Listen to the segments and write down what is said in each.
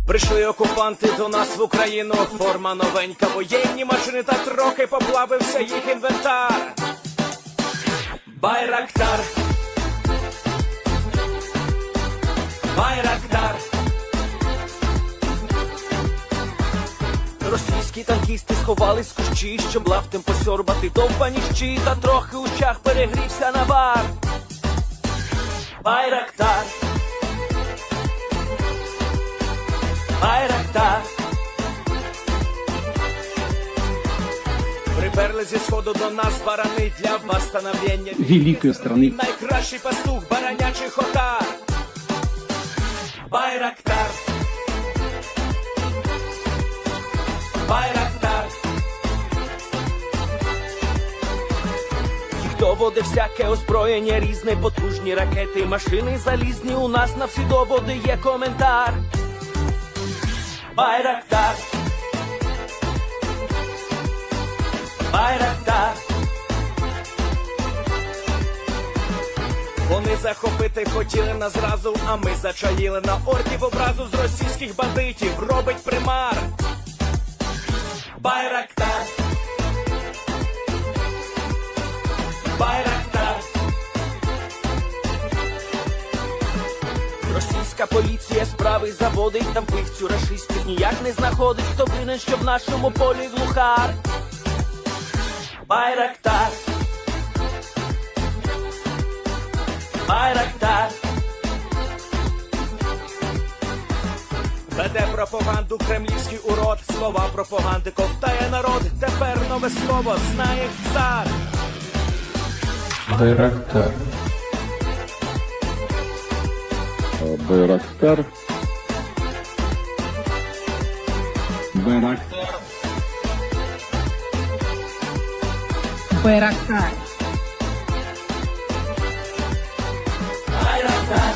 Прийшли окупанти до нас в Україну, форма новенька, воєнні машини, та трохи поплавився їх інвентар. Байрактар, Байрактар. Російські танкісти сховались в кущі, щоб лаптем посьорбати довбані щі, та трохи у щах перегрівся навар. Байрактар, Байрактар. Приперли зі сходу до нас барани для восстановлення великої страни. Найкращий пастух баранячих отар. Байрактар, Байрактар. Ті, хто води всяке озброєння різне, потужні ракети, машини залізні, у нас на всі доводи є коментар. Байрактар, Байрактар. Вони захопити хотіли нас зразу, а ми зачаїли на орків образу з російських бандитів, робить примар. Байрактар, Байрактар. Російська поліція справи заводить, там вбивцю рашистів ніяк не знаходить, хто винен, що в нашому полі глухар. Байрактар, Байрактар. Веде пропаганду кремлівський урод, слова пропаганди ковтає народ, тепер нове слово знає цар. Байрактар. Байрактар. Байрактар. Байрактар. Байрактар.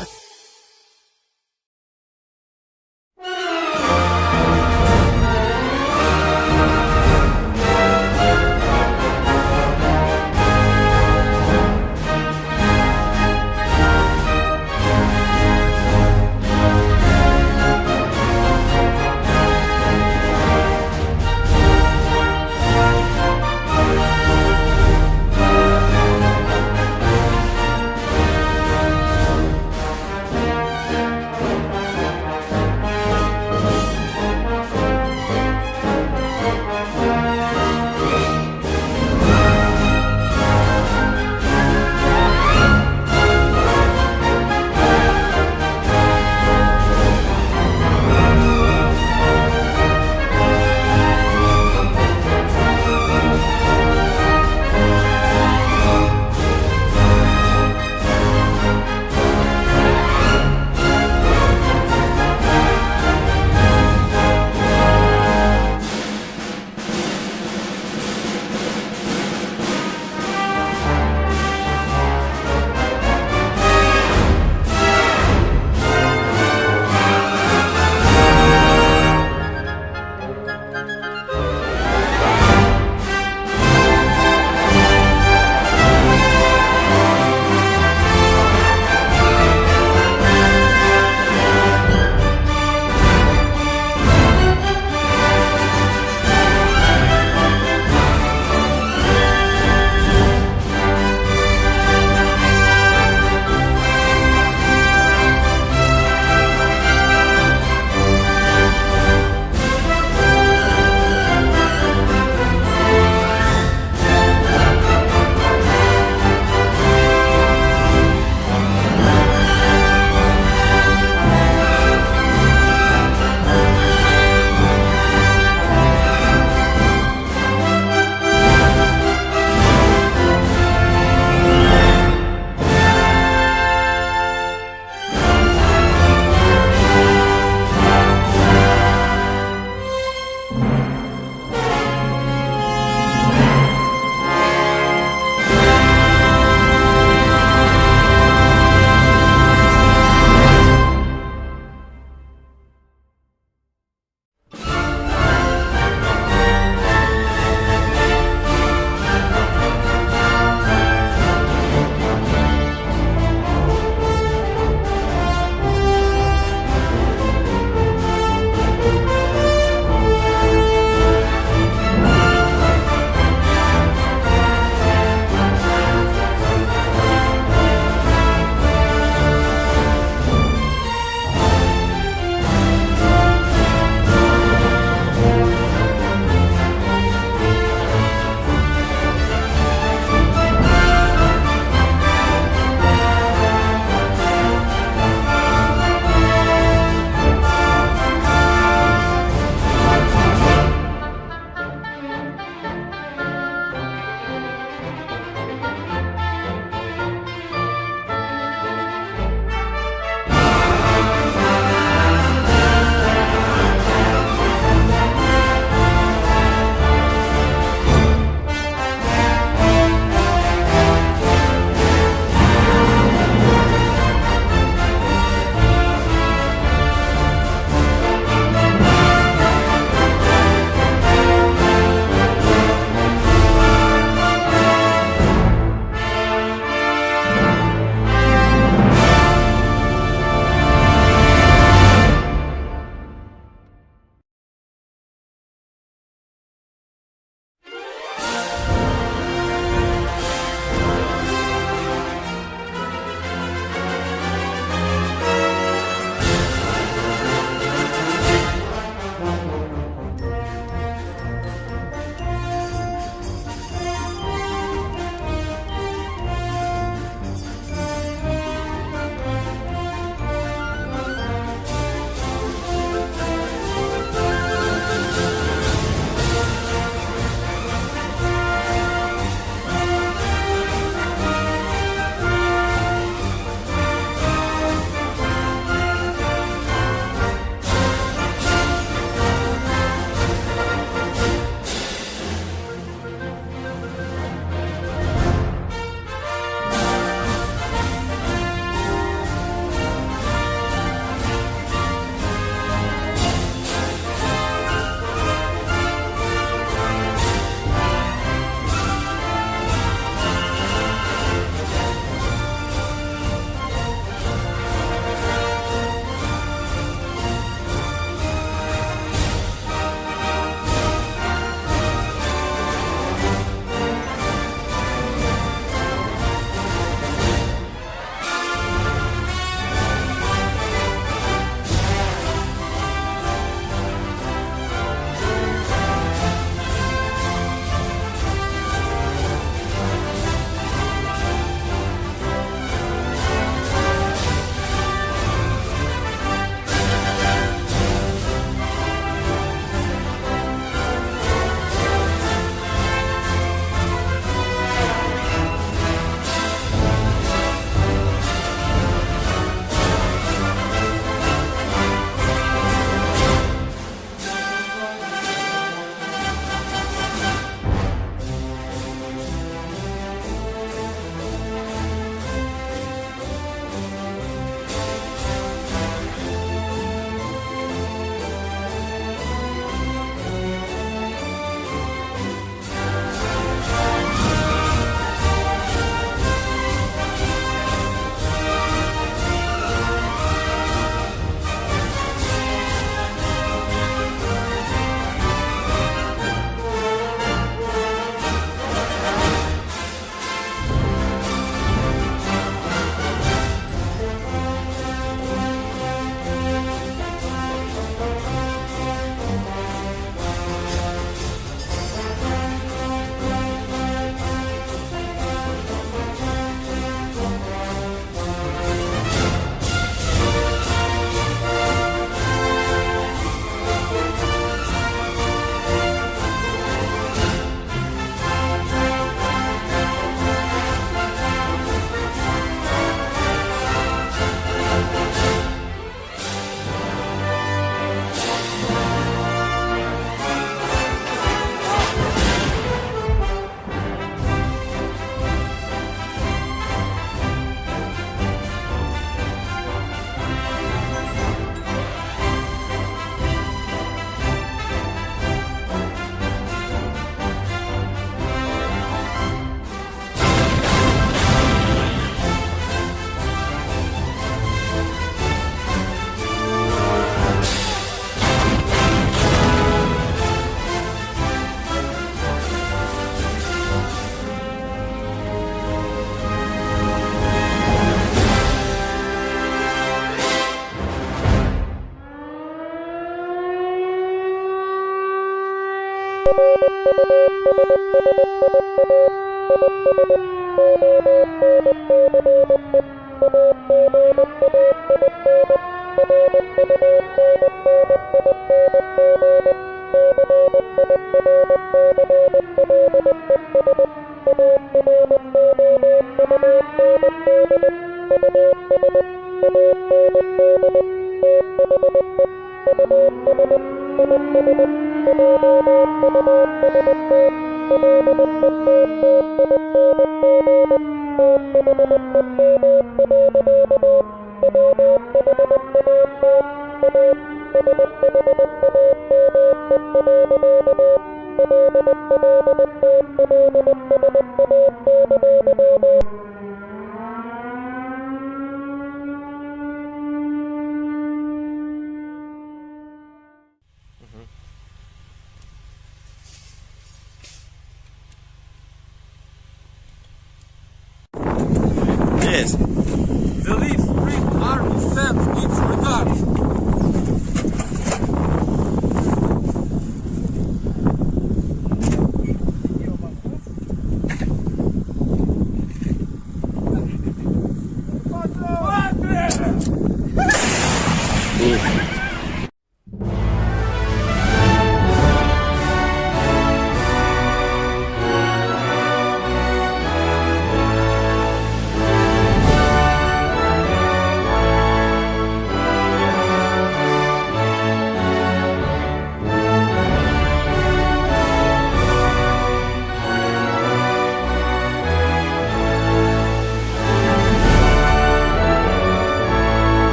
Yes. The Leaf Spring Army sends its regards.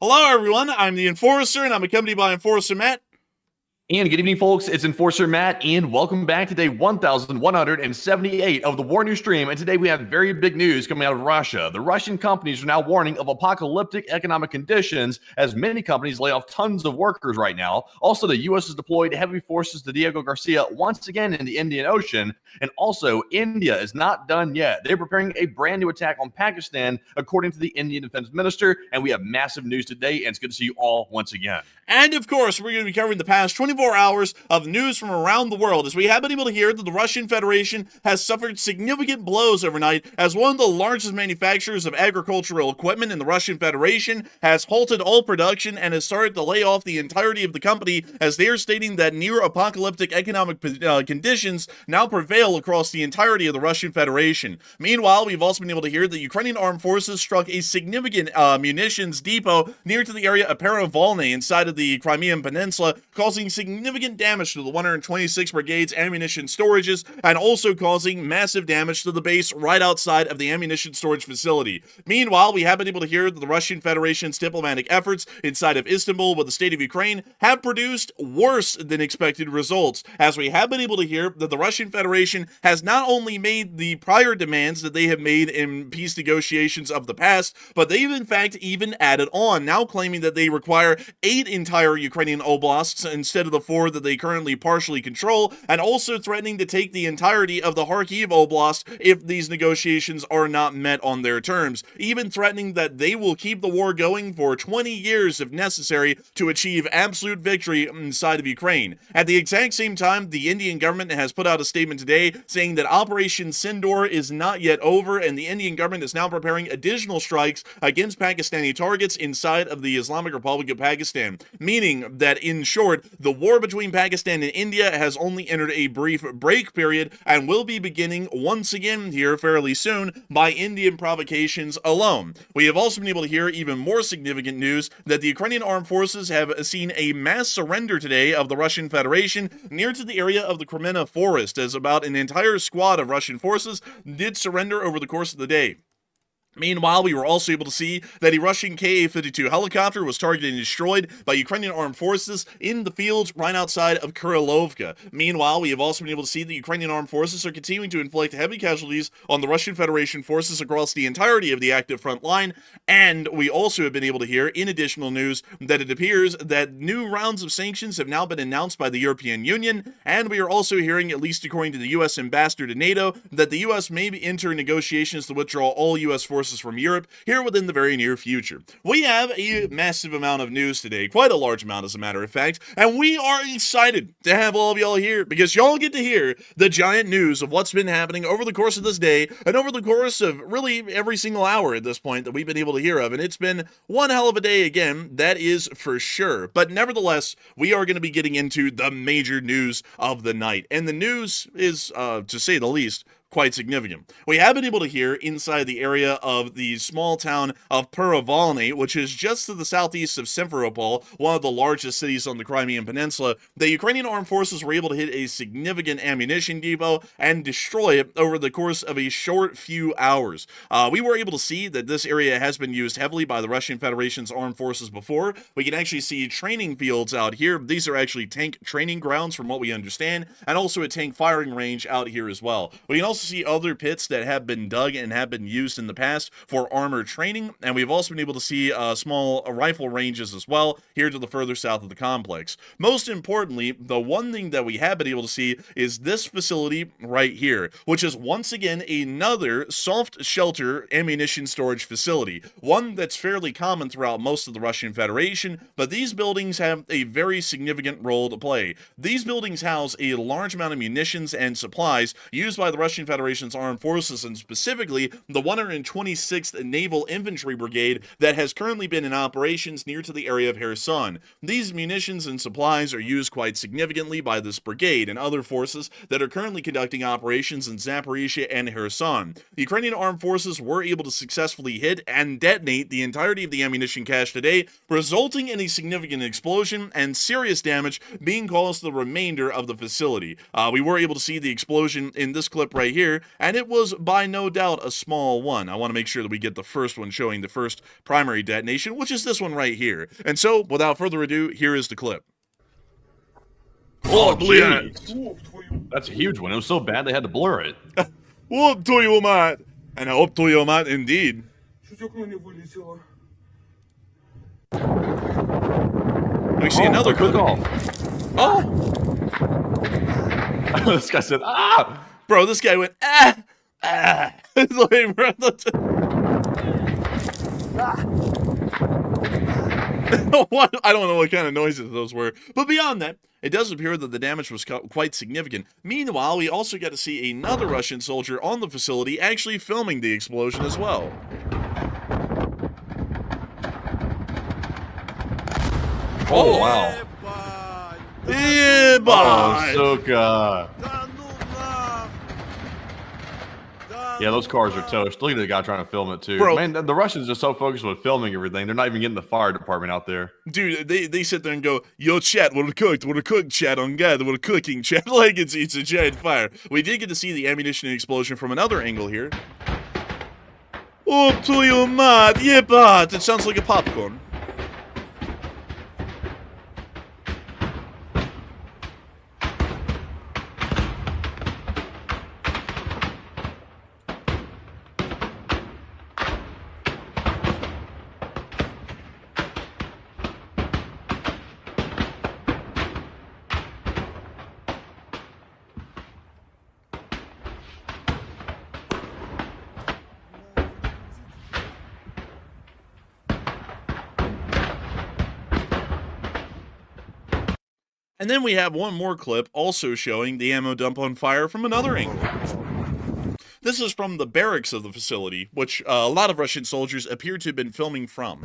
Hello, everyone. I'm the Enforcer, and I'm accompanied by Enforcer Matt. And good evening, folks. It's Enforcer Matt, and welcome back to day 1178 of the War News Stream. And today we have very big news coming out of Russia. The Russian companies are now warning of apocalyptic economic conditions as many companies lay off tons of workers right now. Also, the U.S. has deployed heavy forces to Diego Garcia once again in the Indian Ocean. And also, India is not done yet. They're preparing a brand new attack on Pakistan, according to the Indian Defense Minister. And we have massive news today, and it's good to see you all once again. And, of course, we're going to be covering the past 24 hours of news from around the world, as we have been able to hear that the Russian Federation has suffered significant blows overnight as one of the largest manufacturers of agricultural equipment in the Russian Federation has halted all production and has started to lay off the entirety of the company, as they are stating that near-apocalyptic economic conditions now prevail across the entirety of the Russian Federation. Meanwhile, we've also been able to hear that Ukrainian armed forces struck a significant munitions depot near to the area of Perevolny inside of the Crimean Peninsula, causing significant damage to the 126 Brigade's ammunition storages and also causing massive damage to the base right outside of the ammunition storage facility. Meanwhile, we have been able to hear that the Russian Federation's diplomatic efforts inside of Istanbul with the state of Ukraine have produced worse than expected results, as we have been able to hear that the Russian Federation has not only made the prior demands that they have made in peace negotiations of the past, but they've in fact even added on, now claiming that they require 8 entire Ukrainian oblasts instead of the 4 that they currently partially control, and also threatening to take the entirety of the Kharkiv Oblast if these negotiations are not met on their terms, even threatening that they will keep the war going for 20 years if necessary to achieve absolute victory inside of Ukraine. At the exact same time, the Indian government has put out a statement today saying that Operation Sindoor is not yet over, and the Indian government is now preparing additional strikes against Pakistani targets inside of the Islamic Republic of Pakistan, meaning that, in short, the war war between Pakistan and India has only entered a brief break period and will be beginning once again here fairly soon by Indian provocations alone. We have also been able to hear even more significant news that the Ukrainian armed forces have seen a mass surrender today of the Russian Federation near to the area of the Crimea forest, as about an entire squad of Russian forces did surrender over the course of the day. Meanwhile, we were also able to see that a Russian Ka-52 helicopter was targeted and destroyed by Ukrainian armed forces in the fields right outside of Kurilovka. Meanwhile, we have also been able to see that Ukrainian armed forces are continuing to inflict heavy casualties on the Russian Federation forces across the entirety of the active front line, and we also have been able to hear, in additional news, that it appears that new rounds of sanctions have now been announced by the European Union, and we are also hearing, at least according to the U.S. ambassador to NATO, that the U.S. may enter negotiations to withdraw all U.S. forces from Europe here within the very near future. We have a massive amount of news today, quite a large amount as a matter of fact, and we are excited to have all of y'all here because y'all get to hear the giant news of what's been happening over the course of this day and over the course of really every single hour at this point that we've been able to hear of, and it's been one hell of a day again, that is for sure. But nevertheless, we are going to be getting into the major news of the night, and the news is, to say the least, quite significant. We have been able to hear inside the area of the small town of Peravalny, which is just to the southeast of Simferopol, one of the largest cities on the Crimean Peninsula. The Ukrainian armed forces were able to hit a significant ammunition depot and destroy it over the course of a short few hours. We were able to see that this area has been used heavily by the Russian Federation's armed forces before. We can actually see training fields out here. These are actually tank training grounds from what we understand, and also a tank firing range out here as well. We can also see other pits that have been dug and have been used in the past for armor training, and we've also been able to see small rifle ranges as well here to the further south of the complex. Most importantly, the one thing that we have been able to see is this facility right here, which is once again another soft shelter ammunition storage facility, one that's fairly common throughout most of the Russian Federation, but these buildings have a very significant role to play. These buildings house a large amount of munitions and supplies used by the Russian Federation's armed forces, and specifically the 126th Naval Infantry Brigade that has currently been in operations near to the area of Kherson. These munitions and supplies are used quite significantly by this brigade and other forces that are currently conducting operations in Zaporizhia and Kherson. The Ukrainian armed forces were able to successfully hit and detonate the entirety of the ammunition cache today, resulting in a significant explosion and serious damage being caused to the remainder of the facility. We were able to see the explosion in this clip right here, and it was by no doubt a small one. I want to make sure that we get the first one showing the first primary detonation, which is this one right here. And so, without further ado, here is the clip. Oh, geez. That's a huge one. It was so bad they had to blur it. Up to you, mate. And up to you, mate, indeed. We see another cook off. Oh! This guy said, ah! Bro, this guy went, ah! Ah! It's like, bro, what? I don't know what kind of noises those were. But beyond that, it does appear that the damage was quite significant. Meanwhile, we also got to see another Russian soldier on the facility actually filming the explosion as well. Oh, wow. Yeah, boy. Oh, Suka. Yeah, those cars are toast. Look at the guy trying to film it, too. Bro. Man, the Russians are so focused on filming everything. They're not even getting the fire department out there. Dude, they sit there and go, yo, chat, what a cooked chat on God, what a cooking chat. Like, it's a giant fire. We did get to see the ammunition explosion from another angle here. Up to you, mate. Yeah, but it sounds like a popcorn. And then we have one more clip also showing the ammo dump on fire from another angle. This is from the barracks of the facility, which a lot of Russian soldiers appear to have been filming from.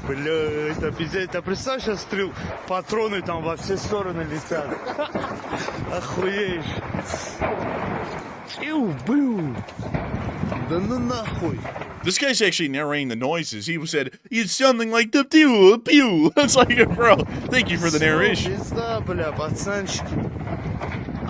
Бля, это пиздец. Да представь, сейчас стрел, патроны там во все стороны летят. Охуеешь. Иу-бу. Да ну нахуй. This guy's actually narrating the noises. He said, it's something like the pew, pew. It's like, bro, thank you for the narration. Пизда, бля, пацанчики.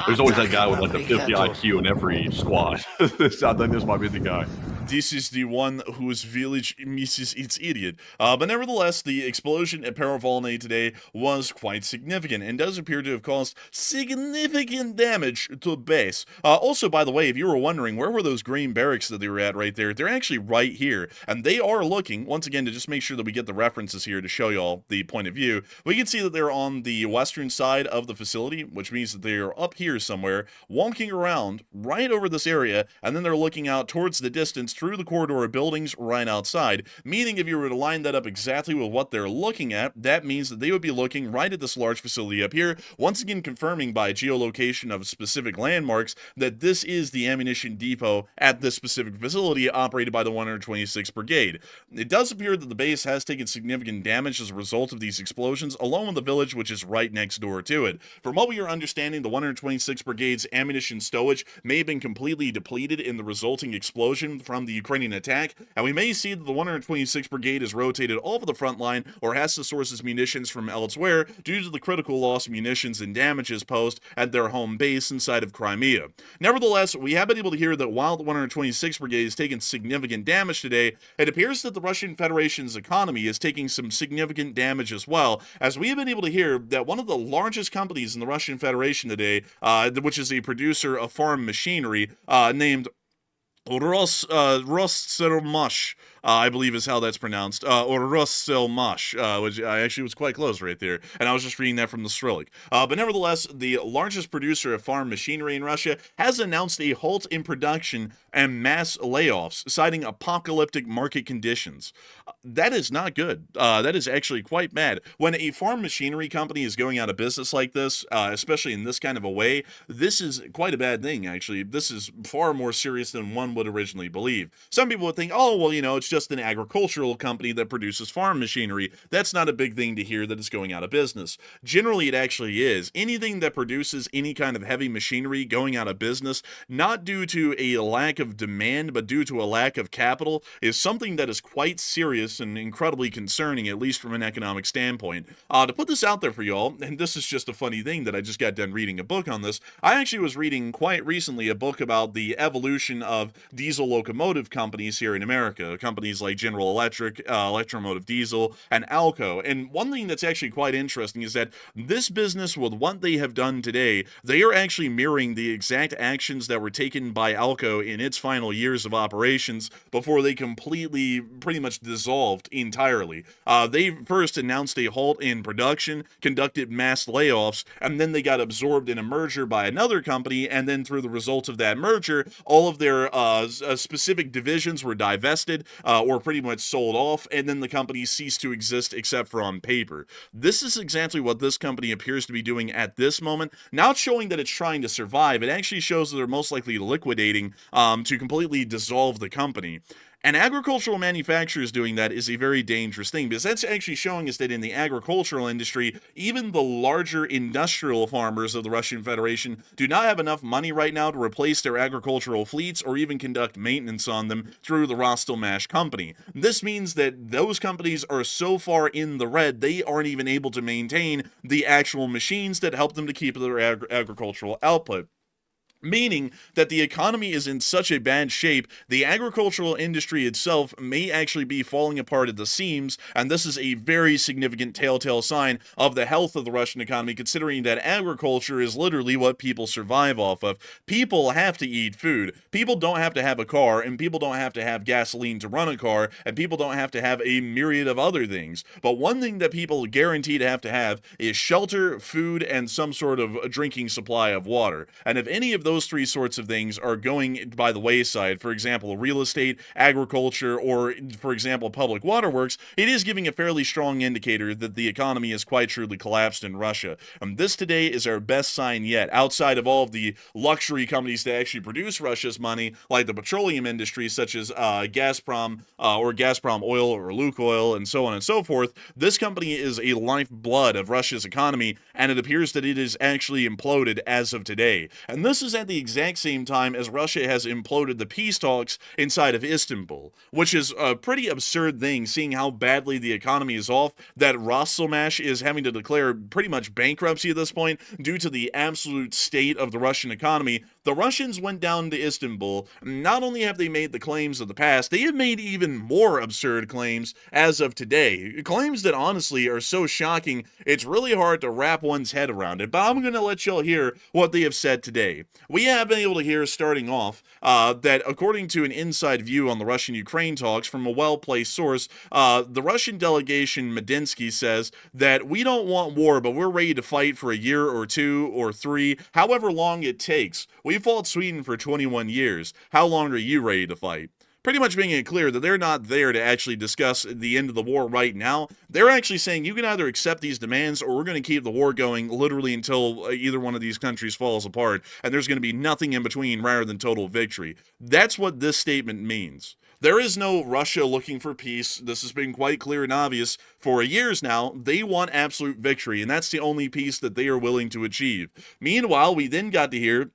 There's always that guy with like the 50 IQ in every squad. I think this might be the guy. This is the one whose village misses its idiot. But nevertheless, the explosion at Paravolne today was quite significant and does appear to have caused significant damage to the base. Also, by the way, if you were wondering, where were those green barracks that they were at right there? They're actually right here. And they are looking, once again, to just make sure that we get the references here to show y'all the point of view. We can see that they're on the western side of the facility, which means that they're up here somewhere, walking around right over this area, and then they're looking out towards the distance through the corridor of buildings right outside, meaning if you were to line that up exactly with what they're looking at, that means that they would be looking right at this large facility up here, once again confirming by geolocation of specific landmarks that this is the ammunition depot at this specific facility operated by the 126th Brigade. It does appear that the base has taken significant damage as a result of these explosions, along with the village which is right next door to it. From what we are understanding, the 126th Brigade's ammunition stowage may have been completely depleted in the resulting explosion from the Ukrainian attack, and we may see that the 126th Brigade is rotated off of the front line or has to source its munitions from elsewhere due to the critical loss of munitions and damages posed at their home base inside of Crimea. Nevertheless, we have been able to hear that while the 126th Brigade has taken significant damage today, it appears that the Russian Federation's economy is taking some significant damage as well, as we have been able to hear that one of the largest companies in the Russian Federation today, which is a producer of farm machinery, named Rosselmash, I believe is how that's pronounced, or Rosselmash, which I actually was quite close right there, and I was just reading that from the Cyrillic. But nevertheless, the largest producer of farm machinery in Russia has announced a halt in production and mass layoffs, citing apocalyptic market conditions. That is not good. That is actually quite bad. When a farm machinery company is going out of business like this, especially in this kind of a way, this is quite a bad thing, actually. This is far more serious than one would originally believe. Some people would think, oh, well, you know, it's just an agricultural company that produces farm machinery. That's not a big thing to hear that it's going out of business. Generally, it actually is. Anything that produces any kind of heavy machinery going out of business, not due to a lack of demand, but due to a lack of capital, is something that is quite serious and incredibly concerning, at least from an economic standpoint. To put this out there for y'all, and this is just a funny thing that I just got done reading a book on this, I actually was reading quite recently a book about the evolution of diesel locomotive companies here in America, companies like General Electric, Electromotive Diesel, and Alco. And one thing that's actually quite interesting is that this business, with what they have done today, they are actually mirroring the exact actions that were taken by Alco in its final years of operations before they completely, pretty much dissolved entirely. They first announced a halt in production, conducted mass layoffs, and then they got absorbed in a merger by another company, and then through the result of that merger, all of their specific divisions were divested or pretty much sold off, and then the company ceased to exist except for on paper. This is exactly what this company appears to be doing at this moment. Not showing that it's trying to survive, it actually shows that they're most likely liquidating to completely dissolve the company. And agricultural manufacturers doing that is a very dangerous thing, because that's actually showing us that in the agricultural industry, even the larger industrial farmers of the Russian Federation do not have enough money right now to replace their agricultural fleets or even conduct maintenance on them through the Rostelmash company. This means that those companies are so far in the red, they aren't even able to maintain the actual machines that help them to keep their agricultural output. Meaning that the economy is in such a bad shape, the agricultural industry itself may actually be falling apart at the seams, and this is a very significant telltale sign of the health of the Russian economy, considering that agriculture is literally what people survive off of. People have to eat food. People don't have to have a car, and people don't have to have gasoline to run a car, and people don't have to have a myriad of other things. But one thing that people guarantee to have is shelter, food, and some sort of drinking supply of water. And if any of those those three sorts of things are going by the wayside, for example, real estate, agriculture, or, for example, public waterworks, it is giving a fairly strong indicator that the economy has quite truly collapsed in Russia. This today is our best sign yet, outside of all of the luxury companies that actually produce Russia's money, like the petroleum industry, such as Gazprom or Gazprom Oil or Lukoil, and so on and so forth. This company is a lifeblood of Russia's economy, and it appears that it is actually imploded as of today. And this is at the exact same time as Russia has imploded the peace talks inside of Istanbul, which is a pretty absurd thing, seeing how badly the economy is off, that Rosselmash is having to declare pretty much bankruptcy at this point due to the absolute state of the Russian economy. The Russians went down to Istanbul. Not only have they made the claims of the past, they have made even more absurd claims as of today. Claims that honestly are so shocking, it's really hard to wrap one's head around it. But I'm going to let y'all hear what they have said today. We have been able to hear, starting off, that according to an inside view on the Russian-Ukraine talks from a well-placed source, the Russian delegation, Medinsky, says that we don't want war, but we're ready to fight for a year or two or three, however long it takes. We fought Sweden for 21 years. How long are you ready to fight? Pretty much making it clear that they're not there to actually discuss the end of the war right now. They're actually saying you can either accept these demands or we're going to keep the war going literally until either one of these countries falls apart, and there's going to be nothing in between rather than total victory. That's what this statement means. There is no Russia looking for peace. This has been quite clear and obvious for years now. They want absolute victory, and that's the only peace that they are willing to achieve. Meanwhile, we then got to hear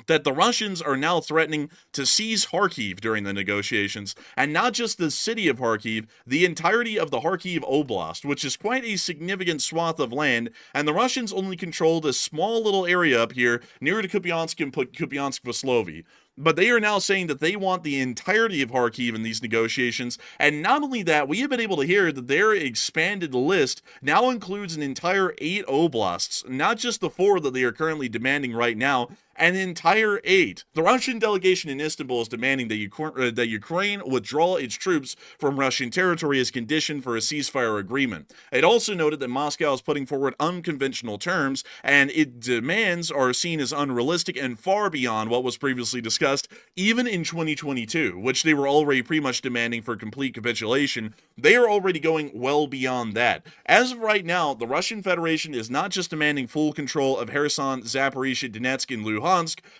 that the Russians are now threatening to seize Kharkiv during the negotiations, and not just the city of Kharkiv, the entirety of the Kharkiv Oblast, which is quite a significant swath of land, and the Russians only controlled a small little area up here near to Kupiansk and Kupiansk-Veslovy. But they are now saying that they want the entirety of Kharkiv in these negotiations, and not only that, we have been able to hear that their expanded list now includes an entire 8 oblasts, not just the 4 that they are currently demanding right now, an entire 8. The Russian delegation in Istanbul is demanding that Ukraine withdraw its troops from Russian territory as condition for a ceasefire agreement. It also noted that Moscow is putting forward unconventional terms, and its demands are seen as unrealistic and far beyond what was previously discussed, even in 2022, which they were already pretty much demanding for complete capitulation. They are already going well beyond that. As of right now, the Russian Federation is not just demanding full control of Kherson, Zaporizhia, Donetsk, and Luhansk.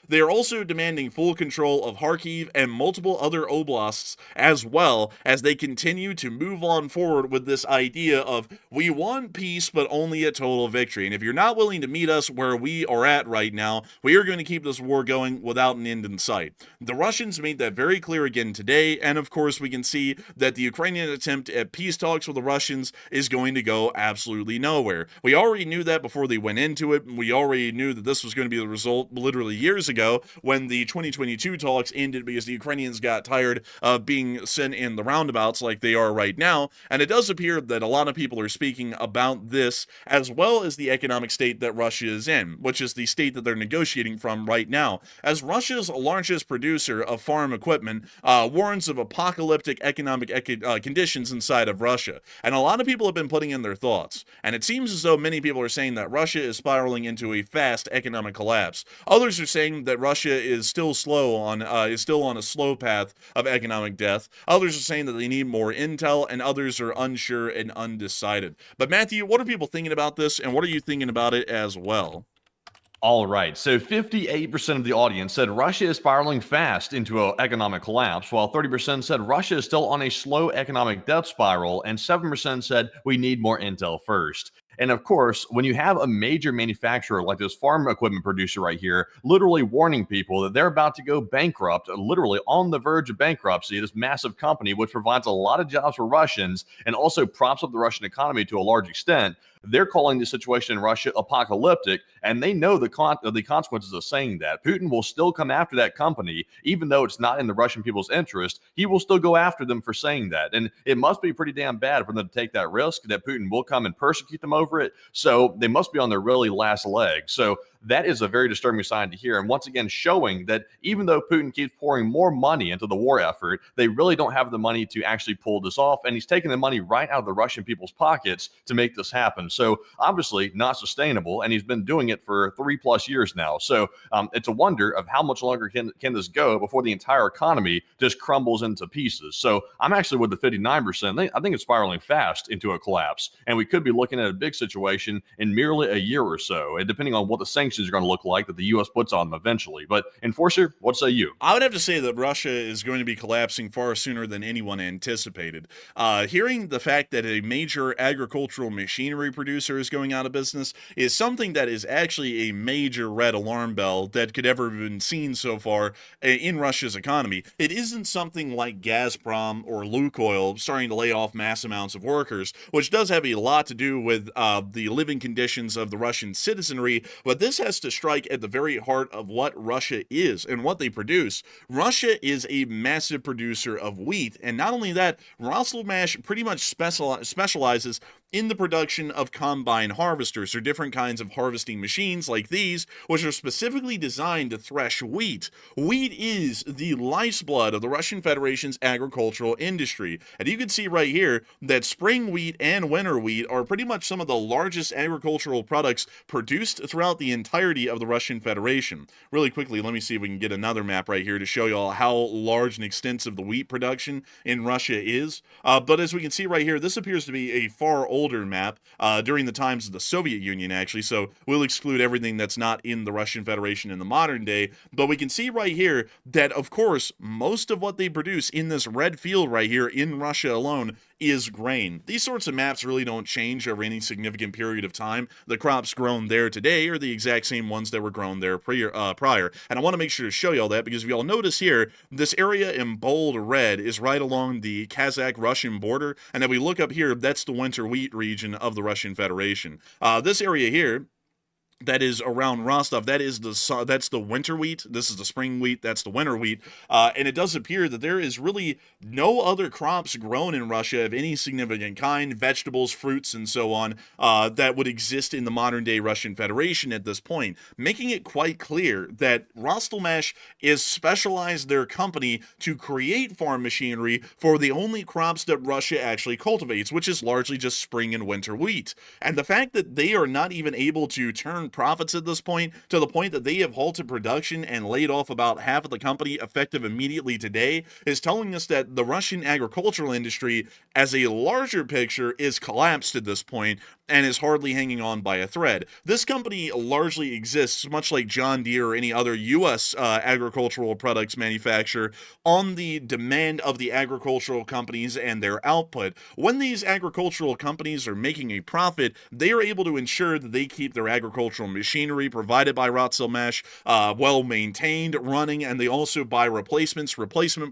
They are also demanding full control of Kharkiv and multiple other oblasts, as well as they continue to move on forward with this idea of, we want peace but only a total victory, and if you're not willing to meet us where we are at right now, we are going to keep this war going without an end in sight. The Russians made that very clear again today, and of course we can see that the Ukrainian attempt at peace talks with the Russians is going to go absolutely nowhere. We already knew that before they went into it. We already knew that this was going to be the result literally years ago when the 2022 talks ended, because the Ukrainians got tired of being sent in the roundabouts like they are right now. And it does appear that a lot of people are speaking about this, as well as the economic state that Russia is in, which is the state that they're negotiating from right now, as Russia's largest producer of farm equipment warns of apocalyptic economic conditions inside of Russia. And a lot of people have been putting in their thoughts, and it seems as though many people are saying that Russia is spiraling into a fast economic collapse. Others are saying that Russia is still on a slow path of economic death. Others are saying that they need more intel, and others are unsure and undecided. But Matthew, what are people thinking about this, and what are you thinking about it as well? All right, so 58% of the audience said Russia is spiraling fast into an economic collapse, while 30% said Russia is still on a slow economic death spiral, and 7% said we need more intel first. And of course, when you have a major manufacturer like this farm equipment producer right here, literally warning people that they're about to go bankrupt, literally on the verge of bankruptcy, this massive company, which provides a lot of jobs for Russians and also props up the Russian economy to a large extent, they're calling the situation in Russia apocalyptic, and they know the consequences of saying that. Putin will still come after that company, even though it's not in the Russian people's interest. He will still go after them for saying that, and it must be pretty damn bad for them to take that risk that Putin will come and persecute them over it. So they must be on their really last leg. So that is a very disturbing sign to hear. And once again, showing that even though Putin keeps pouring more money into the war effort, they really don't have the money to actually pull this off. And he's taking the money right out of the Russian people's pockets to make this happen. So obviously not sustainable. And he's been doing it for 3+ years now. So it's a wonder of how much longer can this go before the entire economy just crumbles into pieces. So I'm actually with the 59%. I think it's spiraling fast into a collapse. And we could be looking at a big situation in merely a year or so, and depending on what the sanctions are going to look like that the U.S. puts on them eventually. But Enforcer, what say you? I would have to say that Russia is going to be collapsing far sooner than anyone anticipated. Hearing the fact that a major agricultural machinery producer is going out of business is something that is actually a major red alarm bell that could ever have been seen so far in Russia's economy. It isn't something like Gazprom or Lukoil starting to lay off mass amounts of workers, which does have a lot to do with the living conditions of the Russian citizenry, but this has to strike at the very heart of what Russia is and what they produce. Russia is a massive producer of wheat, and not only that, Rostelmash pretty much specializes in the production of combine harvesters, or different kinds of harvesting machines like these, which are specifically designed to thresh wheat. Wheat is the lifeblood of the Russian Federation's agricultural industry, and you can see right here that spring wheat and winter wheat are pretty much some of the largest agricultural products produced throughout the entirety of the Russian Federation. Really quickly, let me see if we can get another map right here to show you all how large and extensive the wheat production in Russia is. But as we can see right here, this appears to be a far older map during the times of the Soviet Union, actually, so we'll exclude everything that's not in the Russian Federation in the modern day. But we can see right here that, of course, most of what they produce in this red field right here in Russia alone is grain. These sorts of maps really don't change over any significant period of time. The crops grown there today are the exact same ones that were grown there prior. And I want to make sure to show you all that, because if y'all notice here, this area in bold red is right along the Kazakh-Russian border. And if we look up here, that's the winter wheat region of the Russian Federation. This area here, that is around Rostov, that's the winter wheat. This is the spring wheat. That's the winter wheat. And it does appear that there is really no other crops grown in Russia of any significant kind, vegetables, fruits, and so on, that would exist in the modern day Russian Federation at this point, making it quite clear that Rostelmash is specialized their company to create farm machinery for the only crops that Russia actually cultivates, which is largely just spring and winter wheat. And the fact that they are not even able to turn profits at this point, to the point that they have halted production and laid off about half of the company effective immediately today, is telling us that the Russian agricultural industry as a larger picture is collapsed at this point and is hardly hanging on by a thread. This company largely exists, much like John Deere or any other U.S. Agricultural products manufacturer, on the demand of the agricultural companies and their output. When these agricultural companies are making a profit, they are able to ensure that they keep their agricultural machinery provided by Rostelmash well maintained, running, and they also buy replacement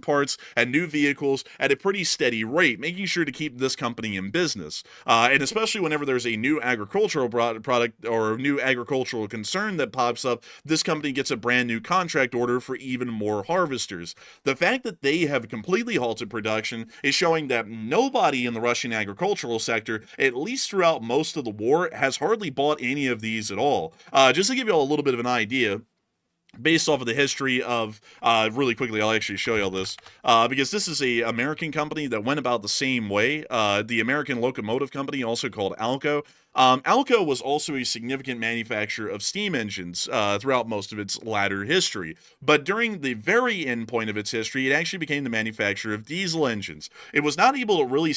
parts, and new vehicles at a pretty steady rate, making sure to keep this company in business. And especially whenever there's a new agricultural product or new agricultural concern that pops up, this company gets a brand new contract order for even more harvesters. The fact that they have completely halted production is showing that nobody in the Russian agricultural sector, at least throughout most of the war, has hardly bought any of these at all. Just to give you all a little bit of an idea, based off of the history of, really quickly, I'll actually show you all this, because this is a American company that went about the same way, the American Locomotive Company, also called Alco. Alco was also a significant manufacturer of steam engines throughout most of its latter history, but during the very end point of its history, it actually became the manufacturer of diesel engines. It was not able to really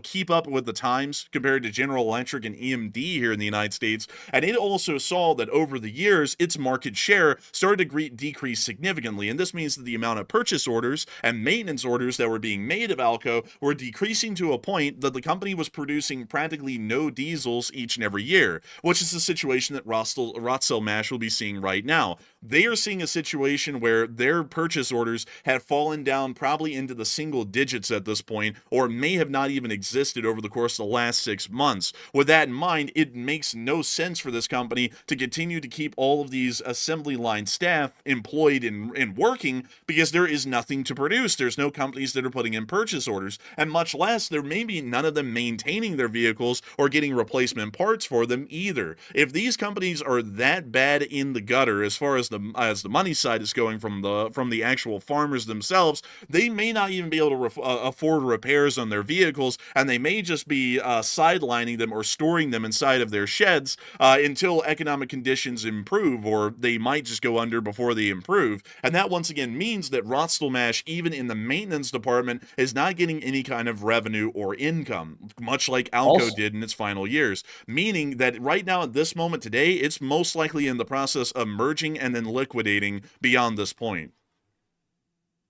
keep up with the times compared to General Electric and EMD here in the United States, and it also saw that over the years, its market share started to decrease significantly, and this means that the amount of purchase orders and maintenance orders that were being made of Alco were decreasing to a point that the company was producing practically no diesels each and every year, which is the situation that Rostelmash will be seeing right now. They are seeing a situation where their purchase orders have fallen down probably into the single digits at this point, or may have not even existed over the course of the last 6 months. With that in mind, it makes no sense for this company to continue to keep all of these assembly assembly line staff employed in working because there is nothing to produce. There's no companies that are putting in purchase orders, and much less there may be none of them maintaining their vehicles or getting replacement parts for them either. If these companies are that bad in the gutter as far as the money side is going from the actual farmers themselves, they may not even be able to afford repairs on their vehicles, and they may just be sidelining them or storing them inside of their sheds until economic conditions improve, or they might just go under before they improve. And that once again means that Rostselmash, even in the maintenance department, is not getting any kind of revenue or income, much like Alco did in its final years. Meaning that right now at this moment today, it's most likely in the process of merging and then liquidating beyond this point.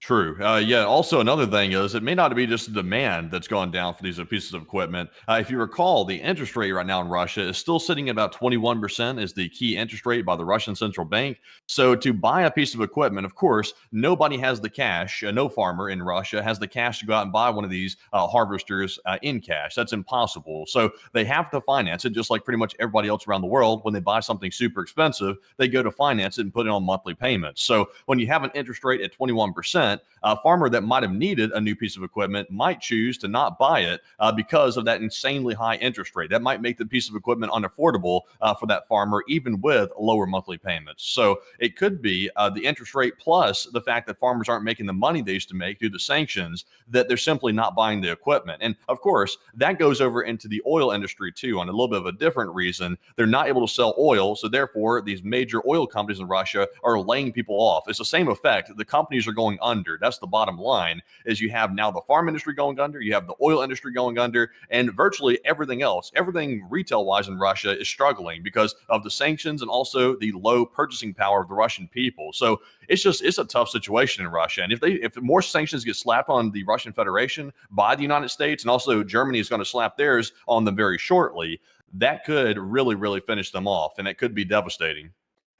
True. Yeah. Also, another thing is it may not be just the demand that's gone down for these pieces of equipment. If you recall, the interest rate right now in Russia is still sitting at about 21% is the key interest rate by the Russian central bank. So to buy a piece of equipment, of course, nobody has the cash. No farmer in Russia has the cash to go out and buy one of these harvesters in cash. That's impossible. So they have to finance it, just like pretty much everybody else around the world. When they buy something super expensive, they go to finance it and put it on monthly payments. So when you have an interest rate at 21%, a farmer that might have needed a new piece of equipment might choose to not buy it because of that insanely high interest rate. That might make the piece of equipment unaffordable for that farmer, even with lower monthly payments. So it could be the interest rate plus the fact that farmers aren't making the money they used to make due to sanctions, that they're simply not buying the equipment. And of course, that goes over into the oil industry too, on a little bit of a different reason. They're not able to sell oil, so therefore these major oil companies in Russia are laying people off. It's the same effect. The companies are going under. That's the bottom line, is you have now the farm industry going under, you have the oil industry going under, and virtually everything else, everything retail-wise in Russia is struggling because of the sanctions and also the low purchasing power of the Russian people. So it's a tough situation in Russia. And if more sanctions get slapped on the Russian Federation by the United States, and also Germany is going to slap theirs on them very shortly, that could really, really finish them off, and it could be devastating.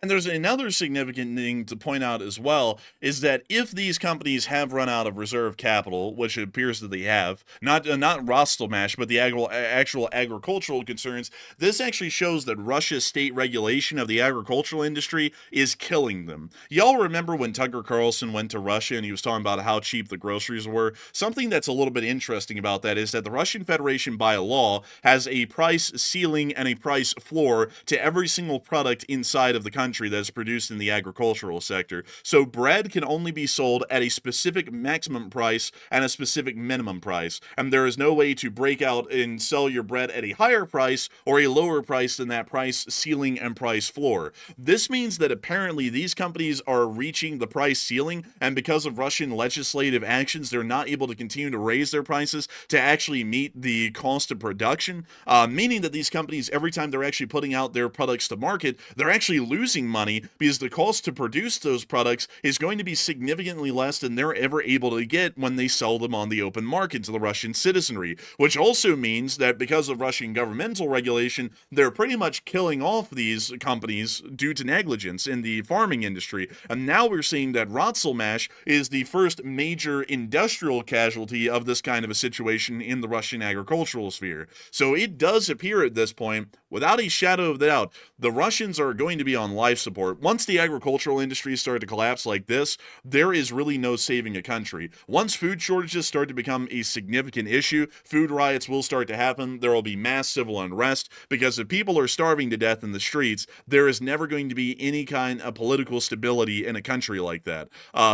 And there's another significant thing to point out as well, is that if these companies have run out of reserve capital, which it appears that they have, not Rostselmash, but the actual agricultural concerns, this actually shows that Russia's state regulation of the agricultural industry is killing them. Y'all remember when Tucker Carlson went to Russia and he was talking about how cheap the groceries were? Something that's a little bit interesting about that is that the Russian Federation, by law, has a price ceiling and a price floor to every single product inside of the country that is produced in the agricultural sector. So bread can only be sold at a specific maximum price and a specific minimum price. And there is no way to break out and sell your bread at a higher price or a lower price than that price ceiling and price floor. This means that apparently these companies are reaching the price ceiling, and because of Russian legislative actions, they're not able to continue to raise their prices to actually meet the cost of production, meaning that these companies, every time they're actually putting out their products to market, they're actually losing money because the cost to produce those products is going to be significantly less than they're ever able to get when they sell them on the open market to the Russian citizenry, which also means that because of Russian governmental regulation, they're pretty much killing off these companies due to negligence in the farming industry. And now we're seeing that Rostselmash is the first major industrial casualty of this kind of a situation in the Russian agricultural sphere. So it does appear at this point, without a shadow of doubt, the Russians are going to be on life support. Once the agricultural industry started to collapse like this, there is really no saving a country. Once food shortages start to become a significant issue, food riots will start to happen. There will be mass civil unrest, because if people are starving to death in the streets, there is never going to be any kind of political stability in a country like that.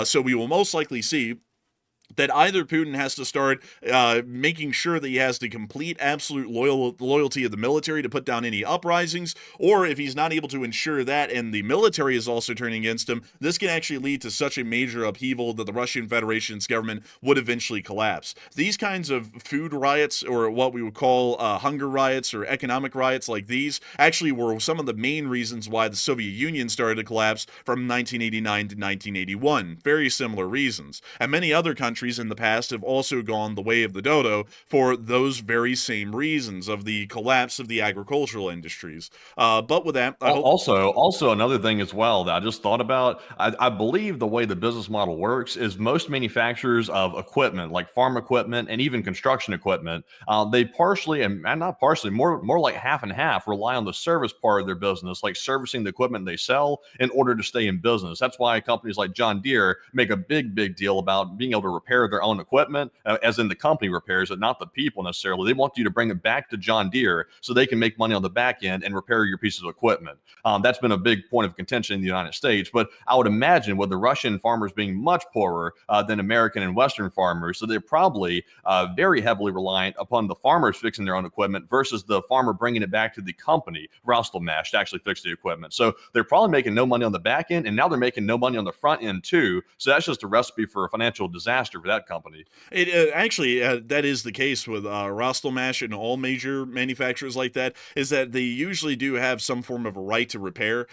So we will most likely see that either Putin has to start making sure that he has the complete, absolute loyalty of the military to put down any uprisings, or if he's not able to ensure that and the military is also turning against him, this can actually lead to such a major upheaval that the Russian Federation's government would eventually collapse. These kinds of food riots, or what we would call hunger riots or economic riots like these, actually were some of the main reasons why the Soviet Union started to collapse from 1989 to 1981. Very similar reasons. And many other countries countries in the past have also gone the way of the dodo for those very same reasons of the collapse of the agricultural industries. But with that, I hope. Also another thing as well that I just thought about, I believe the way the business model works is most manufacturers of equipment, like farm equipment and even construction equipment, they partially and not partially, more like half and half, rely on the service part of their business, like servicing the equipment they sell in order to stay in business. That's why companies like John Deere make a big deal about being able to repair their own equipment, as in the company repairs it, not the people necessarily. They want you to bring it back to John Deere so they can make money on the back end and repair your pieces of equipment. That's been a big point of contention in the United States. But I would imagine with the Russian farmers being much poorer than American and Western farmers, so they're probably very heavily reliant upon the farmers fixing their own equipment versus the farmer bringing it back to the company, Rostelmash, to actually fix the equipment. So they're probably making no money on the back end, and now they're making no money on the front end too. So that's just a recipe for a financial disaster for that company. It actually that is the case with Rostelmash and all major manufacturers like that, is that they usually do have some form of a right to repair.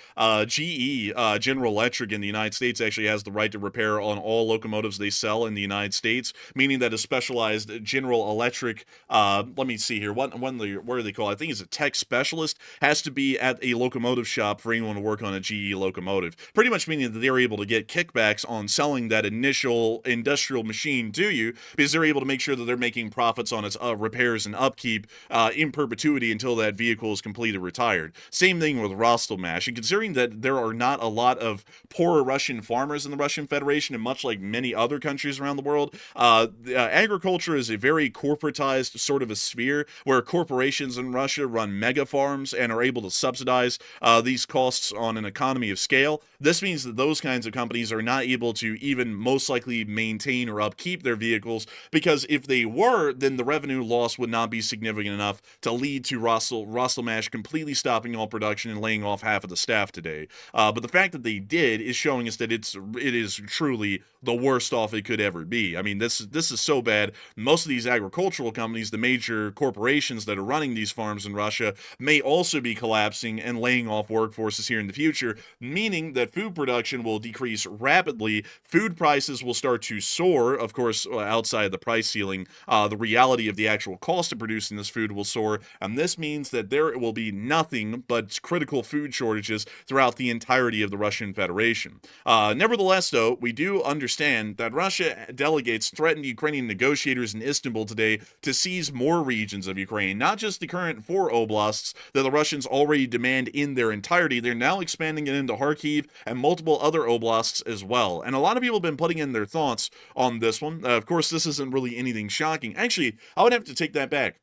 GE, General Electric in the United States, actually has the right to repair on all locomotives they sell in the United States, meaning that a specialized General Electric, let me see here, what are they called? I think it's a tech specialist, has to be at a locomotive shop for anyone to work on a GE locomotive. Pretty much meaning that they're able to get kickbacks on selling that initial industrial machine to you, because they're able to make sure that they're making profits on its repairs and upkeep in perpetuity until that vehicle is completely retired. Same thing with Rostelmash. And considering that there are not a lot of poorer Russian farmers in the Russian Federation, and much like many other countries around the world, agriculture is a very corporatized sort of a sphere where corporations in Russia run mega farms and are able to subsidize these costs on an economy of scale. This means that those kinds of companies are not able to even most likely maintain or upkeep their vehicles, because if they were, then the revenue loss would not be significant enough to lead to Rostelmash completely stopping all production and laying off half of the staff today. But the fact that they did is showing us that it is truly the worst off it could ever be. I mean, this is so bad. Most of these agricultural companies, the major corporations that are running these farms in Russia, may also be collapsing and laying off workforces here in the future, meaning that food production will decrease rapidly. Food prices will start to soar, of course, outside of the price ceiling. The reality of the actual cost of producing this food will soar, and this means that there will be nothing but critical food shortages throughout the entirety of the Russian Federation. Nevertheless, though, we do understand that Russia delegates threatened Ukrainian negotiators in Istanbul today to seize more regions of Ukraine, not just the current 4 oblasts that the Russians already demand in their entirety. They're now expanding it into Kharkiv and multiple other oblasts as well. And a lot of people have been putting in their thoughts on this one. Of course, this isn't really anything shocking. Actually, I would have to take that back.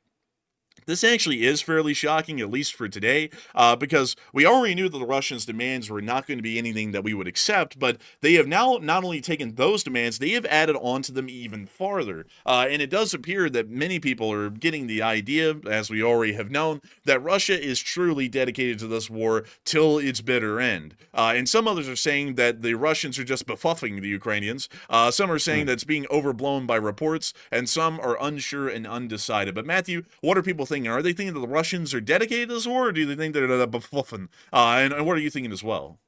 This actually is fairly shocking, at least for today, because we already knew that the Russians' demands were not going to be anything that we would accept, but they have now not only taken those demands, they have added on to them even farther. And it does appear that many people are getting the idea, as we already have known, that Russia is truly dedicated to this war till its bitter end. And some others are saying that the Russians are just befuffing the Ukrainians. Some are saying that it's being overblown by reports, and some are unsure and undecided. But Matthew, what are people thinking? Are they thinking that the Russians are dedicated to this war, or do they think they're befuffing? And what are you thinking as well?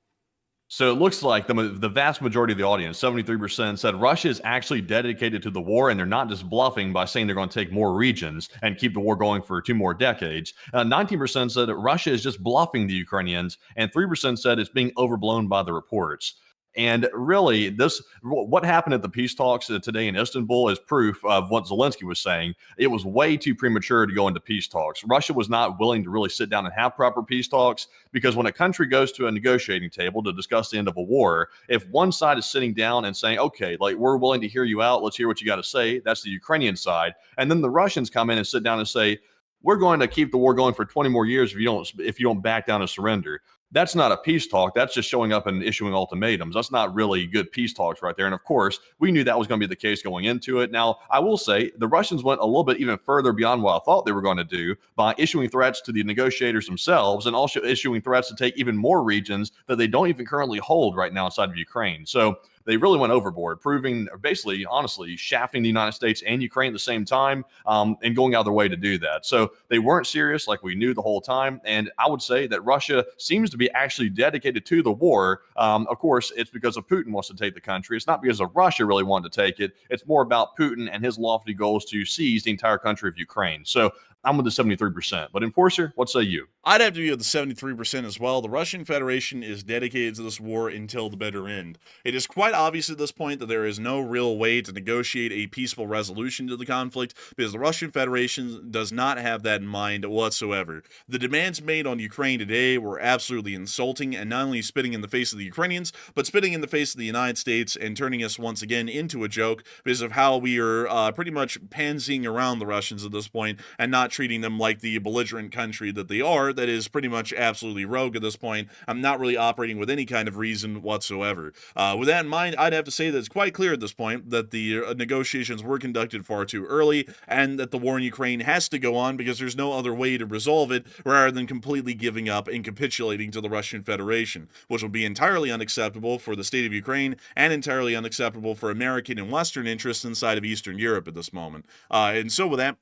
So it looks like the vast majority of the audience, 73%, said Russia is actually dedicated to the war, and they're not just bluffing by saying they're going to take more regions and keep the war going for 2 more decades. 19% said that Russia is just bluffing the Ukrainians, and 3% said it's being overblown by the reports. And really, what happened at the peace talks today in Istanbul is proof of what Zelensky was saying. It was way too premature to go into peace talks. Russia was not willing to really sit down and have proper peace talks, because when a country goes to a negotiating table to discuss the end of a war, if one side is sitting down and saying, okay, like, we're willing to hear you out, let's hear what you got to say, that's the Ukrainian side. And then the Russians come in and sit down and say, we're going to keep the war going for 20 more years if you don't back down and surrender. That's not a peace talk. That's just showing up and issuing ultimatums. That's not really good peace talks right there. And of course, we knew that was going to be the case going into it. Now, I will say the Russians went a little bit even further beyond what I thought they were going to do by issuing threats to the negotiators themselves, and also issuing threats to take even more regions that they don't even currently hold right now inside of Ukraine. So they really went overboard, proving, basically, honestly, shafting the United States and Ukraine at the same time, and going out of their way to do that. So they weren't serious like we knew the whole time. And I would say that Russia seems to be actually dedicated to the war. Of course, it's because of Putin wants to take the country. It's not because of Russia really wanted to take it. It's more about Putin and his lofty goals to seize the entire country of Ukraine. So I'm with the 73%. But Enforcer, what say you? I'd have to be with the 73% as well. The Russian Federation is dedicated to this war until the bitter end. It is quite obvious at this point that there is no real way to negotiate a peaceful resolution to the conflict because the Russian Federation does not have that in mind whatsoever. The demands made on Ukraine today were absolutely insulting and not only spitting in the face of the Ukrainians, but spitting in the face of the United States and turning us once again into a joke because of how we are pretty much pansying around the Russians at this point and not treating them like the belligerent country that they are, that is pretty much absolutely rogue at this point. I'm not really operating with any kind of reason whatsoever. With that in mind, I'd have to say that it's quite clear at this point that the negotiations were conducted far too early and that the war in Ukraine has to go on because there's no other way to resolve it rather than completely giving up and capitulating to the Russian Federation, which will be entirely unacceptable for the state of Ukraine and entirely unacceptable for American and Western interests inside of Eastern Europe at this moment. And so with that,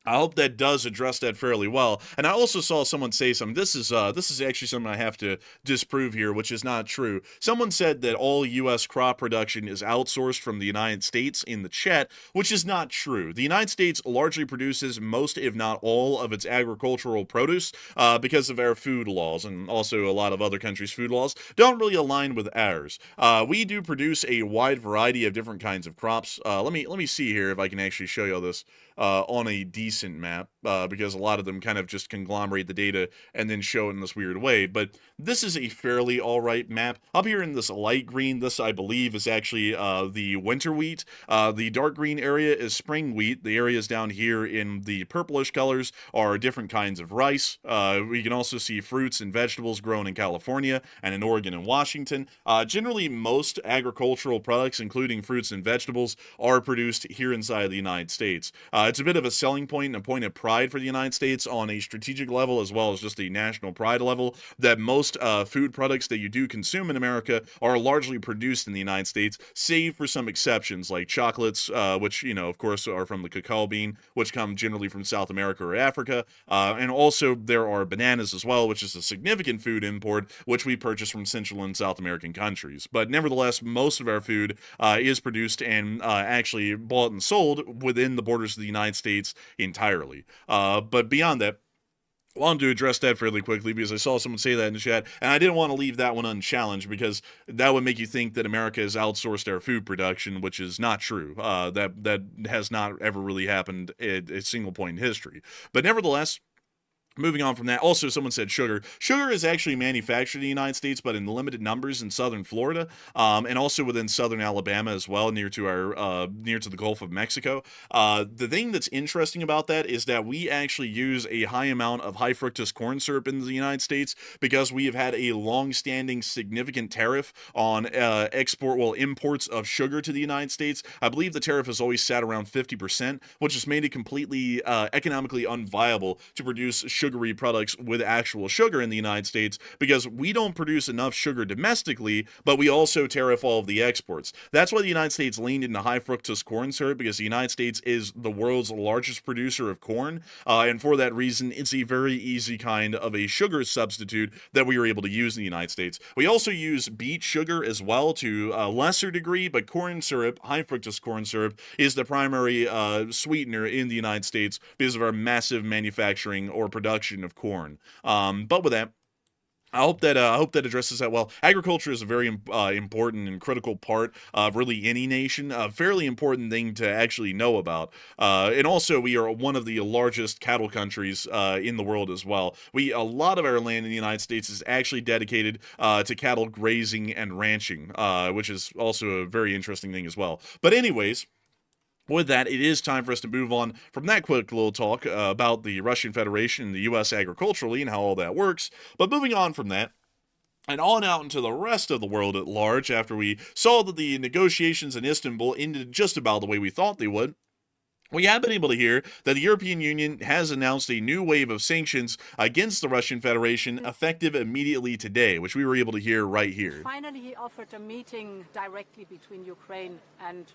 I hope that does address that fairly well. And I also saw someone say something. This is actually something I have to disprove here, which is not true. Someone said that all U.S. crop production is outsourced from the United States in the chat, which is not true. The United States largely produces most, if not all, of its agricultural produce because of our food laws, and also a lot of other countries' food laws don't really align with ours. We do produce a wide variety of different kinds of crops. Let me see here if I can actually show you all this on a decent map, because a lot of them kind of just conglomerate the data and then show it in this weird way. But this is a fairly alright map. Up here in this light green, this I believe is actually the winter wheat. The dark green area is spring wheat. The areas down here in the purplish colors are different kinds of rice. We can also see fruits and vegetables grown in California and in Oregon and Washington. Generally, most agricultural products, including fruits and vegetables, are produced here inside of the United States. It's a bit of a selling point and a point of pride for the United States on a strategic level as well as just a national pride level that most food products that you do consume in America are largely produced in the United States, save for some exceptions like chocolates, which, of course, are from the cacao bean, which come generally from South America or Africa. And also there are bananas as well, which is a significant food import, which we purchase from Central and South American countries. But nevertheless, most of our food is produced and actually bought and sold within the borders of the United States entirely. But beyond that, I wanted to address that fairly quickly because I saw someone say that in the chat, and I didn't want to leave that one unchallenged because that would make you think that America has outsourced our food production, which is not true. That has not ever really happened at a single point in history. But nevertheless, moving on from that, also someone said sugar. Sugar is actually manufactured in the United States, but in limited numbers in southern Florida, and also within southern Alabama as well, near to the Gulf of Mexico. The thing that's interesting about that is that we actually use a high amount of high fructose corn syrup in the United States because we have had a long-standing significant tariff on imports of sugar to the United States. I believe the tariff has always sat around 50%, which has made it completely economically unviable to produce sugary products with actual sugar in the United States because we don't produce enough sugar domestically, but we also tariff all of the exports. That's why the United States leaned into high fructose corn syrup, because the United States is the world's largest producer of corn, and for that reason, it's a very easy kind of a sugar substitute that we were able to use in the United States. We also use beet sugar as well to a lesser degree, but corn syrup, high fructose corn syrup, is the primary sweetener in the United States because of our massive manufacturing or production of corn. But with that, I hope that addresses that well. Agriculture is a very important and critical part of really any nation, a fairly important thing to actually know about. And also, we are one of the largest cattle countries in the world as well. A lot of our land in the United States is actually dedicated to cattle grazing and ranching, which is also a very interesting thing as well. But anyways, with that, it is time for us to move on from that quick little talk about the Russian Federation and the U.S. agriculturally and how all that works. But moving on from that, and on out into the rest of the world at large, after we saw that the negotiations in Istanbul ended just about the way we thought they would, we have been able to hear that the European Union has announced a new wave of sanctions against the Russian Federation effective immediately today, which we were able to hear right here. Finally, he offered a meeting directly between Ukraine and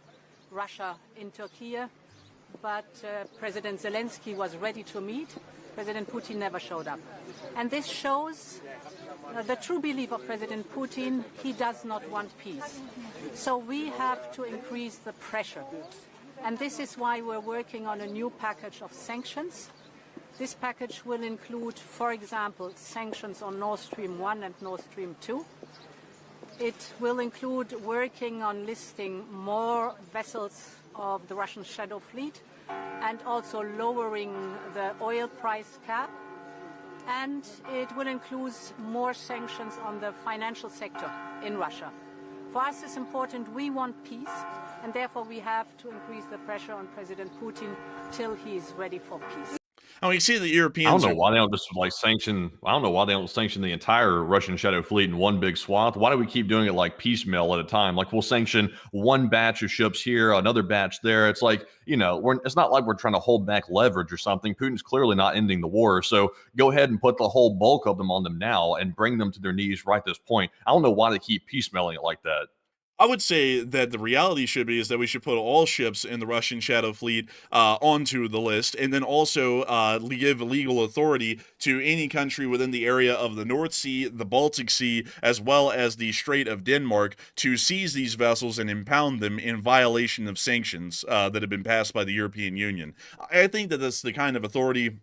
Russia in Turkey, but President Zelensky was ready to meet, President Putin never showed up. And this shows the true belief of President Putin. He does not want peace. So we have to increase the pressure. And this is why we're working on a new package of sanctions. This package will include, for example, sanctions on Nord Stream 1 and Nord Stream 2. It will include working on listing more vessels of the Russian shadow fleet and also lowering the oil price cap. And it will include more sanctions on the financial sector in Russia. For us, it's important. We want peace, and therefore we have to increase the pressure on President Putin till he is ready for peace. And we see the I Europeans. don't know why they don't just like sanction. I don't know why they don't sanction the entire Russian shadow fleet in one big swath. Why do we keep doing it like piecemeal at a time? Like we'll sanction one batch of ships here, another batch there. It's like, you know, it's not like we're trying to hold back leverage or something. Putin's clearly not ending the war. So go ahead and put the whole bulk of them on them now and bring them to their knees right this point. I don't know why they keep piecemealing it like that. I would say that the reality should be is that we should put all ships in the Russian shadow fleet onto the list, and then also give legal authority to any country within the area of the North Sea, the Baltic Sea, as well as the Strait of Denmark to seize these vessels and impound them in violation of sanctions that have been passed by the European Union. I think that that's the kind of authority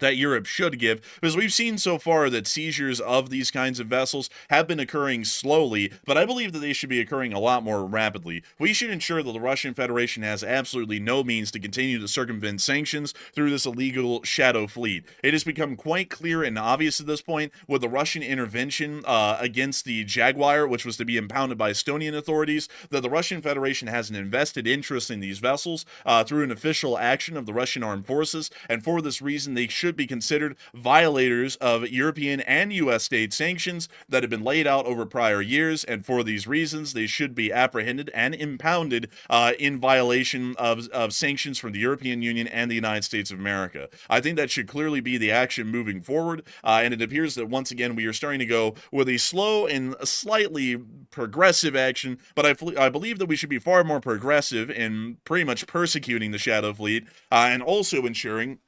that Europe should give, because we've seen so far that seizures of these kinds of vessels have been occurring slowly, but I believe that they should be occurring a lot more rapidly. We should ensure that the Russian Federation has absolutely no means to continue to circumvent sanctions through this illegal shadow fleet. It has become quite clear and obvious at this point with the Russian intervention against the Jaguar, which was to be impounded by Estonian authorities, that the Russian Federation has an invested interest in these vessels through an official action of the Russian armed forces, and for this reason they should be considered violators of European and U.S. state sanctions that have been laid out over prior years, and for these reasons they should be apprehended and impounded in violation of sanctions from the European Union and the United States of America. I think that should clearly be the action moving forward, and it appears that once again we are starting to go with a slow and a slightly progressive action, but I believe that we should be far more progressive in pretty much persecuting the Shadow Fleet and also ensuring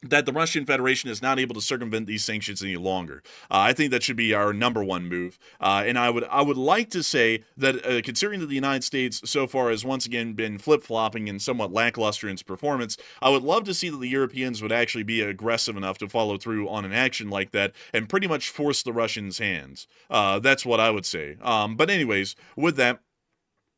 that the Russian Federation is not able to circumvent these sanctions any longer. I think that should be our number one move. And I would like to say that considering that the United States so far has once again been flip-flopping and somewhat lackluster in its performance, I would love to see that the Europeans would actually be aggressive enough to follow through on an action like that and pretty much force the Russians' hands. That's what I would say. But anyways, with that,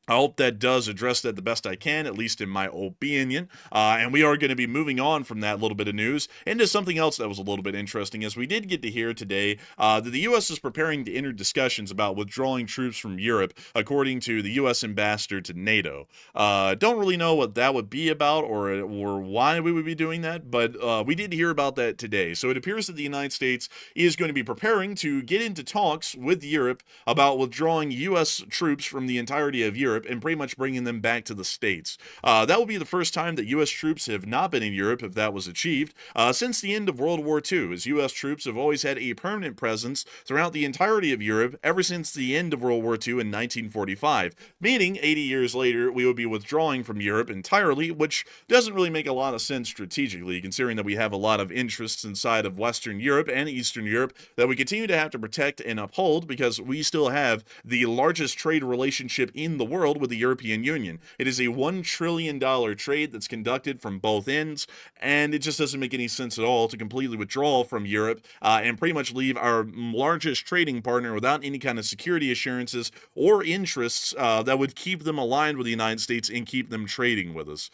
I hope that does address that the best I can, at least in my opinion. And we are going to be moving on from that little bit of news into something else that was a little bit interesting, as we did get to hear today that the U.S. is preparing to enter discussions about withdrawing troops from Europe, according to the U.S. ambassador to NATO. Don't really know what that would be about or why we would be doing that, but we did hear about that today. So it appears that the United States is going to be preparing to get into talks with Europe about withdrawing U.S. troops from the entirety of Europe and pretty much bringing them back to the States. That will be the first time that U.S. troops have not been in Europe, if that was achieved, since the end of World War II, as U.S. troops have always had a permanent presence throughout the entirety of Europe ever since the end of World War II in 1945, meaning 80 years later we would be withdrawing from Europe entirely, which doesn't really make a lot of sense strategically, considering that we have a lot of interests inside of Western Europe and Eastern Europe that we continue to have to protect and uphold, because we still have the largest trade relationship in the world with the European Union. It is a $1 trillion trade that's conducted from both ends, and it just doesn't make any sense at all to completely withdraw from Europe and pretty much leave our largest trading partner without any kind of security assurances or interests that would keep them aligned with the United States and keep them trading with us.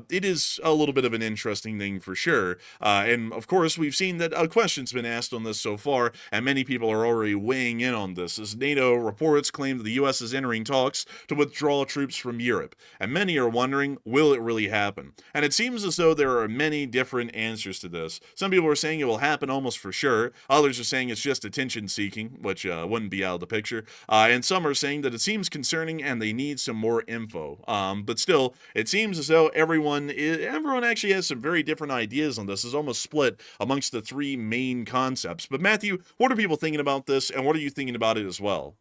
It is a little bit of an interesting thing for sure, and of course we've seen that a question's been asked on this so far, and many people are already weighing in on this, as NATO reports claim that the U.S. is entering talks to withdraw troops from Europe, and many are wondering, will it really happen? And it seems as though there are many different answers to this. Some people are saying it will happen almost for sure, others are saying it's just attention seeking, which wouldn't be out of the picture, and some are saying that it seems concerning and they need some more info. But still, it seems as though everyone actually has some very different ideas on this. It's almost split amongst the three main concepts. But Matthew, what are people thinking about this, and what are you thinking about it as well?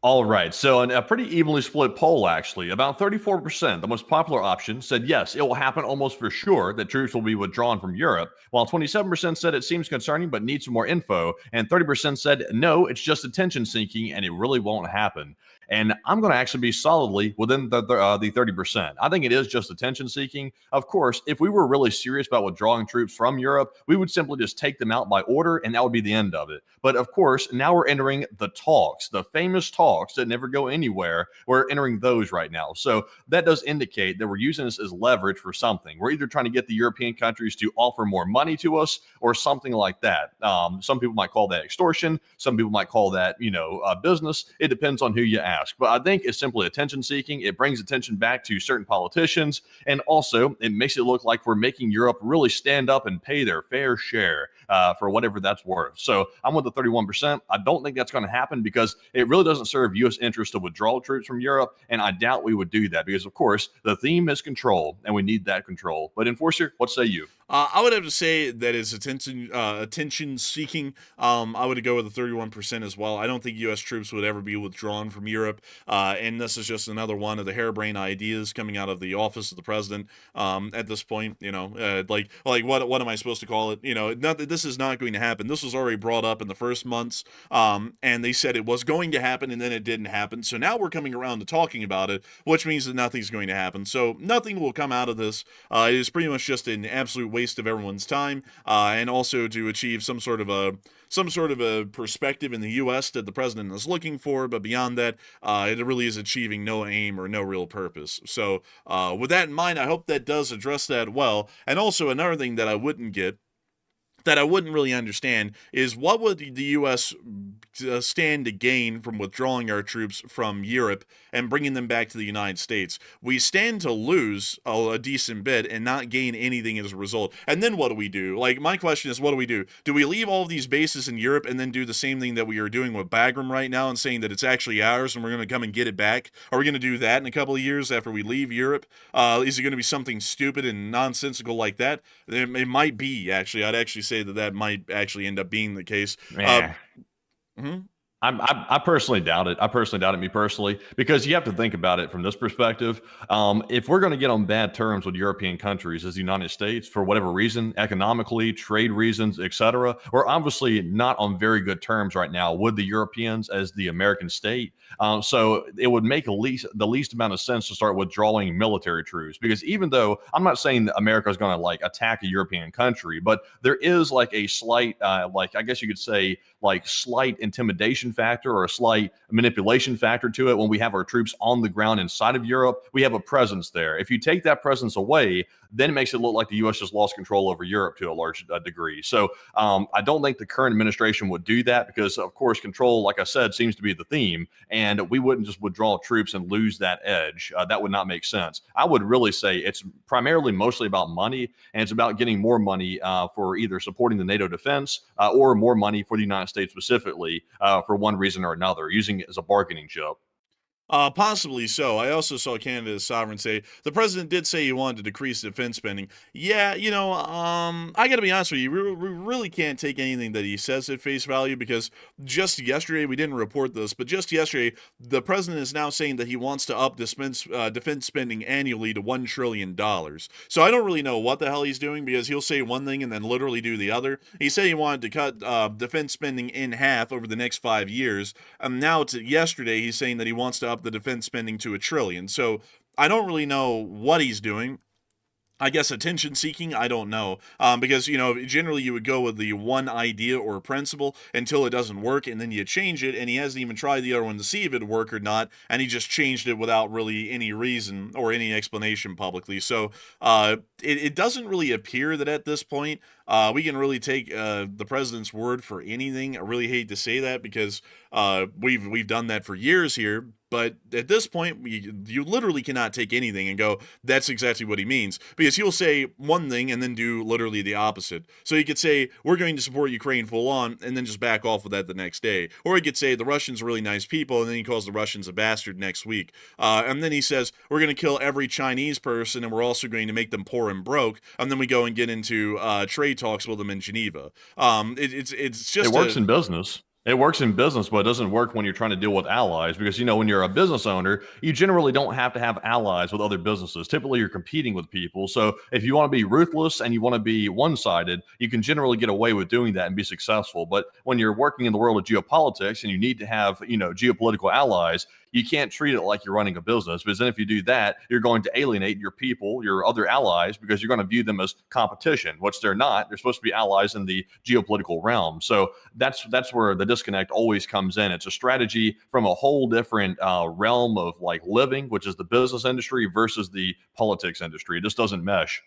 All right. So, in a pretty evenly split poll, actually, about 34%, the most popular option, said yes, it will happen almost for sure that troops will be withdrawn from Europe, while 27% said it seems concerning but needs some more info, and 30% said no, it's just attention seeking and it really won't happen. And I'm going to actually be solidly within the 30%. I think it is just attention seeking. Of course, if we were really serious about withdrawing troops from Europe, we would simply just take them out by order, and that would be the end of it. But of course, now we're entering the talks, the famous talks that never go anywhere. We're entering those right now. So that does indicate that we're using this as leverage for something. We're either trying to get the European countries to offer more money to us or something like that. Some people might call that extortion. Some people might call that, business. It depends on who you ask. But I think it's simply attention seeking. It brings attention back to certain politicians. And also, it makes it look like we're making Europe really stand up and pay their fair share for whatever that's worth. So I'm with the 31%. I don't think that's going to happen because it really doesn't serve U.S. interest to withdraw troops from Europe. And I doubt we would do that because, of course, the theme is control and we need that control. But Enforcer, what say you? I would have to say that is attention seeking. I would go with the 31% as well. I don't think U.S. troops would ever be withdrawn from Europe. And this is just another one of the harebrained ideas coming out of the office of the president. At this point, like what am I supposed to call it? This is not going to happen. This was already brought up in the first months, and they said it was going to happen, and then it didn't happen. So now we're coming around to talking about it, which means that nothing's going to happen. So nothing will come out of this. It is pretty much just an absolute waste of everyone's time, and also to achieve some sort of a perspective in the U.S. that the president is looking for. But beyond that, it really is achieving no aim or no real purpose. So with that in mind, I hope that does address that well. And also another thing that I wouldn't really understand is what would the U.S. stand to gain from withdrawing our troops from Europe and bringing them back to the United States? We stand to lose a decent bit and not gain anything as a result. And then what do we do? Like, my question is, what do we do? Do we leave all of these bases in Europe and then do the same thing that we are doing with Bagram right now and saying that it's actually ours and we're going to come and get it back? Are we going to do that in a couple of years after we leave Europe? Is it going to be something stupid and nonsensical like that? It might be, actually. I'd actually say that might actually end up being the case. I personally doubt it. I personally doubt it, me personally, because you have to think about it from this perspective. If we're going to get on bad terms with European countries as the United States for whatever reason, economically, trade reasons, etc., we're obviously not on very good terms right now with the Europeans as the American state. So it would make the least amount of sense to start withdrawing military troops, because even though I'm not saying that America is going to like attack a European country, but there is like a slight, I guess you could say, like slight intimidation factor or a slight manipulation factor to it when we have our troops on the ground inside of Europe. We have a presence there. If you take that presence away, then it makes it look like the U.S. just lost control over Europe to a large degree. So I don't think the current administration would do that because, of course, control, like I said, seems to be the theme. And we wouldn't just withdraw troops and lose that edge. That would not make sense. I would really say it's primarily mostly about money, and it's about getting more money for either supporting the NATO defense or more money for the United States specifically for one reason or another, using it as a bargaining chip. Possibly so. I also saw Canada's sovereign say the president did say he wanted to decrease defense spending. Yeah, I got to be honest with you. We really can't take anything that he says at face value because just yesterday, we didn't report this, but just yesterday, the president is now saying that he wants to up defense spending annually to $1 trillion. So I don't really know what the hell he's doing because he'll say one thing and then literally do the other. He said he wanted to cut defense spending in half over the next 5 years. And now yesterday, he's saying that he wants to up the defense spending to $1 trillion. So I don't really know what he's doing. I guess attention seeking, I don't know. Because, generally you would go with the one idea or principle until it doesn't work, and then you change it, and he hasn't even tried the other one to see if it would work or not, and he just changed it without really any reason or any explanation publicly. So it doesn't really appear that at this point we can really take the president's word for anything. I really hate to say that because we've done that for years here. But at this point, you literally cannot take anything and go, that's exactly what he means. Because he'll say one thing and then do literally the opposite. So he could say, we're going to support Ukraine full on, and then just back off with that the next day. Or he could say, the Russians are really nice people, and then he calls the Russians a bastard next week. And then he says, we're going to kill every Chinese person, and we're also going to make them poor and broke. And then we go and get into trade talks with them in Geneva. It's just it works in business. It works in business, but it doesn't work when you're trying to deal with allies because, when you're a business owner, you generally don't have to have allies with other businesses. Typically, you're competing with people. So if you want to be ruthless and you want to be one-sided, you can generally get away with doing that and be successful. But when you're working in the world of geopolitics and you need to have, geopolitical allies, you can't treat it like you're running a business, because then if you do that, you're going to alienate your people, your other allies, because you're going to view them as competition, which they're not. They're supposed to be allies in the geopolitical realm. So that's where the disconnect always comes in. It's a strategy from a whole different realm of like living, which is the business industry versus the politics industry. It just doesn't mesh.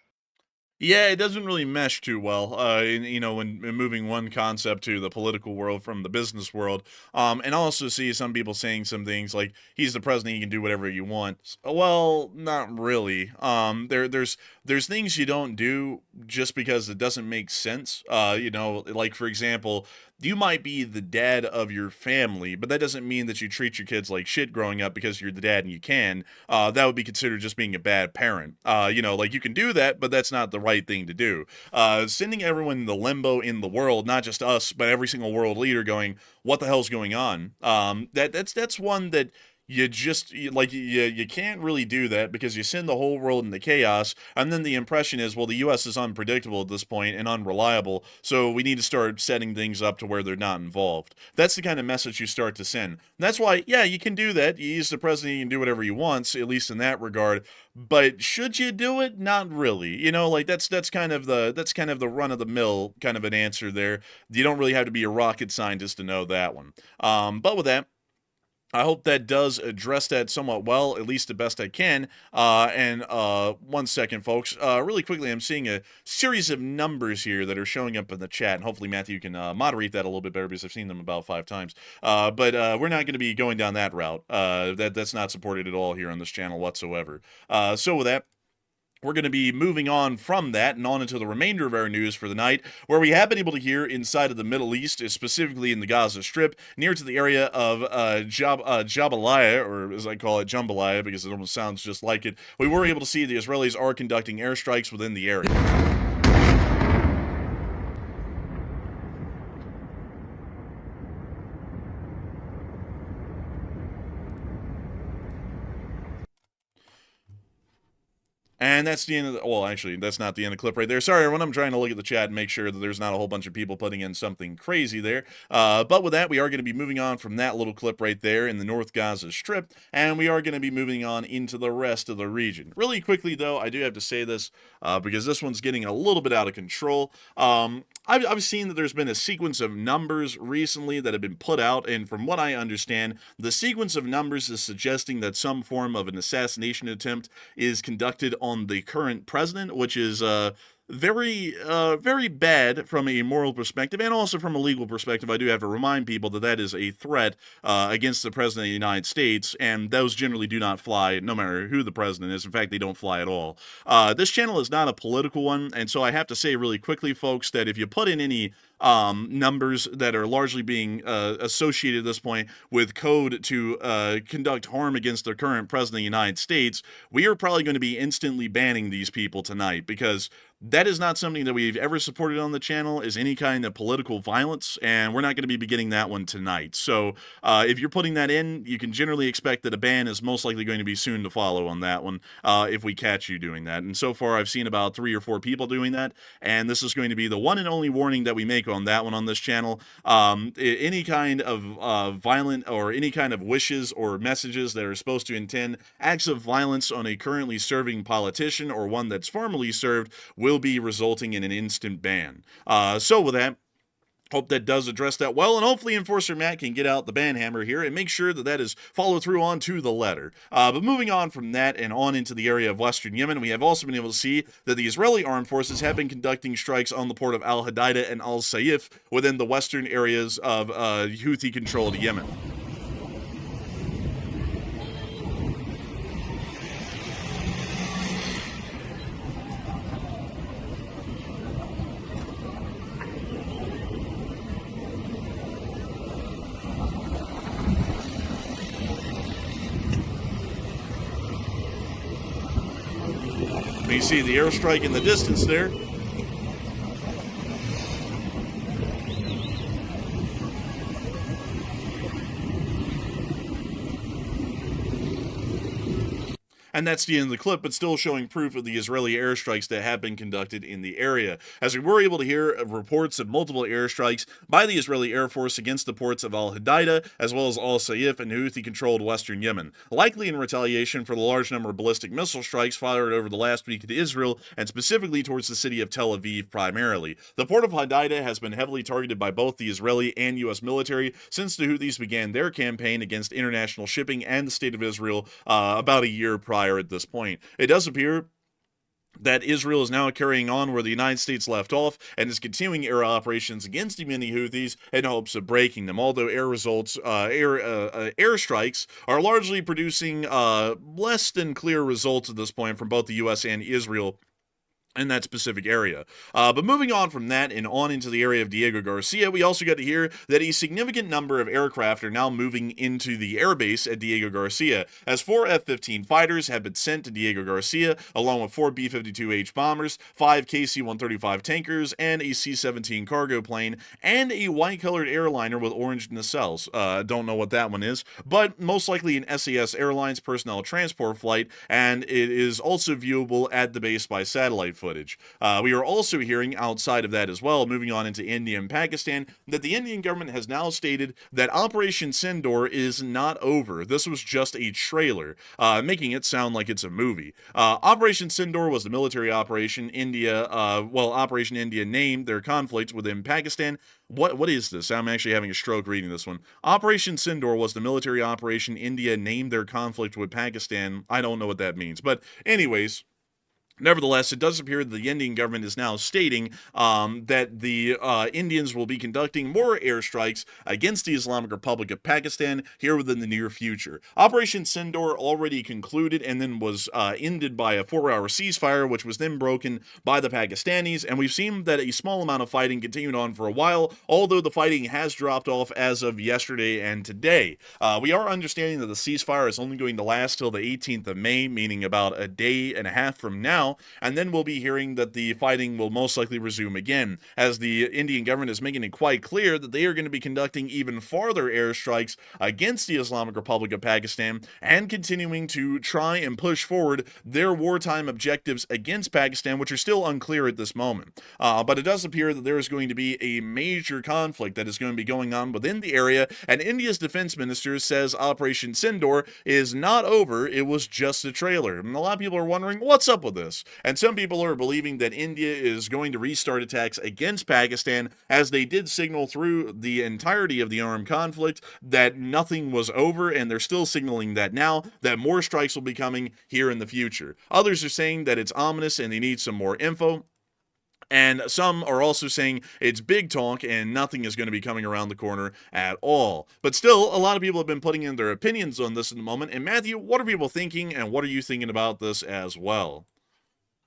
Yeah, it doesn't really mesh too well, when moving one concept to the political world from the business world. And I also see some people saying some things like, he's the president, he can do whatever you want. Well, not really. There's things you don't do just because it doesn't make sense. Like, for example, you might be the dad of your family, but that doesn't mean that you treat your kids like shit growing up because you're the dad and you can. That would be considered just being a bad parent. Like, you can do that, but that's not the right thing to do. Sending everyone in the limbo in the world, not just us, but every single world leader going, what the hell's going on? That's one that you can't really do that, because you send the whole world into chaos, and then the impression is, well, the U.S. is unpredictable at this point and unreliable, so we need to start setting things up to where they're not involved. That's the kind of message you start to send. And that's why, yeah, you can do that. He's the president, you can do whatever he wants, at least in that regard. But should you do it? Not really. That's kind of the run of the mill kind of an answer there. You don't really have to be a rocket scientist to know that one. But with that, I hope that does address that somewhat well, at least the best I can. And 1 second, folks. Really quickly, I'm seeing a series of numbers here that are showing up in the chat, and hopefully Matthew can moderate that a little bit better, because I've seen them about 5 times. But we're not going to be going down that route. That's not supported at all here on this channel whatsoever. So with that, we're going to be moving on from that and on into the remainder of our news for the night, where we have been able to hear inside of the Middle East, specifically in the Gaza Strip, near to the area of Jabalia, or as I call it, Jambalaya, because it almost sounds just like it. We were able to see the Israelis are conducting airstrikes within the area. And that's the end of the, well, actually, that's not the end of the clip right there. Sorry, everyone, I'm trying to look at the chat and make sure that there's not a whole bunch of people putting in something crazy there. But with that, we are going to be moving on from that little clip right there in the North Gaza Strip, and we are going to be moving on into the rest of the region. Really quickly, though, I do have to say this, because this one's getting a little bit out of control. I've seen that there's been a sequence of numbers recently that have been put out, and from what I understand, the sequence of numbers is suggesting that some form of an assassination attempt is conducted on the current president, which is very bad from a moral perspective, and also from a legal perspective. I do have to remind people that that is a threat against the president of the United States, and those generally do not fly, no matter who the president is. In fact, they don't fly at all. This channel is not a political one, and so I have to say really quickly, folks, that if you put in any numbers that are largely being associated at this point with code to conduct harm against the current president of the United States, we are probably going to be instantly banning these people tonight, because that is not something that we've ever supported on the channel, is any kind of political violence, and we're not going to be beginning that one tonight. So if you're putting that in, you can generally expect that a ban is most likely going to be soon to follow on that one, if we catch you doing that. And so far, I've seen about 3 or 4 people doing that, and this is going to be the one and only warning that we make on that one on this channel. Any kind of violent or any kind of wishes or messages that are supposed to intend acts of violence on a currently serving politician or one that's formerly served will be resulting in an instant ban. So with that, hope that does address that well, and hopefully Enforcer Matt can get out the ban hammer here and make sure that that is followed through on to the letter. But moving on from that and on into the area of Western Yemen, we have also been able to see that the Israeli armed forces have been conducting strikes on the port of Al-Hadida and Al-Saif within the western areas of Houthi-controlled Yemen. You see the airstrike in the distance there. And that's the end of the clip, but still showing proof of the Israeli airstrikes that have been conducted in the area. As we were able to hear reports of multiple airstrikes by the Israeli Air Force against the ports of Al-Hodeida, as well as Al-Saif and Houthi-controlled western Yemen, likely in retaliation for the large number of ballistic missile strikes fired over the last week to Israel, and specifically towards the city of Tel Aviv primarily. The port of Hodeida has been heavily targeted by both the Israeli and U.S. military since the Houthis began their campaign against international shipping and the state of Israel about a year prior at this point. It does appear that Israel is now carrying on where the United States left off and is continuing air operations against the Yemeni Houthis in hopes of breaking them. Although airstrikes are largely producing less than clear results at this point from both the U.S. and Israel in that specific area. But moving on from that and on into the area of Diego Garcia, we also got to hear that a significant number of aircraft are now moving into the airbase at Diego Garcia, as 4 F-15 fighters have been sent to Diego Garcia, along with 4 B-52H bombers, 5 KC-135 tankers, and a C-17 cargo plane, and a white-colored airliner with orange nacelles. Don't know what that one is, but most likely an SAS Airlines personnel transport flight, and it is also viewable at the base by satellite footage. We are also hearing outside of that as well, moving on into India and Pakistan, that the Indian government has now stated that Operation Sindoor is not over. This was just a trailer, making it sound like it's a movie. Operation Sindoor was the military operation Operation India named their conflict within Pakistan. What is this? I'm actually having a stroke reading this one. Operation Sindoor was the military operation India named their conflict with Pakistan. I don't know what that means, but anyways, nevertheless, it does appear that the Indian government is now stating that the Indians will be conducting more airstrikes against the Islamic Republic of Pakistan here within the near future. Operation Sindoor already concluded and then was ended by a 4-hour ceasefire, which was then broken by the Pakistanis, and we've seen that a small amount of fighting continued on for a while, although the fighting has dropped off as of yesterday and today. We are understanding that the ceasefire is only going to last till the 18th of May, meaning about a day and a half from now, and then we'll be hearing that the fighting will most likely resume again, as the Indian government is making it quite clear that they are going to be conducting even farther airstrikes against the Islamic Republic of Pakistan and continuing to try and push forward their wartime objectives against Pakistan, which are still unclear at this moment. But it does appear that there is going to be a major conflict that is going to be going on within the area, and India's defense minister says Operation Sindoor is not over, it was just a trailer. And a lot of people are wondering, what's up with this? And some people are believing that India is going to restart attacks against Pakistan, as they did signal through the entirety of the armed conflict that nothing was over, and they're still signaling that now, that more strikes will be coming here in the future. Others are saying that it's ominous and they need some more info. And some are also saying it's big talk and nothing is going to be coming around the corner at all. But still, a lot of people have been putting in their opinions on this in the moment. And Matthew, what are people thinking, and what are you thinking about this as well?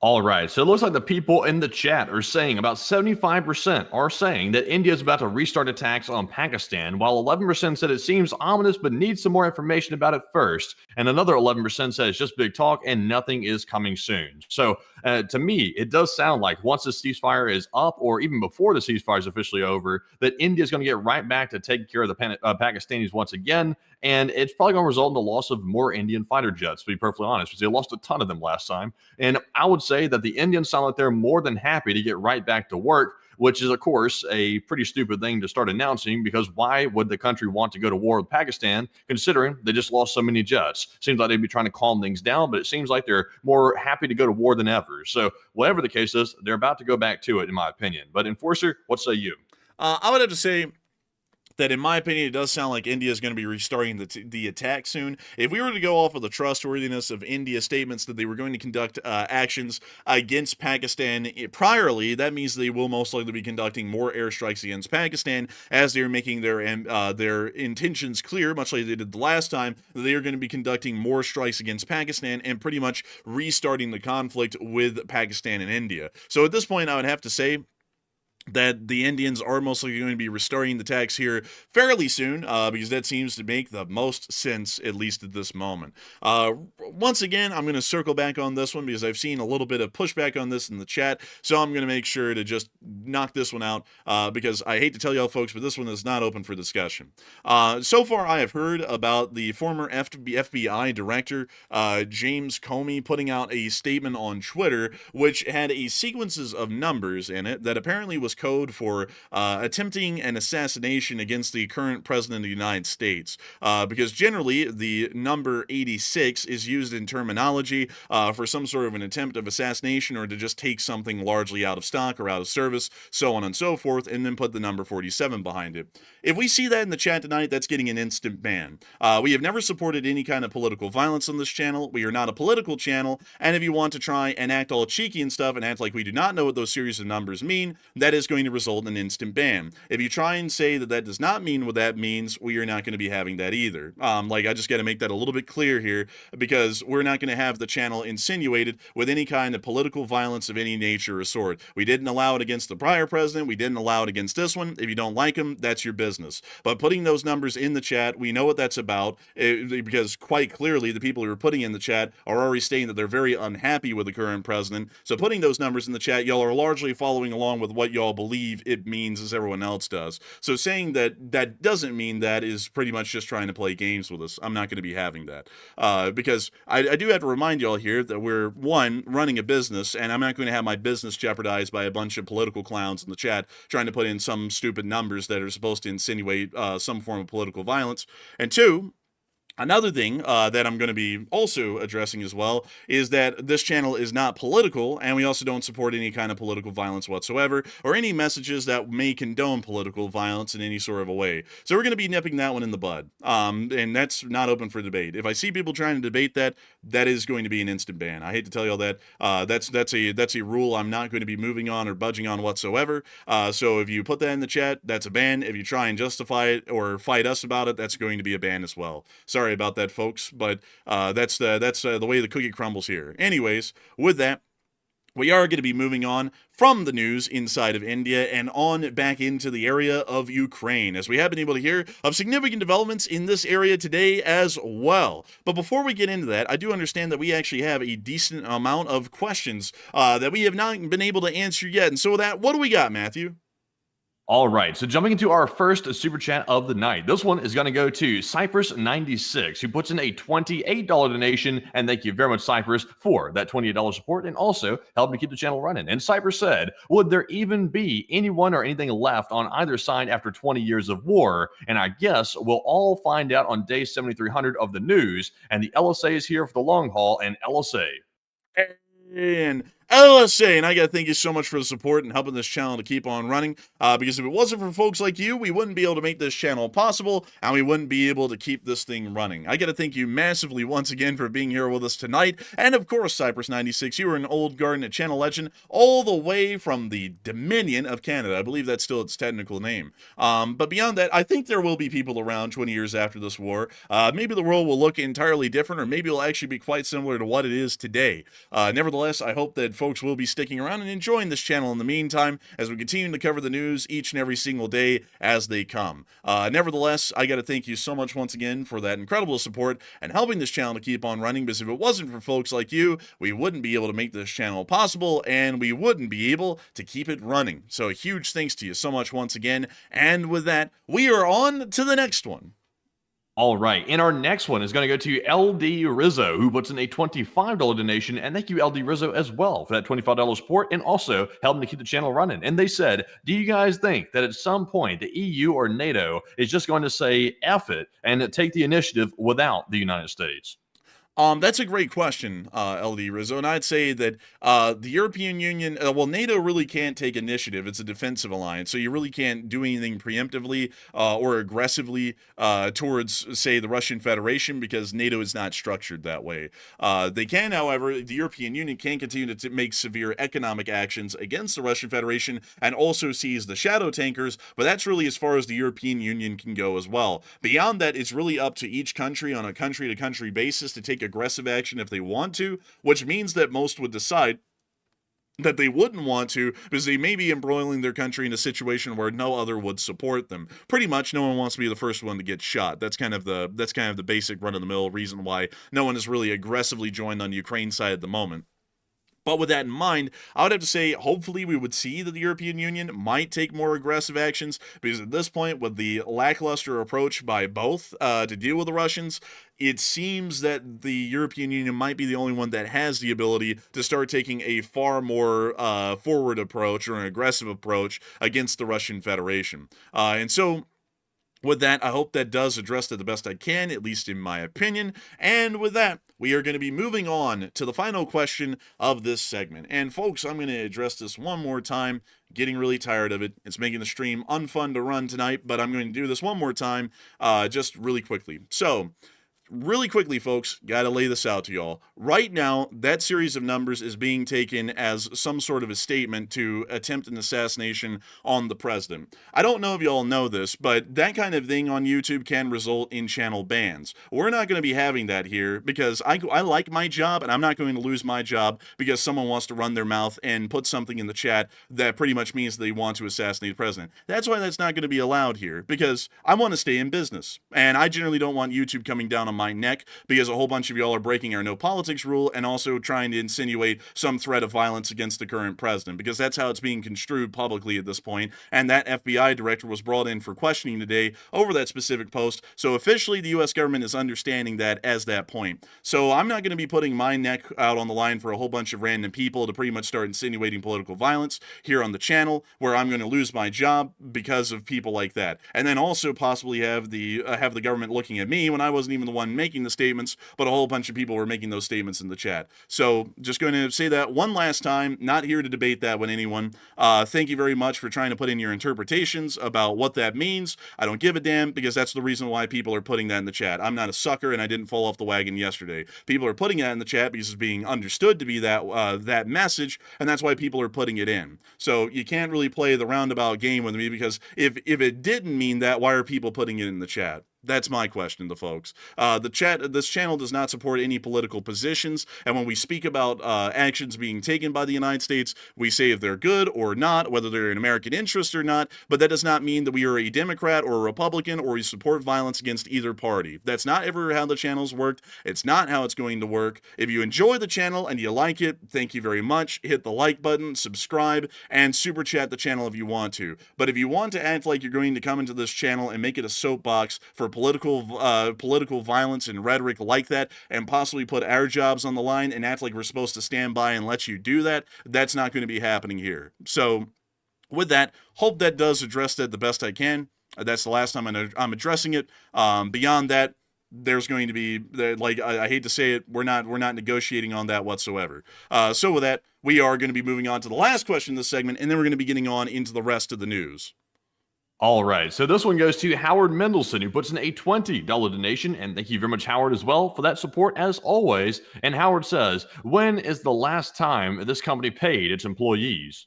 All right, so it looks like the people in the chat are saying about 75% are saying that India is about to restart attacks on Pakistan, while 11% said it seems ominous but needs some more information about it first, and another 11% said it's just big talk and nothing is coming soon. So to me, it does sound like once the ceasefire is up, or even before the ceasefire is officially over, that India is going to get right back to taking care of the Pakistanis once again, and it's probably going to result in the loss of more Indian fighter jets, to be perfectly honest, because they lost a ton of them last time. And I would say that the Indians sound like they're more than happy to get right back to work, which is, of course, a pretty stupid thing to start announcing, because why would the country want to go to war with Pakistan, considering they just lost so many jets? Seems like they'd be trying to calm things down, but it seems like they're more happy to go to war than ever. So whatever the case is, they're about to go back to it, in my opinion. But Enforcer, what say you? I would have to say that, in my opinion, it does sound like India is going to be restarting the attack soon. If we were to go off of the trustworthiness of India's statements that they were going to conduct actions against Pakistan priorly, that means they will most likely be conducting more airstrikes against Pakistan, as they're making their intentions clear, much like they did the last time, that they are going to be conducting more strikes against Pakistan and pretty much restarting the conflict with Pakistan and India. So at this point, I would have to say that the Indians are most likely going to be restarting the attacks here fairly soon, because that seems to make the most sense, at least at this moment. Once again, I'm going to circle back on this one because I've seen a little bit of pushback on this in the chat, so I'm going to make sure to just knock this one out, because I hate to tell y'all folks, but this one is not open for discussion. So far, I have heard about the former FBI director, James Comey, putting out a statement on Twitter, which had a sequences of numbers in it that apparently was code for attempting an assassination against the current president of the United States, because generally the number 86 is used in terminology for some sort of an attempt of assassination or to just take something largely out of stock or out of service, so on and so forth, and then put the number 47 behind it. If we see that in the chat tonight, that's getting an instant ban. We have never supported any kind of political violence on this channel. We are not a political channel, and if you want to try and act all cheeky and stuff and act like we do not know what those series of numbers mean, that is going to result in an instant ban. If you try and say that that does not mean what that means, we are not going to be having that either. I just got to make that a little bit clear here, because we're not going to have the channel insinuated with any kind of political violence of any nature or sort. We didn't allow it against the prior president. We didn't allow it against this one. If you don't like him, that's your business. But putting those numbers in the chat, we know what that's about, because quite clearly the people who are putting in the chat are already stating that they're very unhappy with the current president. So putting those numbers in the chat, y'all are largely following along with what y'all believe it means as everyone else does. So saying that that doesn't mean that is pretty much just trying to play games with us. I'm not going to be having that, because I do have to remind y'all here that we're, one, running a business, and I'm not going to have my business jeopardized by a bunch of political clowns in the chat trying to put in some stupid numbers that are supposed to insinuate some form of political violence. And two, another thing that I'm going to be also addressing as well is that this channel is not political, and we also don't support any kind of political violence whatsoever, or any messages that may condone political violence in any sort of a way. So we're going to be nipping that one in the bud, and that's not open for debate. If I see people trying to debate that, that is going to be an instant ban. I hate to tell you all that. That's a rule I'm not going to be moving on or budging on whatsoever. So if you put that in the chat, that's a ban. If you try and justify it or fight us about it, that's going to be a ban as well. Sorry about that, folks, but that's the way the cookie crumbles here. Anyways, with that, we are going to be moving on from the news inside of India and on back into the area of Ukraine, as we have been able to hear of significant developments in this area today as well. But before we get into that, I do understand that we actually have a decent amount of questions that we have not been able to answer yet. And so with that, what do we got, Matthew? All right, so jumping into our first super chat of the night. This one is going to go to Cypress96, who puts in a $28 donation, and thank you very much, Cypress, for that $28 support and also helping to keep the channel running. And Cypress said, would there even be anyone or anything left on either side after 20 years of war? And I guess we'll all find out on day 7300 of the news, and the LSA is here for the long haul, and LSA. And LSA, and I got to thank you so much for the support and helping this channel to keep on running, because if it wasn't for folks like you, we wouldn't be able to make this channel possible, and we wouldn't be able to keep this thing running. I got to thank you massively once again for being here with us tonight, and of course, Cypress96, you are an old garden at channel legend, all the way from the Dominion of Canada. I believe that's still its technical name. But beyond that, I think there will be people around 20 years after this war. Maybe the world will look entirely different, or maybe it'll actually be quite similar to what it is today. Nevertheless, I hope that folks will be sticking around and enjoying this channel in the meantime as we continue to cover the news each and every single day as they come. Nevertheless, I got to thank you so much once again for that incredible support and helping this channel to keep on running, because if it wasn't for folks like you, we wouldn't be able to make this channel possible, and we wouldn't be able to keep it running. So a huge thanks to you so much once again. And with that, we are on to the next one. All right, and our next one is going to go to LD Rizzo, who puts in a $25 donation, and thank you, LD Rizzo, as well for that $25 support and also helping to keep the channel running. And they said, do you guys think that at some point the EU or NATO is just going to say F it and take the initiative without the United States? That's a great question, LD Rizzo, and I'd say that the European Union, well, NATO really can't take initiative. It's a defensive alliance, so you really can't do anything preemptively or aggressively towards, say, the Russian Federation, because NATO is not structured that way. They can, however, the European Union can continue to make severe economic actions against the Russian Federation and also seize the shadow tankers, but that's really as far as the European Union can go as well. Beyond that, it's really up to each country on a country-to-country basis to take aggressive action if they want to, which means that most would decide that they wouldn't want to, because they may be embroiling their country in a situation where no other would support them. Pretty much no one wants to be the first one to get shot. That's kind of the basic run-of-the-mill reason why no one is really aggressively joined on the Ukraine side at the moment. But with that in mind, I would have to say, hopefully we would see that the European Union might take more aggressive actions, because at this point, with the lackluster approach by both to deal with the Russians, it seems that the European Union might be the only one that has the ability to start taking a far more forward approach, or an aggressive approach, against the Russian Federation. And so, with that, I hope that does address that the best I can, at least in my opinion. And with that, we are going to be moving on to the final question of this segment. And folks, I'm going to address this one more time. Getting really tired of it. It's making the stream unfun to run tonight, but I'm going to do this one more time, just really quickly. So, really quickly, folks, gotta lay this out to y'all. Right now, that series of numbers is being taken as some sort of a statement to attempt an assassination on the president. I don't know if y'all know this, but that kind of thing on YouTube can result in channel bans. We're not going to be having that here, because I like my job, and I'm not going to lose my job because someone wants to run their mouth and put something in the chat that pretty much means they want to assassinate the president. That's why that's not going to be allowed here, because I want to stay in business, and I generally don't want YouTube coming down on my neck because a whole bunch of y'all are breaking our no politics rule and also trying to insinuate some threat of violence against the current president, because that's how it's being construed publicly at this point. And that FBI director was brought in for questioning today over that specific post. So officially the US government is understanding that as that point. So I'm not going to be putting my neck out on the line for a whole bunch of random people to pretty much start insinuating political violence here on the channel, where I'm going to lose my job because of people like that. And then also possibly have the government looking at me when I wasn't even the one making the statements, but a whole bunch of people were making those statements in the chat. So just going to say that one last time, not here to debate that with anyone. Thank you very much for trying to put in your interpretations about what that means. I don't give a damn, because that's the reason why people are putting that in the chat. I'm not a sucker, and I didn't fall off the wagon yesterday. People are putting that in the chat because it's being understood to be that message, and that's why people are putting it in. So you can't really play the roundabout game with me, because if it didn't mean that, why are people putting it in the chat? That's my question to folks. This channel does not support any political positions, and when we speak about actions being taken by the United States, we say if they're good or not, whether they're in American interest or not, but that does not mean that we are a Democrat or a Republican or we support violence against either party. That's not ever how the channel's worked. It's not how it's going to work. If you enjoy the channel and you like it, thank you very much. Hit the like button, subscribe, and super chat the channel if you want to. But if you want to act like you're going to come into this channel and make it a soapbox for political violence and rhetoric like that, and possibly put our jobs on the line and act like we're supposed to stand by and let you do that, that's not going to be happening here. So with that, hope that does address that the best I can. That's the last time I'm addressing it. Beyond that, there's going to be, like, I hate to say it, we're not negotiating on that whatsoever. So with that, we are going to be moving on to the last question of this segment, and then we're going to be getting on into the rest of the news. All right, so this one goes to Howard Mendelson, who puts in a $20 donation, and thank you very much, Howard, as well, for that support, as always. And Howard says, when is the last time this company paid its employees?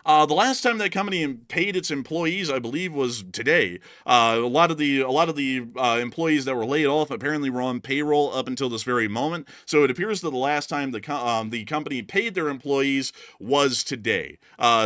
The last time that company paid its employees, I believe, was today. A lot of the employees that were laid off apparently were on payroll up until this very moment. So it appears that the last time the company paid their employees was today.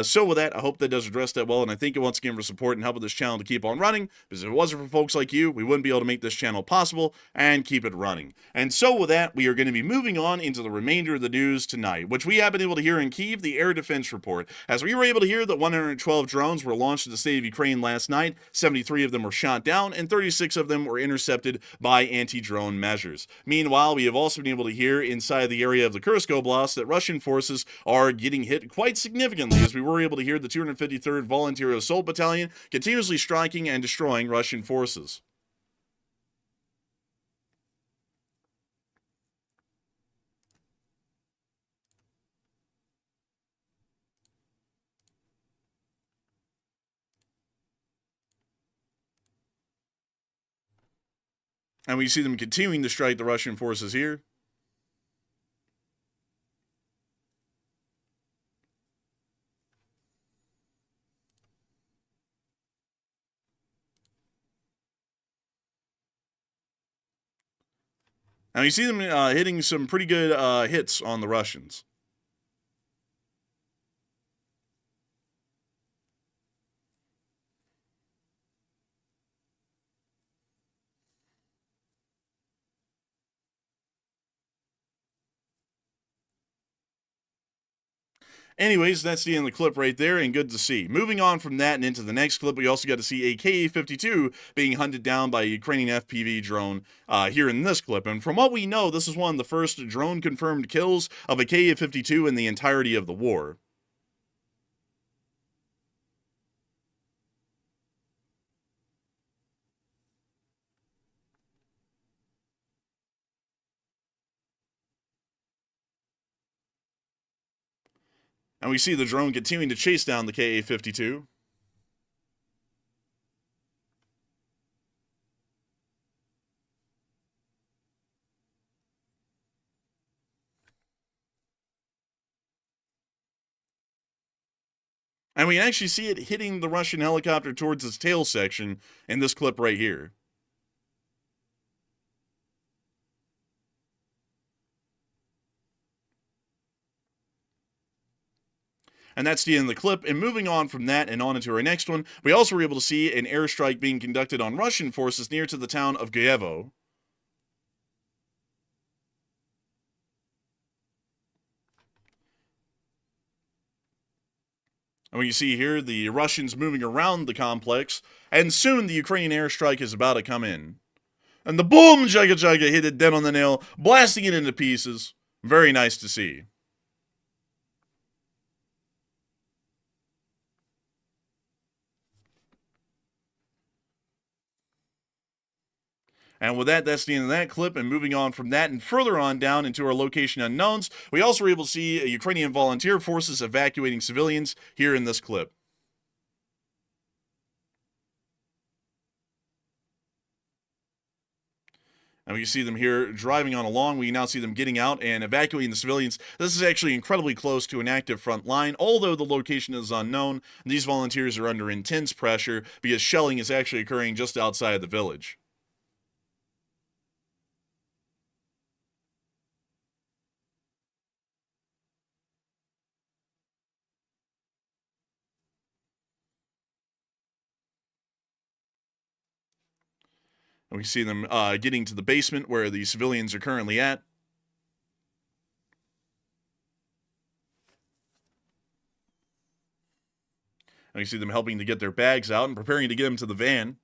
So with that, I hope that does address that well, and I thank you once again for support and helping this channel to keep on running. Because if it wasn't for folks like you, we wouldn't be able to make this channel possible and keep it running. And so with that, we are going to be moving on into the remainder of the news tonight, which we have been able to hear in Kyiv, the air defense report, as we were able to hear that 112 drones were launched in the state of Ukraine last night. 73 of them were shot down, and 36 of them were intercepted by anti-drone measures. Meanwhile, we have also been able to hear inside the area of the Kursk Oblast that Russian forces are getting hit quite significantly, as we were able to hear the 253rd Volunteer Assault Battalion continuously striking and destroying Russian forces. And we see them continuing to strike the Russian forces here. And you see them hitting some pretty good hits on the Russians. Anyways, that's the end of the clip right there, and good to see. Moving on from that and into the next clip, we also got to see a Ka-52 being hunted down by a Ukrainian FPV drone here in this clip. And from what we know, this is one of the first drone-confirmed kills of a Ka-52 in the entirety of the war. And we see the drone continuing to chase down the Ka-52. And we can actually see it hitting the Russian helicopter towards its tail section in this clip right here. And that's the end of the clip. And moving on from that and on into our next one, we also were able to see an airstrike being conducted on Russian forces near to the town of Guevo. And we can see here the Russians moving around the complex, and soon the Ukrainian airstrike is about to come in. And the boom, Jaga Jaga hit it dead on the nail, blasting it into pieces. Very nice to see. And with that, that's the end of that clip. And moving on from that and further on down into our location unknowns, we also were able to see Ukrainian volunteer forces evacuating civilians here in this clip. And we see them here driving on along. We now see them getting out and evacuating the civilians. This is actually incredibly close to an active front line, although the location is unknown. These volunteers are under intense pressure because shelling is actually occurring just outside of the village. And we see them getting to the basement where the civilians are currently at. And we see them helping to get their bags out and preparing to get them to the van.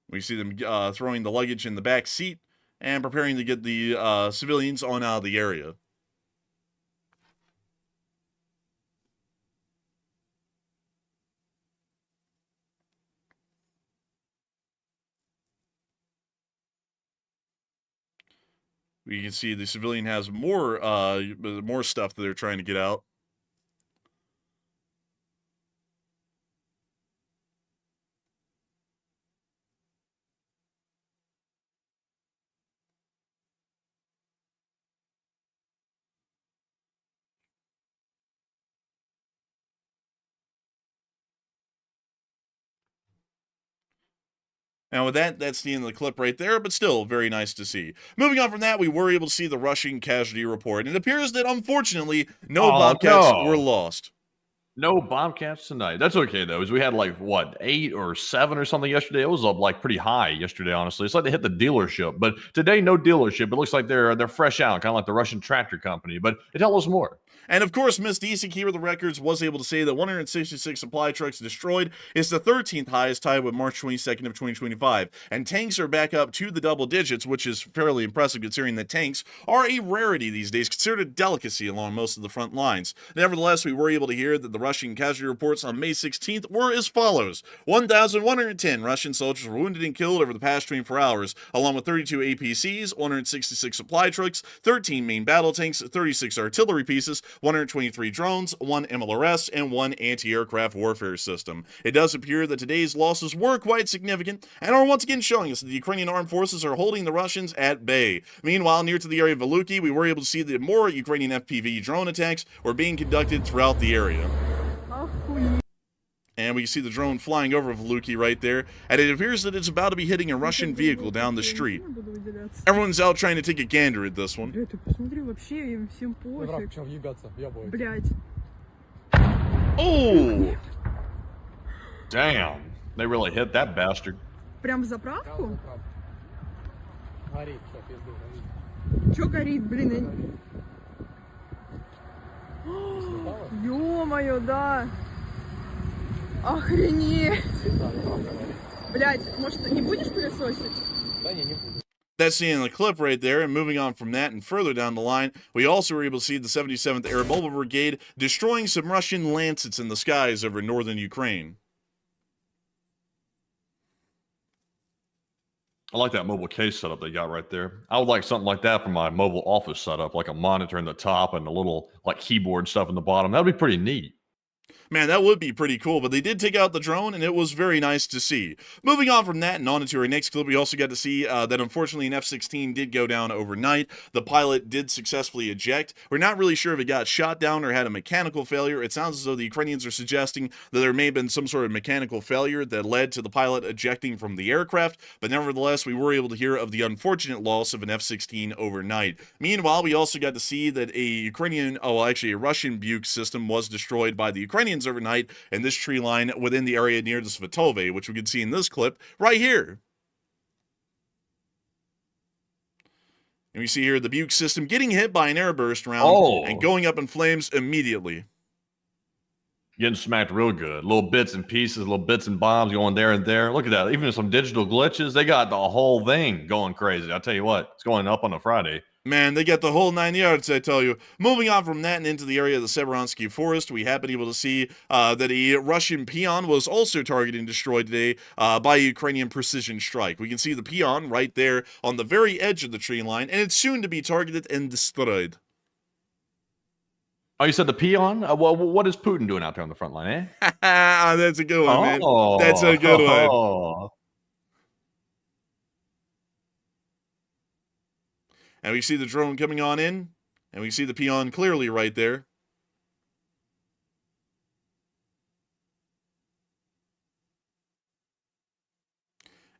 We see them throwing the luggage in the back seat and preparing to get the civilians on out of the area. We can see the civilian has more stuff that they're trying to get out. Now, with that, that's the end of the clip right there, but still very nice to see. Moving on from that, we were able to see the Russian casualty report. It appears that, unfortunately, no Bobcats were lost. No Bobcats tonight. That's okay, though, as we had, like, what, 8 or 7 or something yesterday? It was up, like, pretty high yesterday, honestly. It's like they hit the dealership. But today, no dealership. It looks like they're fresh out, kind of like the Russian tractor company. But tell us more. And of course, Miss DC Keeper of the Records was able to say that 166 supply trucks destroyed is the 13th highest, tied with March 22nd of 2025. And tanks are back up to the double digits, which is fairly impressive considering that tanks are a rarity these days, considered a delicacy along most of the front lines. Nevertheless, we were able to hear that the Russian casualty reports on May 16th were as follows. 1,110 Russian soldiers were wounded and killed over the past 24 hours, along with 32 APCs, 166 supply trucks, 13 main battle tanks, 36 artillery pieces, 123 drones, 1 MLRS, and 1 anti-aircraft warfare system. It does appear that today's losses were quite significant and are once again showing us that the Ukrainian armed forces are holding the Russians at bay. Meanwhile, near to the area of Veluki, we were able to see that more Ukrainian FPV drone attacks were being conducted throughout the area. And we can see the drone flying over Veluki right there, and it appears that it's about to be hitting a Russian vehicle down the street. Everyone's out trying to take a gander at this one. Oh! Damn. They really hit that bastard. Прям в заправку? Горит, все, пизду, горит. Чё горит, блин? Ё-моё, да. Охренеть. Блядь, может, не будешь пылесосить? Да не буду. That's the end of the clip right there. And moving on from that and further down the line, we also were able to see the 77th Air Mobile Brigade destroying some Russian Lancets in the skies over northern Ukraine. I like that mobile case setup they got right there. I would like something like that for my mobile office setup, like a monitor in the top and a little like keyboard stuff in the bottom. That would be pretty neat. Man, that would be pretty cool, but they did take out the drone, and it was very nice to see. Moving on from that and on into our next clip, we also got to see that unfortunately an F-16 did go down overnight. The pilot did successfully eject. We're not really sure if it got shot down or had a mechanical failure. It sounds as though the Ukrainians are suggesting that there may have been some sort of mechanical failure that led to the pilot ejecting from the aircraft, but nevertheless, we were able to hear of the unfortunate loss of an F-16 overnight. Meanwhile, we also got to see that a Russian Buk system was destroyed by the Ukrainians overnight in this tree line within the area near the tothe, which we can see in this clip right here. And we see here the Buk system getting hit by an airburst round and going up in flames immediately. Getting smacked real good. Little bits and pieces, little bits and bombs going there and there. Look at that. Even some digital glitches. They got the whole thing going crazy. I'll tell you what, it's going up on a Friday. Man, they got the whole 9 yards, I tell you. Moving on from that and into the area of the Severonsky Forest, we have been able to see that a Russian peon was also targeted and destroyed today by a Ukrainian precision strike. We can see the peon right there on the very edge of the tree line, and it's soon to be targeted and destroyed. Oh, you said the peon? Well, what is Putin doing out there on the front line, eh? That's a good one, man. That's a good one. And we see the drone coming on in, and we see the peon clearly right there.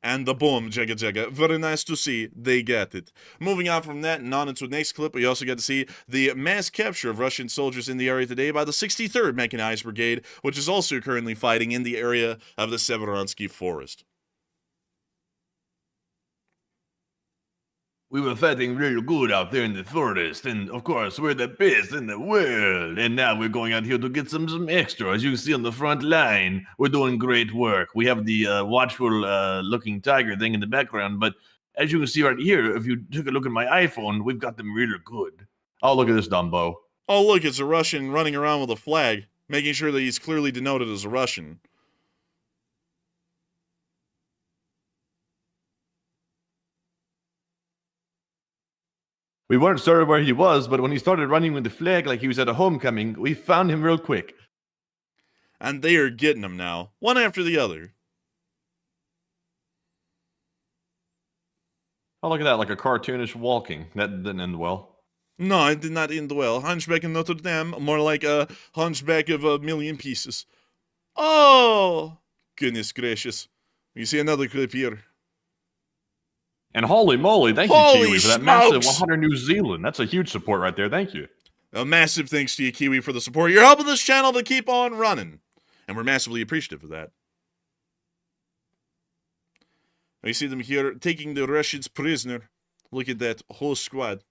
And the boom, Jagga Jagga. Very nice to see. They get it. Moving on from that and on into the next clip, we also got to see the mass capture of Russian soldiers in the area today by the 63rd Mechanized Brigade, which is also currently fighting in the area of the Severonsky Forest. We were fighting real good out there in the forest, and of course, we're the best in the world. And now we're going out here to get some extra. As you can see on the front line, we're doing great work. We have the watchful looking tiger thing in the background, but as you can see right here, if you took a look at my iPhone, we've got them really good. Oh, look at this Dumbo. Oh, look, it's a Russian running around with a flag, making sure that he's clearly denoted as a Russian. We weren't sure where he was, but when he started running with the flag like he was at a homecoming, we found him real quick. And they are getting him now, one after the other. Oh, look at that, like a cartoonish walking. That didn't end well. No, it did not end well. Hunchback of Notre Dame, more like a hunchback of a million pieces. Oh, goodness gracious. You see another clip here. And holy moly, thank you, Holy Kiwi, for that smokes! massive 100 New Zealand. That's a huge support right there. Thank you. A massive thanks to you, Kiwi, for the support. You're helping this channel to keep on running. And we're massively appreciative of that. We see them here taking the Russians prisoner. Look at that whole squad.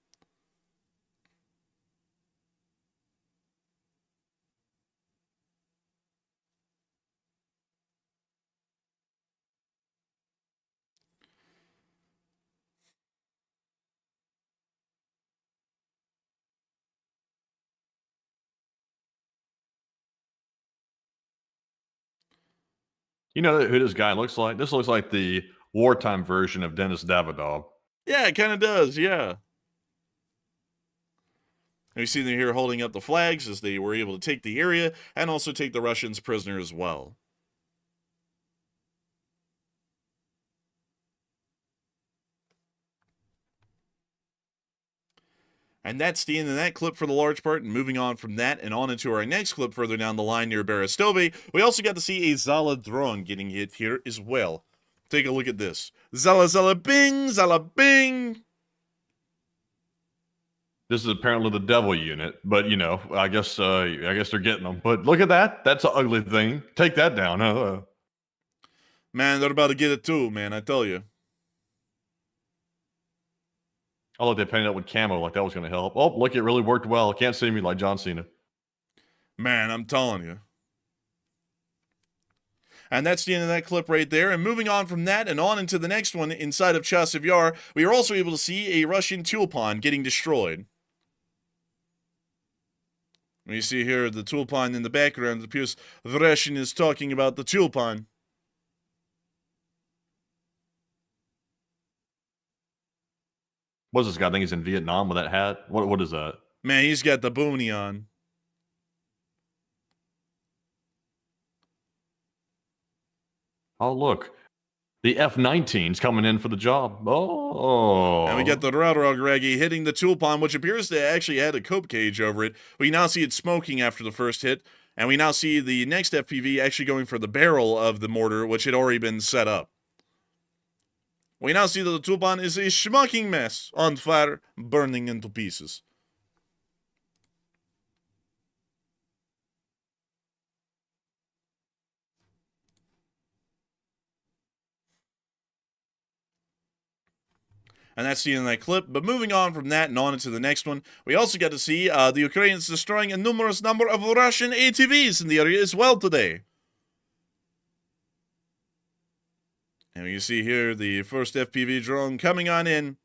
You know who this guy looks like? This looks like the wartime version of Dennis Davidoff. Yeah, it kind of does, yeah. And we see them here holding up the flags as they were able to take the area and also take the Russians prisoner as well. And that's the end of that clip for the large part. And moving on from that and on into our next clip further down the line near Berestove, we also got to see a Zala drone getting hit here as well. Take a look at this. Zala Zala Bing, Zala Bing. This is apparently the devil unit, but you know, I guess they're getting them. But look at that. That's an ugly thing. Take that down. Man, they're about to get it too, man, I tell you. Oh, look, they painted it with camo like that was going to help. Oh, look, it really worked well. Can't see me like John Cena. Man, I'm telling you. And that's the end of that clip right there. And moving on from that and on into the next one inside of Chasiv Yar, we are also able to see a Russian tulpan getting destroyed. You see here the tulpan in the background. It appears the Russian is talking about the tulpan. What does this guy think he's in Vietnam with that hat? What is that? Man, he's got the boonie on. Oh, look. The F-19's coming in for the job. Oh. And we get the Rarogragi hitting the tulpan, which appears to actually had a cope cage over it. We now see it smoking after the first hit. And we now see the next FPV actually going for the barrel of the mortar, which had already been set up. We now see that the tulpan is a smoking mess on fire, burning into pieces. And that's the end of that clip. But moving on from that and on into the next one, we also got to see the Ukrainians destroying a numerous number of Russian ATVs in the area as well today. And you see here the first FPV drone coming on in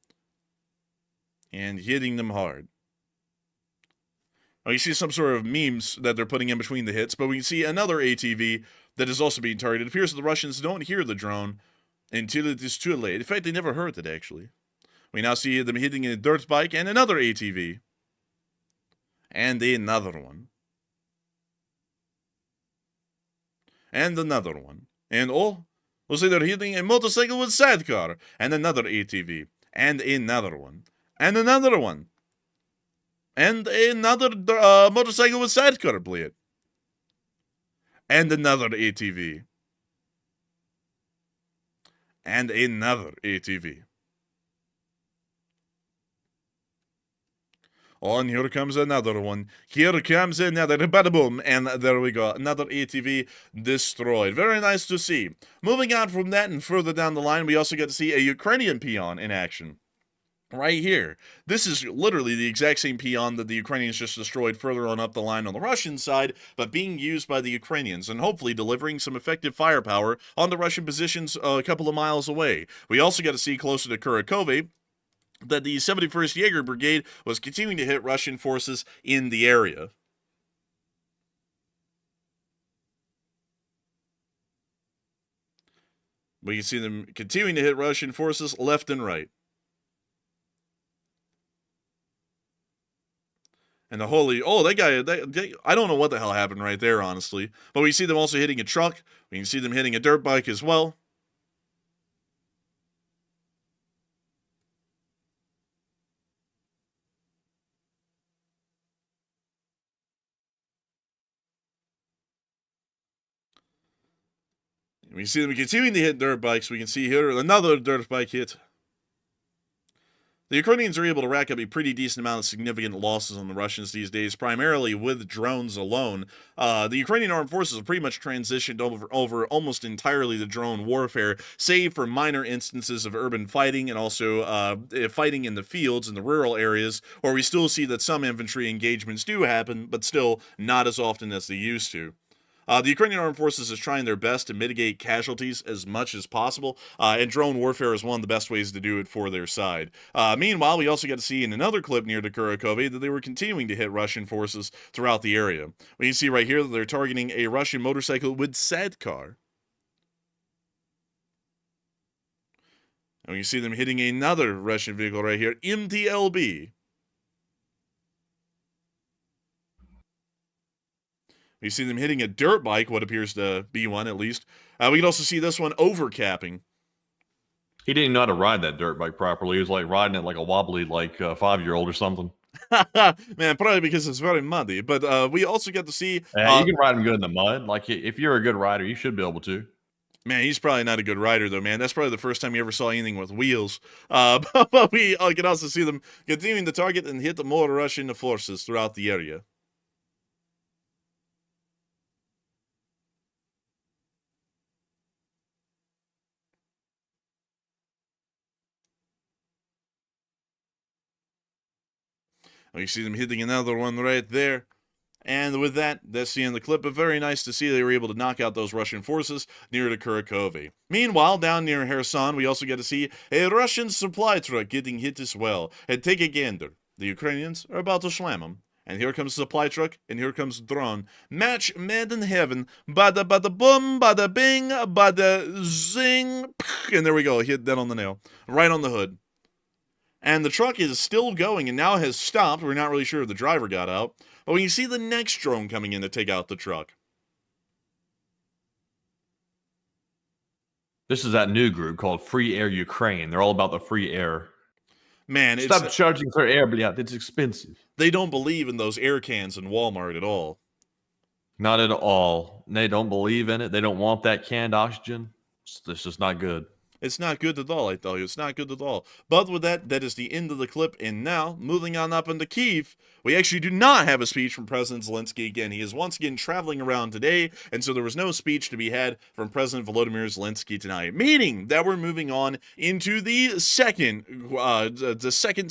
and hitting them hard. Now you see some sort of memes that they're putting in between the hits, but we can see another ATV that is also being targeted. It appears that the Russians don't hear the drone until it is too late. In fact, they never heard it, actually. We now see them hitting a dirt bike and another ATV. And another one. And another one. And oh, we'll see they're hitting a motorcycle with sidecar. And another ATV. And another one. And another one. And another motorcycle with sidecar blade. And another ATV. And another ATV. Oh, and here comes another one. Here comes another. Bada boom. And there we go. Another ATV destroyed. Very nice to see. Moving on from that and further down the line, we also get to see a Ukrainian peon in action. Right here. This is literally the exact same peon that the Ukrainians just destroyed further on up the line on the Russian side, but being used by the Ukrainians and hopefully delivering some effective firepower on the Russian positions a couple of miles away. We also got to see closer to Kurakove that the 71st Jaeger Brigade was continuing to hit Russian forces in the area. We can see them continuing to hit Russian forces left and right. And the holy, oh, that guy, I don't know what the hell happened right there, honestly. But we see them also hitting a truck. We can see them hitting a dirt bike as well. We see them continuing to hit dirt bikes. We can see here another dirt bike hit. The Ukrainians are able to rack up a pretty decent amount of significant losses on the Russians these days, primarily with drones alone. The Ukrainian armed forces have pretty much transitioned over almost entirely to drone warfare, save for minor instances of urban fighting and also fighting in the fields in the rural areas, where we still see that some infantry engagements do happen, but still not as often as they used to. The Ukrainian armed forces is trying their best to mitigate casualties as much as possible, and drone warfare is one of the best ways to do it for their side. Meanwhile, we also got to see in another clip near to Kurakove that they were continuing to hit Russian forces throughout the area. We can see right here that they're targeting a Russian motorcycle with sidecar. And we can see them hitting another Russian vehicle right here, MTLB. We see them hitting a dirt bike, what appears to be one at least. We can also see this one overcapping. He didn't know how to ride that dirt bike properly. He was like riding it like a wobbly, like 5-year-old or something. Man, probably because it's very muddy. But we also get to see... you can ride him good in the mud. Like, if you're a good rider, you should be able to. Man, he's probably not a good rider, though, man. That's probably the first time you ever saw anything with wheels. But we can also see them continuing to target and hit the more Russian forces throughout the area. You see them hitting another one right there. And with that, that's the end of the clip, but very nice to see they were able to knock out those Russian forces near to Kurakove. Meanwhile, down near Kherson, we also get to see a Russian supply truck getting hit as well. And take a gander. The Ukrainians are about to slam them. And here comes the supply truck, and here comes the drone. Match made in heaven. Bada bada boom, bada bing, bada zing. And there we go, hit that on the nail. Right on the hood. And the truck is still going and now has stopped. We're not really sure if the driver got out. But when you see the next drone coming in to take out the truck. This is that new group called Free Air Ukraine. They're all about the free air. Man, Stop charging for air, but it's expensive. They don't believe in those air cans in Walmart at all. Not at all. They don't believe in it. They don't want that canned oxygen. It's just not good. It's not good at all, I tell you. It's not good at all. But with that, that is the end of the clip. And now, moving on up into Kyiv, we actually do not have a speech from President Zelensky again. He is once again traveling around today, and so there was no speech to be had from President Volodymyr Zelensky tonight. Meaning that we're moving on into the second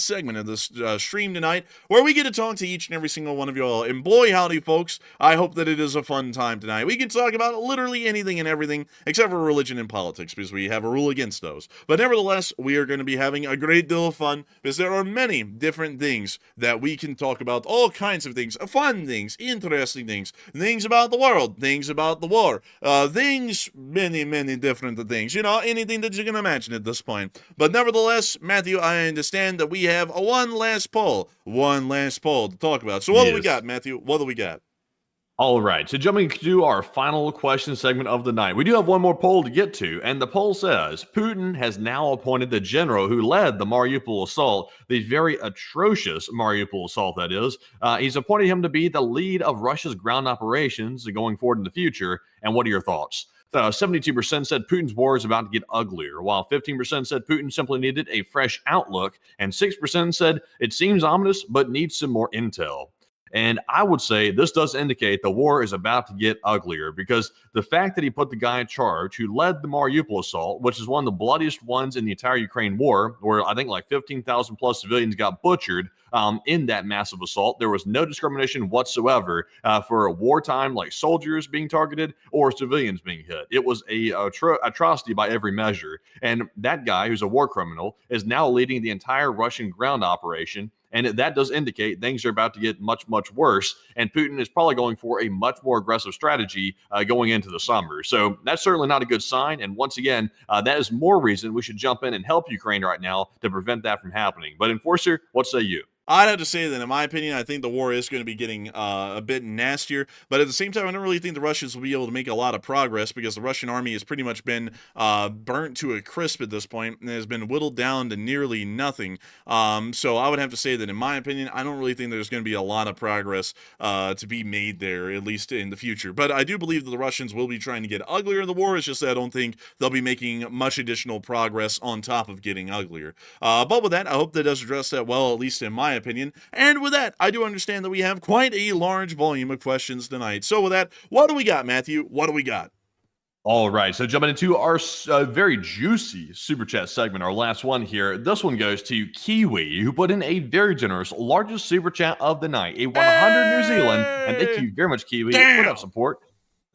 segment of this stream tonight, where we get to talk to each and every single one of y'all. And boy, howdy, folks, I hope that it is a fun time tonight. We can talk about literally anything and everything except for religion and politics, because we have a rule against those. But nevertheless, we are going to be having a great deal of fun, because there are many different things that we can talk about, all kinds of things, fun things, interesting things, things about the world, things about the war, things, many different things, you know, anything that you can imagine at this point. But nevertheless, Matthew, I understand that we have one last poll to talk about. So what do we got, Matthew? What do we got? All right, so jumping to our final question segment of the night, we do have one more poll to get to, and the poll says, Putin has now appointed the general who led the Mariupol assault, the very atrocious Mariupol assault, that is. He's appointed him to be the lead of Russia's ground operations going forward in the future, and what are your thoughts? 72% said Putin's war is about to get uglier, while 15% said Putin simply needed a fresh outlook, and 6% said it seems ominous but needs some more intel. And I would say this does indicate the war is about to get uglier, because the fact that he put the guy in charge who led the Mariupol assault, which is one of the bloodiest ones in the entire Ukraine war, where I think like 15,000 plus civilians got butchered in that massive assault. There was no discrimination whatsoever for wartime, like soldiers being targeted or civilians being hit. It was a atrocity by every measure. And that guy, who's a war criminal, is now leading the entire Russian ground operation. And that does indicate things are about to get much worse. And Putin is probably going for a much more aggressive strategy going into the summer. So that's certainly not a good sign. And once again, that is more reason we should jump in and help Ukraine right now to prevent that from happening. But Enforcer, what say you? I'd have to say that, in my opinion, I think the war is going to be getting a bit nastier. But at the same time, I don't really think the Russians will be able to make a lot of progress, because the Russian army has pretty much been burnt to a crisp at this point and has been whittled down to nearly nothing. So I would have to say that, in my opinion, I don't really think there's going to be a lot of progress to be made there, at least in the future. But I do believe that the Russians will be trying to get uglier in the war. It's just that I don't think they'll be making much additional progress on top of getting uglier. But with that, I hope that does address that well, at least in my opinion. And with that, I do understand that we have quite a large volume of questions tonight. So with that, what do we got, Matthew? What do we got? All right, so jumping into our very juicy super chat segment, our last one here. This one goes to Kiwi, who put in a very generous, largest super chat of the night, a 100 New Zealand. And thank you very much, Kiwi, for that support.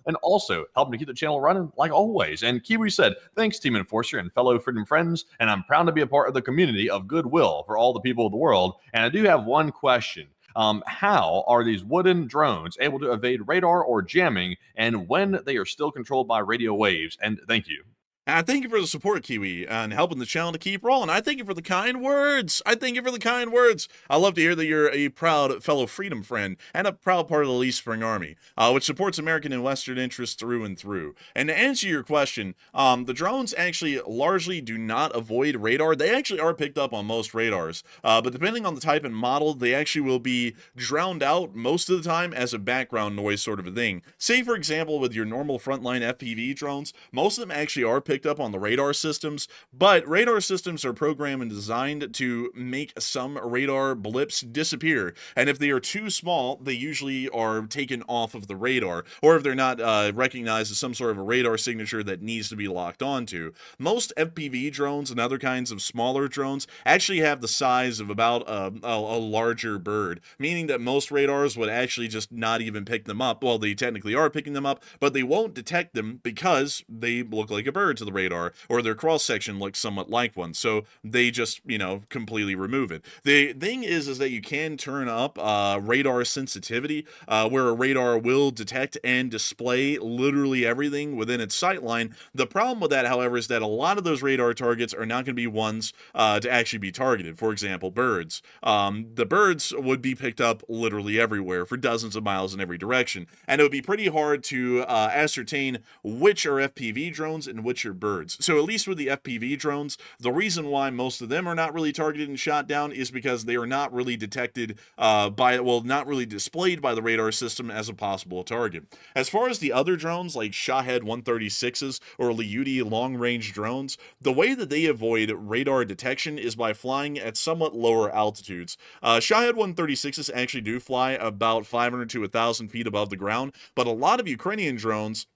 And also helping to keep the channel running like always. And Kiwi said, thanks, Team Enforcer and fellow freedom friends, and I'm proud to be a part of the community of goodwill for all the people of the world. And I do have one question. How are these wooden drones able to evade radar or jamming, and when they are still controlled by radio waves? And thank you. And I thank you for the support, Kiwi, and helping the channel to keep rolling. I thank you for the kind words. I love to hear that you're a proud fellow freedom friend and a proud part of the Lee Spring Army, which supports American and Western interests through and through. And to answer your question, the drones actually largely do not avoid radar. They actually are picked up on most radars, but depending on the type and model, they actually will be drowned out most of the time as a background noise sort of a thing. Say, for example, with your normal frontline FPV drones, most of them actually are picked picked up on the radar systems, but radar systems are programmed and designed to make some radar blips disappear. And if they are too small, they usually are taken off of the radar, or if they're not recognized as some sort of a radar signature that needs to be locked onto. Most FPV drones and other kinds of smaller drones actually have the size of about a larger bird, meaning that most radars would actually just not even pick them up. Well, they technically are picking them up, but they won't detect them because they look like a bird to the radar, or their cross-section looks somewhat like one, so they just, completely remove it. The thing is that you can turn up radar sensitivity, where a radar will detect and display literally everything within its sight line. The problem with that, however, is that a lot of those radar targets are not going to be ones to actually be targeted. For example, birds. The birds would be picked up literally everywhere for dozens of miles in every direction, and it would be pretty hard to ascertain which are FPV drones and which are birds. So at least with the FPV drones, the reason why most of them are not really targeted and shot down is because they are not really detected not really displayed by the radar system as a possible target. As far as the other drones like Shahed 136s or Liudi long-range drones, the way that they avoid radar detection is by flying at somewhat lower altitudes. Shahed 136s actually do fly about 500 to 1,000 feet above the ground, but a lot of Ukrainian drones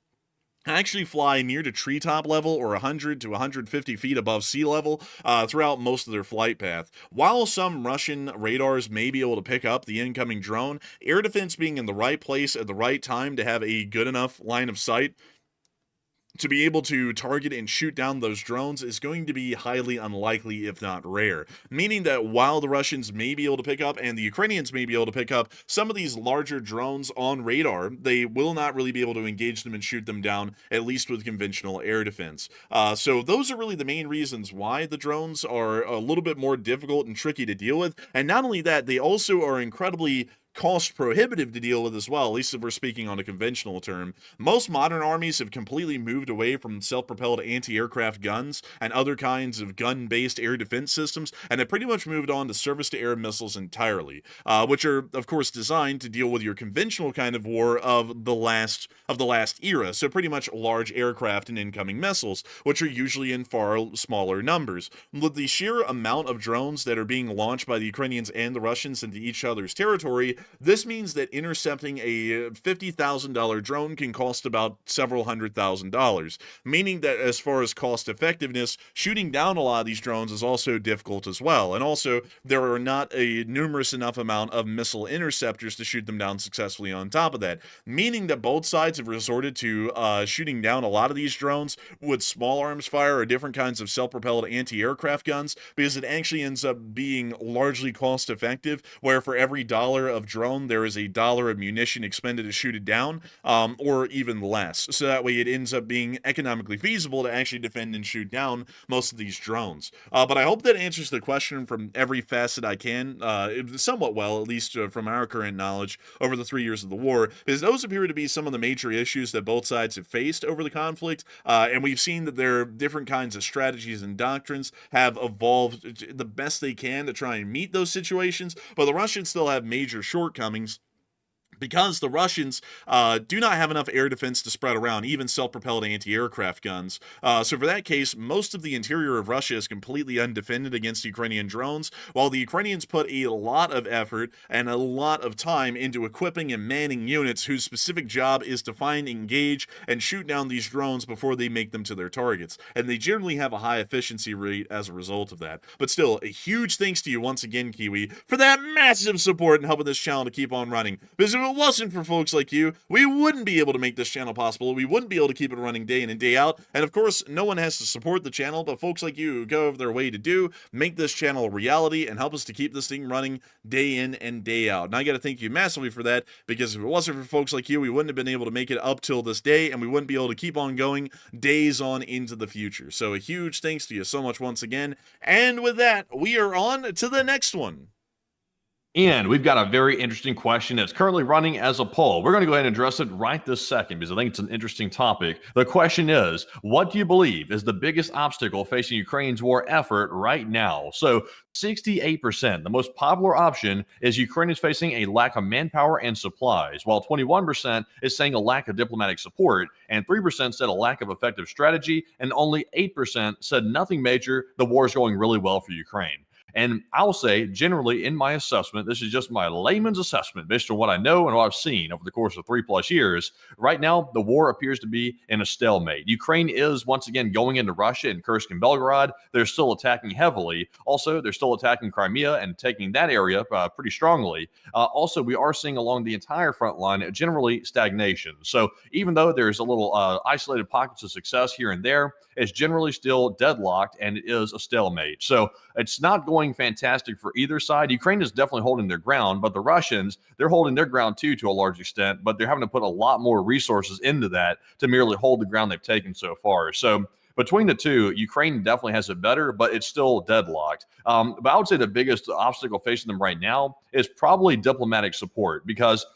actually fly near to treetop level or 100 to 150 feet above sea level throughout most of their flight path. While some Russian radars may be able to pick up the incoming drone, air defense being in the right place at the right time to have a good enough line of sight to be able to target and shoot down those drones is going to be highly unlikely, if not rare. Meaning that while the Russians may be able to pick up, and the Ukrainians may be able to pick up, some of these larger drones on radar, they will not really be able to engage them and shoot them down, at least with conventional air defense. So those are really the main reasons why the drones are a little bit more difficult and tricky to deal with. And not only that, they also are incredibly cost prohibitive to deal with as well, at least if we're speaking on a conventional term. Most modern armies have completely moved away from self-propelled anti-aircraft guns and other kinds of gun-based air defense systems, and have pretty much moved on to surface-to-air missiles entirely, which are, of course, designed to deal with your conventional kind of war of the last era, so pretty much large aircraft and incoming missiles, which are usually in far smaller numbers. With the sheer amount of drones that are being launched by the Ukrainians and the Russians into each other's territory, this means that intercepting a $50,000 drone can cost about several $100,000, meaning that as far as cost effectiveness, shooting down a lot of these drones is also difficult as well. And also, there are not a numerous enough amount of missile interceptors to shoot them down successfully on top of that, meaning that both sides have resorted to shooting down a lot of these drones with small arms fire or different kinds of self-propelled anti-aircraft guns, because it actually ends up being largely cost effective, where for every dollar of drone there is a dollar of munition expended to shoot it down, or even less. So that way it ends up being economically feasible to actually defend and shoot down most of these drones. But I hope that answers the question from every facet I can, somewhat well, at least from our current knowledge over the 3 years of the war, because those appear to be some of the major issues that both sides have faced over the conflict, and we've seen that their different kinds of strategies and doctrines have evolved the best they can to try and meet those situations, but the Russians still have major shortcomings, because the Russians do not have enough air defense to spread around, even self-propelled anti-aircraft guns. So for that case, most of the interior of Russia is completely undefended against Ukrainian drones, while the Ukrainians put a lot of effort and a lot of time into equipping and manning units whose specific job is to find, engage, and shoot down these drones before they make them to their targets. And they generally have a high efficiency rate as a result of that. But still, a huge thanks to you once again, Kiwi, for that massive support and helping this channel to keep on running. Because if it wasn't for folks like you, we wouldn't be able to make this channel possible. We wouldn't be able to keep it running day in and day out. And of course, no one has to support the channel, but folks like you who go over their way to do, make this channel a reality and help us to keep this thing running day in and day out. And I got to thank you massively for that, because if it wasn't for folks like you, we wouldn't have been able to make it up till this day, and we wouldn't be able to keep on going days on into the future. So a huge thanks to you so much once again. And with that, we are on to the next one. And we've got a very interesting question that's currently running as a poll. We're going to go ahead and address it right this second because I think it's an interesting topic. The question is, what do you believe is the biggest obstacle facing Ukraine's war effort right now? So 68%, the most popular option, is Ukraine is facing a lack of manpower and supplies, while 21% is saying a lack of diplomatic support, and 3% said a lack of effective strategy, and only 8% said nothing major, the war is going really well for Ukraine. And I'll say, generally, in my assessment, this is just my layman's assessment based on what I know and what I've seen over the course of 3+ years. Right now, the war appears to be in a stalemate. Ukraine is once again going into Russia and Kursk and Belgorod. They're still attacking heavily. Also, they're still attacking Crimea and taking that area pretty strongly. Also, we are seeing along the entire front line generally stagnation. So even though there's a little isolated pockets of success here and there, it's generally still deadlocked and it is a stalemate. So it's not going fantastic for either side. Ukraine is definitely holding their ground, but the Russians, they're holding their ground too to a large extent, but they're having to put a lot more resources into that to merely hold the ground they've taken so far. So between the two, Ukraine definitely has it better, but it's still deadlocked. But I would say the biggest obstacle facing them right now is probably diplomatic support, because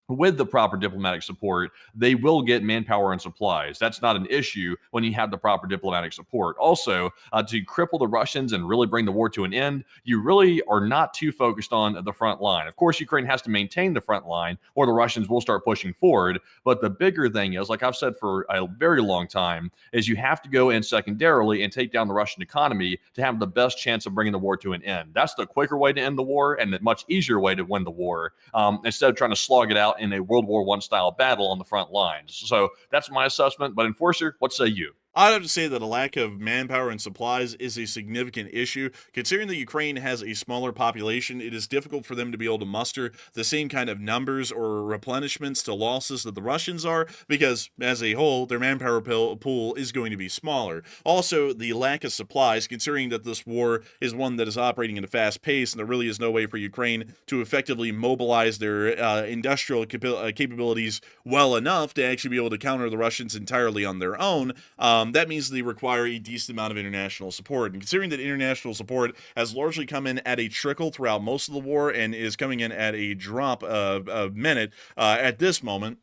with the proper diplomatic support, they will get manpower and supplies. That's not an issue when you have the proper diplomatic support. Also, to cripple the Russians and really bring the war to an end, you really are not too focused on the front line. Of course, Ukraine has to maintain the front line or the Russians will start pushing forward. But the bigger thing is, like I've said for a very long time, is you have to go in secondarily and take down the Russian economy to have the best chance of bringing the war to an end. That's the quicker way to end the war and the much easier way to win the war, instead of trying to slog it out in a World War I style battle on the front lines. So that's my assessment. But Enforcer, what say you? I'd have to say that a lack of manpower and supplies is a significant issue. Considering that Ukraine has a smaller population, it is difficult for them to be able to muster the same kind of numbers or replenishments to losses that the Russians are, because as a whole, their manpower pool is going to be smaller. Also, the lack of supplies, considering that this war is one that is operating at a fast pace, and there really is no way for Ukraine to effectively mobilize their industrial capabilities well enough to actually be able to counter the Russians entirely on their own. That means they require a decent amount of international support. And considering that international support has largely come in at a trickle throughout most of the war and is coming in at a drop a minute at this moment,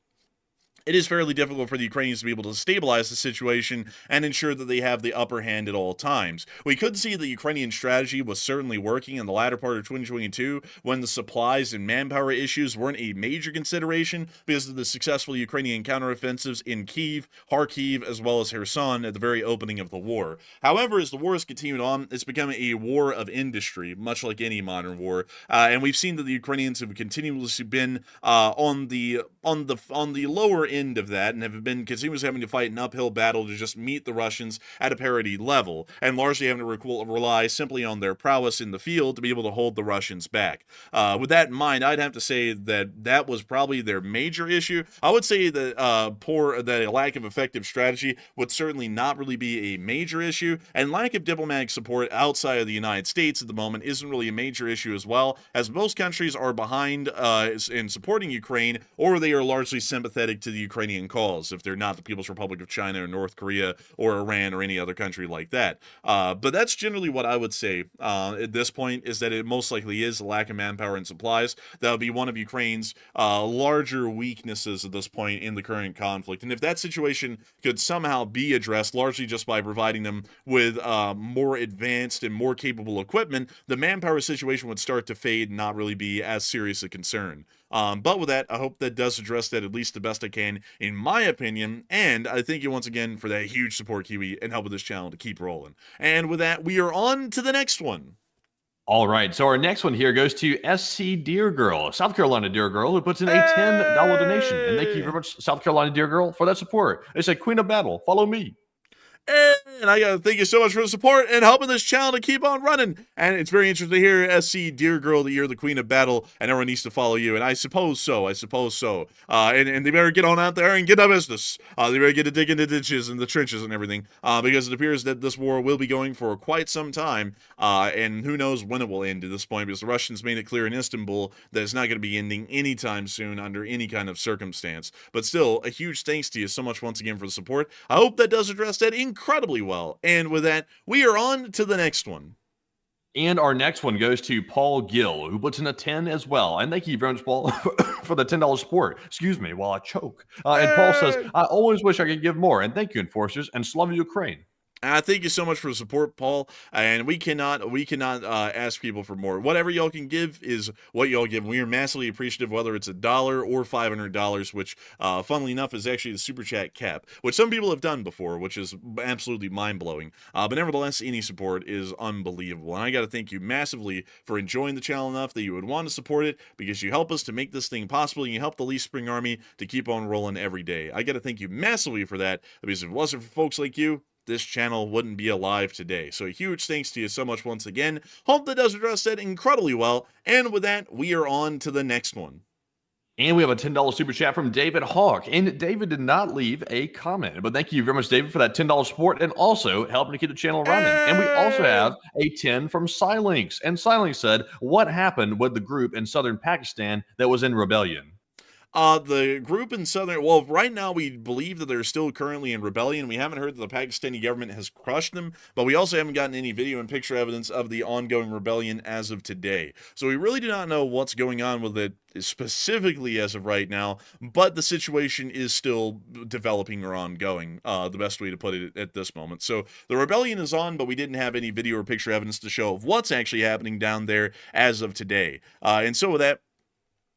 it is fairly difficult for the Ukrainians to be able to stabilize the situation and ensure that they have the upper hand at all times. We could see the Ukrainian strategy was certainly working in the latter part of 2022 when the supplies and manpower issues weren't a major consideration because of the successful Ukrainian counteroffensives in Kyiv, Kharkiv, as well as Kherson at the very opening of the war. However, as the war has continued on, it's become a war of industry, much like any modern war, and we've seen that the Ukrainians have continuously been on the lower end of that and have been continuously having to fight an uphill battle to just meet the Russians at a parity level, and largely having to rely simply on their prowess in the field to be able to hold the Russians back. With that in mind, I'd have to say that that was probably their major issue. I would say that a lack of effective strategy would certainly not really be a major issue, and lack of diplomatic support outside of the United States at the moment isn't really a major issue as well, as most countries are behind in supporting Ukraine, or they are largely sympathetic to the Ukrainian cause, if they're not the People's Republic of China or North Korea or Iran or any other country like that. But that's generally what I would say at this point, is that it most likely is a lack of manpower and supplies. That would be one of Ukraine's larger weaknesses at this point in the current conflict. And if that situation could somehow be addressed largely just by providing them with more advanced and more capable equipment, the manpower situation would start to fade and not really be as serious a concern. But with that, I hope that does address that at least the best I can, in my opinion. And I thank you once again for that huge support, Kiwi, and helping this channel to keep rolling. And with that, we are on to the next one. All right, so our next one here goes to SC Dear Girl, South Carolina Dear Girl, who puts in a $10 donation. And thank you very much, South Carolina Dear Girl, for that support. They say, Queen of Battle, follow me. And I gotta thank you so much for the support and helping this channel to keep on running. And it's very interesting to hear, SC Dear Girl, that you're the Queen of Battle and everyone needs to follow you. And I suppose so. And they better get on out there and get a business. They better get to dig into ditches and the trenches and everything, because it appears that this war will be going for quite some time. And who knows when it will end at this point, because the Russians made it clear in Istanbul that it's not going to be ending anytime soon under any kind of circumstance. But still, a huge thanks to you so much once again for the support. I hope that does address that incredibly well. And with that, we are on to the next one. And our next one goes to Paul Gill, who puts in a 10 as well. And thank you very much, Paul, for the $10 support. Excuse me while I choke. And Paul says, I always wish I could give more. And thank you, Enforcers, and Slava Ukraine. Thank you so much for the support, Paul. And we cannot ask people for more. Whatever y'all can give is what y'all give. We are massively appreciative, whether it's $1 or $500, which, funnily enough, is actually the super chat cap, which some people have done before, which is absolutely mind blowing. But nevertheless, any support is unbelievable. And I got to thank you massively for enjoying the channel enough that you would want to support it, because you help us to make this thing possible, and you help the Lee Spring Army to keep on rolling every day. I got to thank you massively for that, because if it wasn't for folks like you, this channel wouldn't be alive today. So a huge thanks to you so much once again. Hope that does address that incredibly well. And with that, we are on to the next one. And we have a $10 super chat from David Hawk. And David did not leave a comment. But thank you very much, David, for that $10 support and also helping to keep the channel running. And we also have a 10 from Silinx. And Silinx said, what happened with the group in southern Pakistan that was in rebellion? The group in southern, well, right now we believe that they're still currently in rebellion. We haven't heard that the Pakistani government has crushed them, but we also haven't gotten any video and picture evidence of the ongoing rebellion as of today. So we really do not know what's going on with it specifically as of right now, but the situation is still developing or ongoing, the best way to put it at this moment. So the rebellion is on, but we didn't have any video or picture evidence to show of what's actually happening down there as of today. And so with that,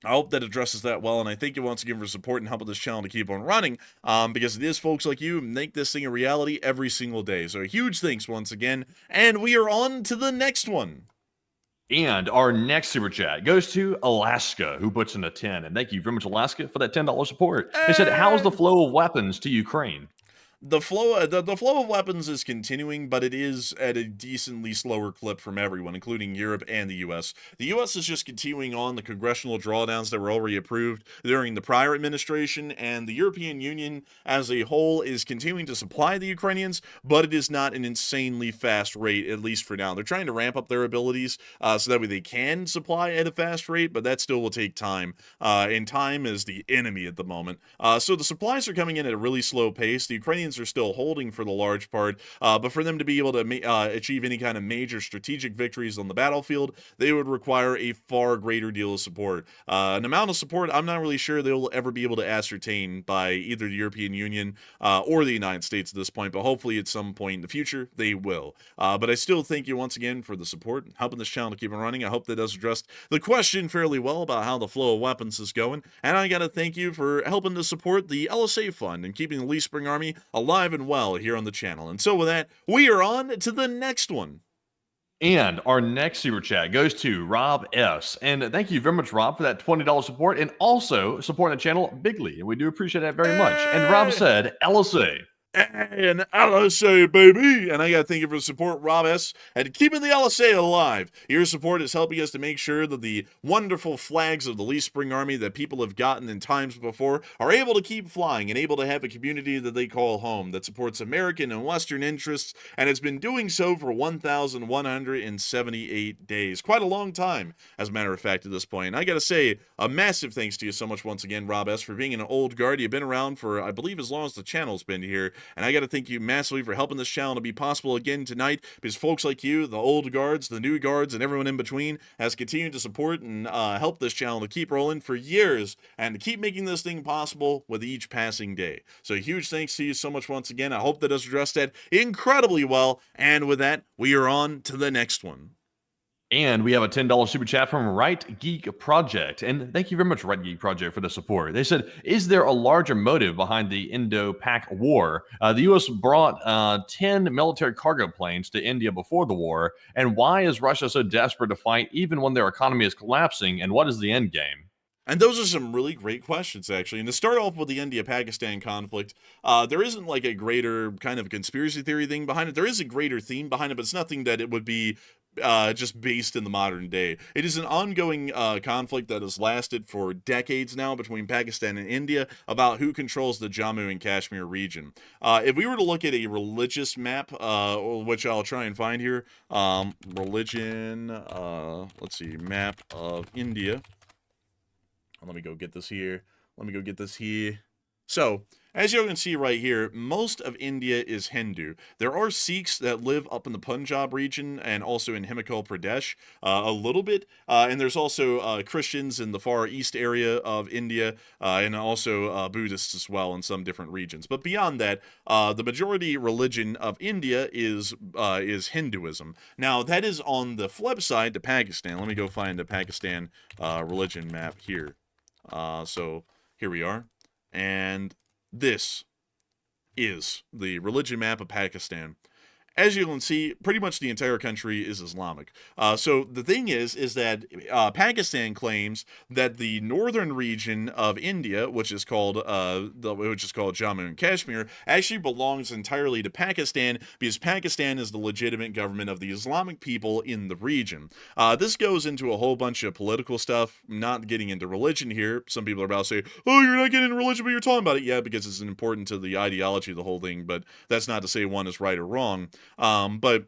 I hope that addresses that well, and I thank you once again for support and helping this channel to keep on running, because it is folks like you make this thing a reality every single day. So a huge thanks once again, and we are on to the next one. And our next super chat goes to Alaska, who puts in a 10. And thank you very much, Alaska, for that $10 support. They said, how's the flow of weapons to Ukraine? The flow of weapons is continuing, but it is at a decently slower clip from everyone, including Europe and the U.S. The U.S. is just continuing on the congressional drawdowns that were already approved during the prior administration, and the European Union as a whole is continuing to supply the Ukrainians, but it is not an insanely fast rate, at least for now. They're trying to ramp up their abilities so that way they can supply at a fast rate, but that still will take time, and time is the enemy at the moment. So the supplies are coming in at a really slow pace. The Ukrainians are still holding for the large part, but for them to be able to achieve any kind of major strategic victories on the battlefield, they would require a far greater deal of support. An amount of support I'm not really sure they'll ever be able to ascertain by either the European Union or the United States at this point, but hopefully at some point in the future they will. But I still thank you once again for the support and helping this channel to keep on running. I hope that does address the question fairly well about how the flow of weapons is going, and I gotta thank you for helping to support the LSA fund and keeping the Lee Spring Army alive and well here on the channel. And so with that, we are on to the next one. And our next super chat goes to Rob S. And thank you very much, Rob, for that $20 support and also supporting the channel bigly. And we do appreciate that very much. And Rob said, LSA. And LSA, baby! And I gotta thank you for the support, Rob S., and keeping the LSA alive. Your support is helping us to make sure that the wonderful flags of the Lee Spring Army that people have gotten in times before are able to keep flying and able to have a community that they call home that supports American and Western interests, and it's been doing so for 1,178 days. Quite a long time, as a matter of fact, at this point. And I gotta say, a massive thanks to you so much once again, Rob S., for being an old guard. You've been around for, I believe, as long as the channel's been here. And I got to thank you massively for helping this channel to be possible again tonight, because folks like you, the old guards, the new guards, and everyone in between has continued to support and help this channel to keep rolling for years and to keep making this thing possible with each passing day. So a huge thanks to you so much once again. I hope that does address that incredibly well. And with that, we are on to the next one. And we have a $10 super chat from Right Geek Project. And thank you very much, Right Geek Project, for the support. They said, is there a larger motive behind the Indo-Pak war? The U.S. brought 10 military cargo planes to India before the war. And why is Russia so desperate to fight even when their economy is collapsing? And what is the end game? And those are some really great questions, actually. And to start off with the India-Pakistan conflict, there isn't like a greater kind of conspiracy theory thing behind it. There is a greater theme behind it, but it's nothing that it would be just based in the modern day. It is an ongoing conflict that has lasted for decades now between Pakistan and India about who controls the Jammu and Kashmir region. If we were to look at a religious map, which I'll try and find here, religion, let's see, map of India. Let me go get this here. So, as you can see right here, most of India is Hindu. There are Sikhs that live up in the Punjab region and also in Himachal Pradesh a little bit. And there's also Christians in the far east area of India and also Buddhists as well in some different regions. But beyond that, the majority religion of India is Hinduism. Now, that is on the flip side to Pakistan. Let me go find the Pakistan religion map here. So here we are. And this is the religion map of Pakistan. As you can see, pretty much the entire country is Islamic. So the thing is that Pakistan claims that the northern region of India, which is called Jammu and Kashmir, actually belongs entirely to Pakistan because Pakistan is the legitimate government of the Islamic people in the region. This goes into a whole bunch of political stuff. Not getting into religion here. Some people are about to say, "Oh, you're not getting into religion, but you're talking about it." Yeah, because it's important to the ideology of the whole thing. But that's not to say one is right or wrong. But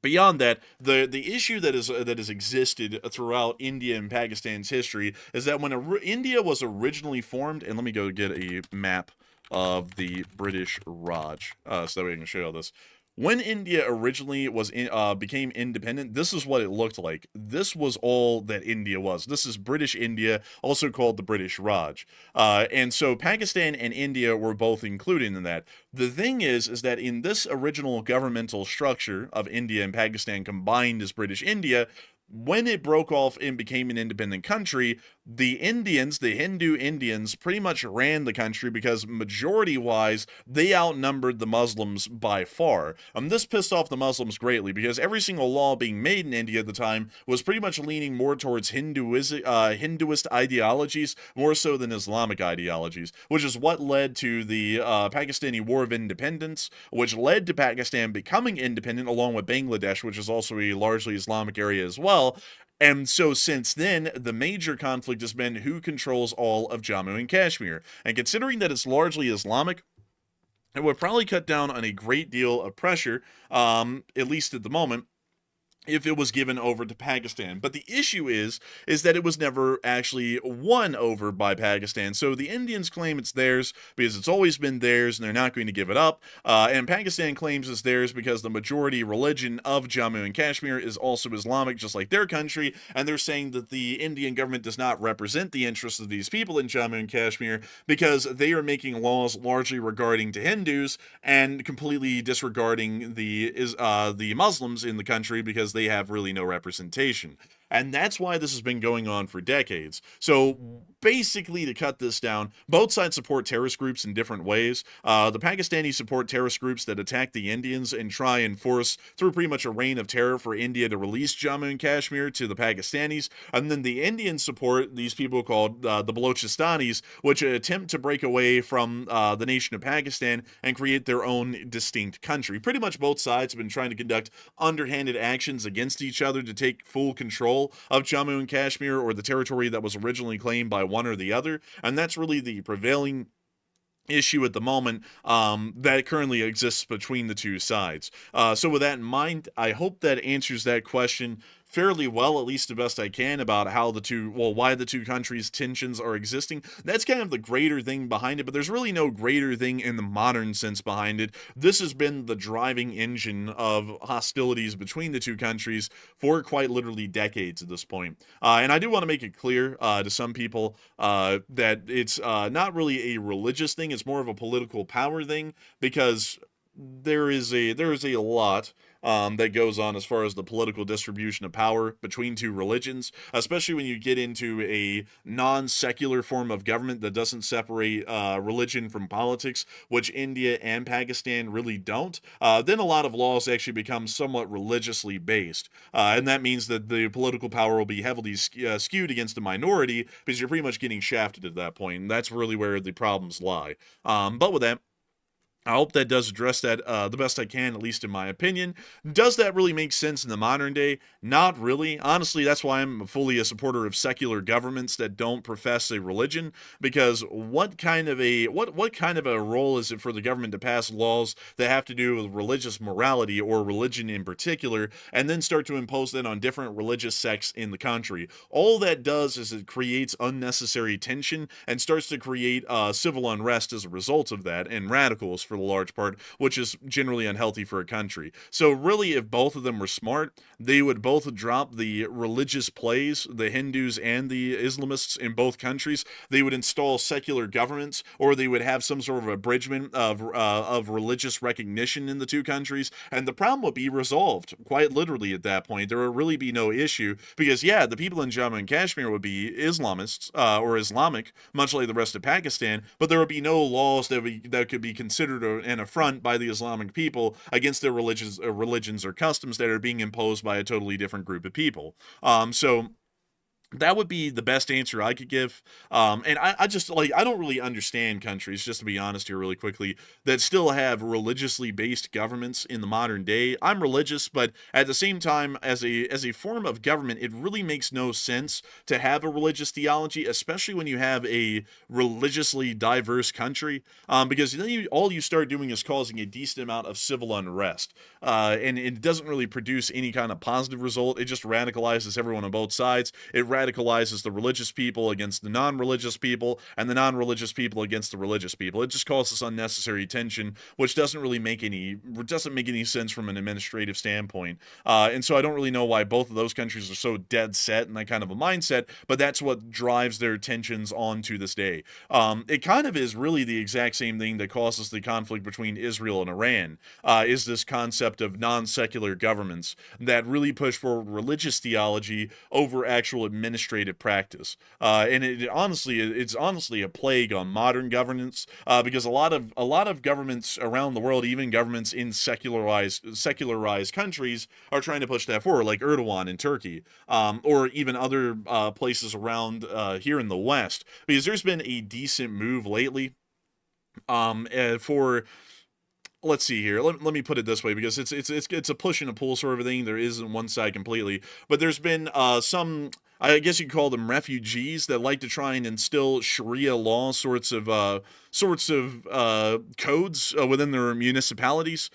beyond that, the issue that has existed throughout India and Pakistan's history is that when India was originally formed, and let me go get a map of the British Raj, so that way I can show you all this. When India originally became independent, this is what it looked like. This was all that India was. This is British India, also called the British Raj. And so Pakistan and India were both included in that. The thing is that in this original governmental structure of India and Pakistan combined as British India, when it broke off and became an independent country, the Indians, the Hindu Indians, pretty much ran the country because majority-wise, they outnumbered the Muslims by far. This pissed off the Muslims greatly because every single law being made in India at the time was pretty much leaning more towards Hinduist ideologies, more so than Islamic ideologies, which is what led to the Pakistani War of Independence, which led to Pakistan becoming independent along with Bangladesh, which is also a largely Islamic area as well. And so since then, the major conflict has been who controls all of Jammu and Kashmir. And considering that it's largely Islamic, it would probably cut down on a great deal of pressure, at least at the moment, if it was given over to Pakistan. But the issue is that it was never actually won over by Pakistan. So the Indians claim it's theirs because it's always been theirs and they're not going to give it up. And Pakistan claims it's theirs because the majority religion of Jammu and Kashmir is also Islamic, just like their country. And they're saying that the Indian government does not represent the interests of these people in Jammu and Kashmir because they are making laws largely regarding to Hindus and completely disregarding the Muslims in the country because they have really no representation. And that's why this has been going on for decades. So basically, to cut this down, both sides support terrorist groups in different ways. The Pakistanis support terrorist groups that attack the Indians and try and force, through pretty much a reign of terror, for India to release Jammu and Kashmir to the Pakistanis. And then the Indians support these people called the Balochistanis, which attempt to break away from the nation of Pakistan and create their own distinct country. Pretty much both sides have been trying to conduct underhanded actions against each other to take full control of Jammu and Kashmir, or the territory that was originally claimed by one or the other. And that's really the prevailing issue at the moment that currently exists between the two sides. So with that in mind, I hope that answers that question fairly well, at least the best I can, about how why the two countries' tensions are existing. That's kind of the greater thing behind it, but there's really no greater thing in the modern sense behind it. This has been the driving engine of hostilities between the two countries for quite literally decades at this point. And I do want to make it clear to some people that it's not really a religious thing, it's more of a political power thing, because there is a lot that goes on as far as the political distribution of power between two religions, especially when you get into a non-secular form of government that doesn't separate religion from politics, which India and Pakistan really don't. Then a lot of laws actually become somewhat religiously based, and that means that the political power will be heavily skewed against the minority because you're pretty much getting shafted at that point, and that's really where the problems lie. But with that, I hope that does address that the best I can, at least in my opinion. Does that really make sense in the modern day? Not really. Honestly, that's why I'm fully a supporter of secular governments that don't profess a religion. Because what kind of a role is it for the government to pass laws that have to do with religious morality or religion in particular, and then start to impose that on different religious sects in the country? All that does is it creates unnecessary tension and starts to create civil unrest as a result of that, and radicals for the large part, which is generally unhealthy for a country. So really, if both of them were smart, they would both drop the religious plays, the Hindus and the Islamists in both countries. They would install secular governments, or they would have some sort of abridgment of religious recognition in the two countries, and the problem would be resolved quite literally at that point. There would really be no issue, because yeah, the people in Jammu and Kashmir would be Islamists or Islamic, much like the rest of Pakistan, but there would be no laws that could be considered an affront by the Islamic people against their religions or customs that are being imposed by a totally different group of people. So that would be the best answer I could give. And I just like, I don't really understand countries, just to be honest here really quickly, that still have religiously based governments in the modern day. I'm religious, but at the same time, as a form of government, it really makes no sense to have a religious theology, especially when you have a religiously diverse country, because then all you start doing is causing a decent amount of civil unrest. And it doesn't really produce any kind of positive result. It just radicalizes everyone on both sides. It radicalizes the religious people against the non-religious people, and the non-religious people against the religious people. It just causes unnecessary tension, which doesn't make any sense from an administrative standpoint. And so I don't really know why both of those countries are so dead set in that kind of a mindset, but that's what drives their tensions on to this day. It kind of is really the exact same thing that causes the conflict between Israel and Iran, is this concept of non-secular governments that really push for religious theology over actual administrative practice. And it's honestly a plague on modern governance, because a lot of governments around the world, even governments in secularized countries, are trying to push that forward, like Erdogan in Turkey, or even other places around here in the West, because there's been a decent move lately for. Let's see here. Let me put it this way, because it's a push and a pull sort of thing. There isn't one side completely, but there's been some, I guess you could call them refugees, that like to try and instill Sharia law sorts of codes within their municipalities,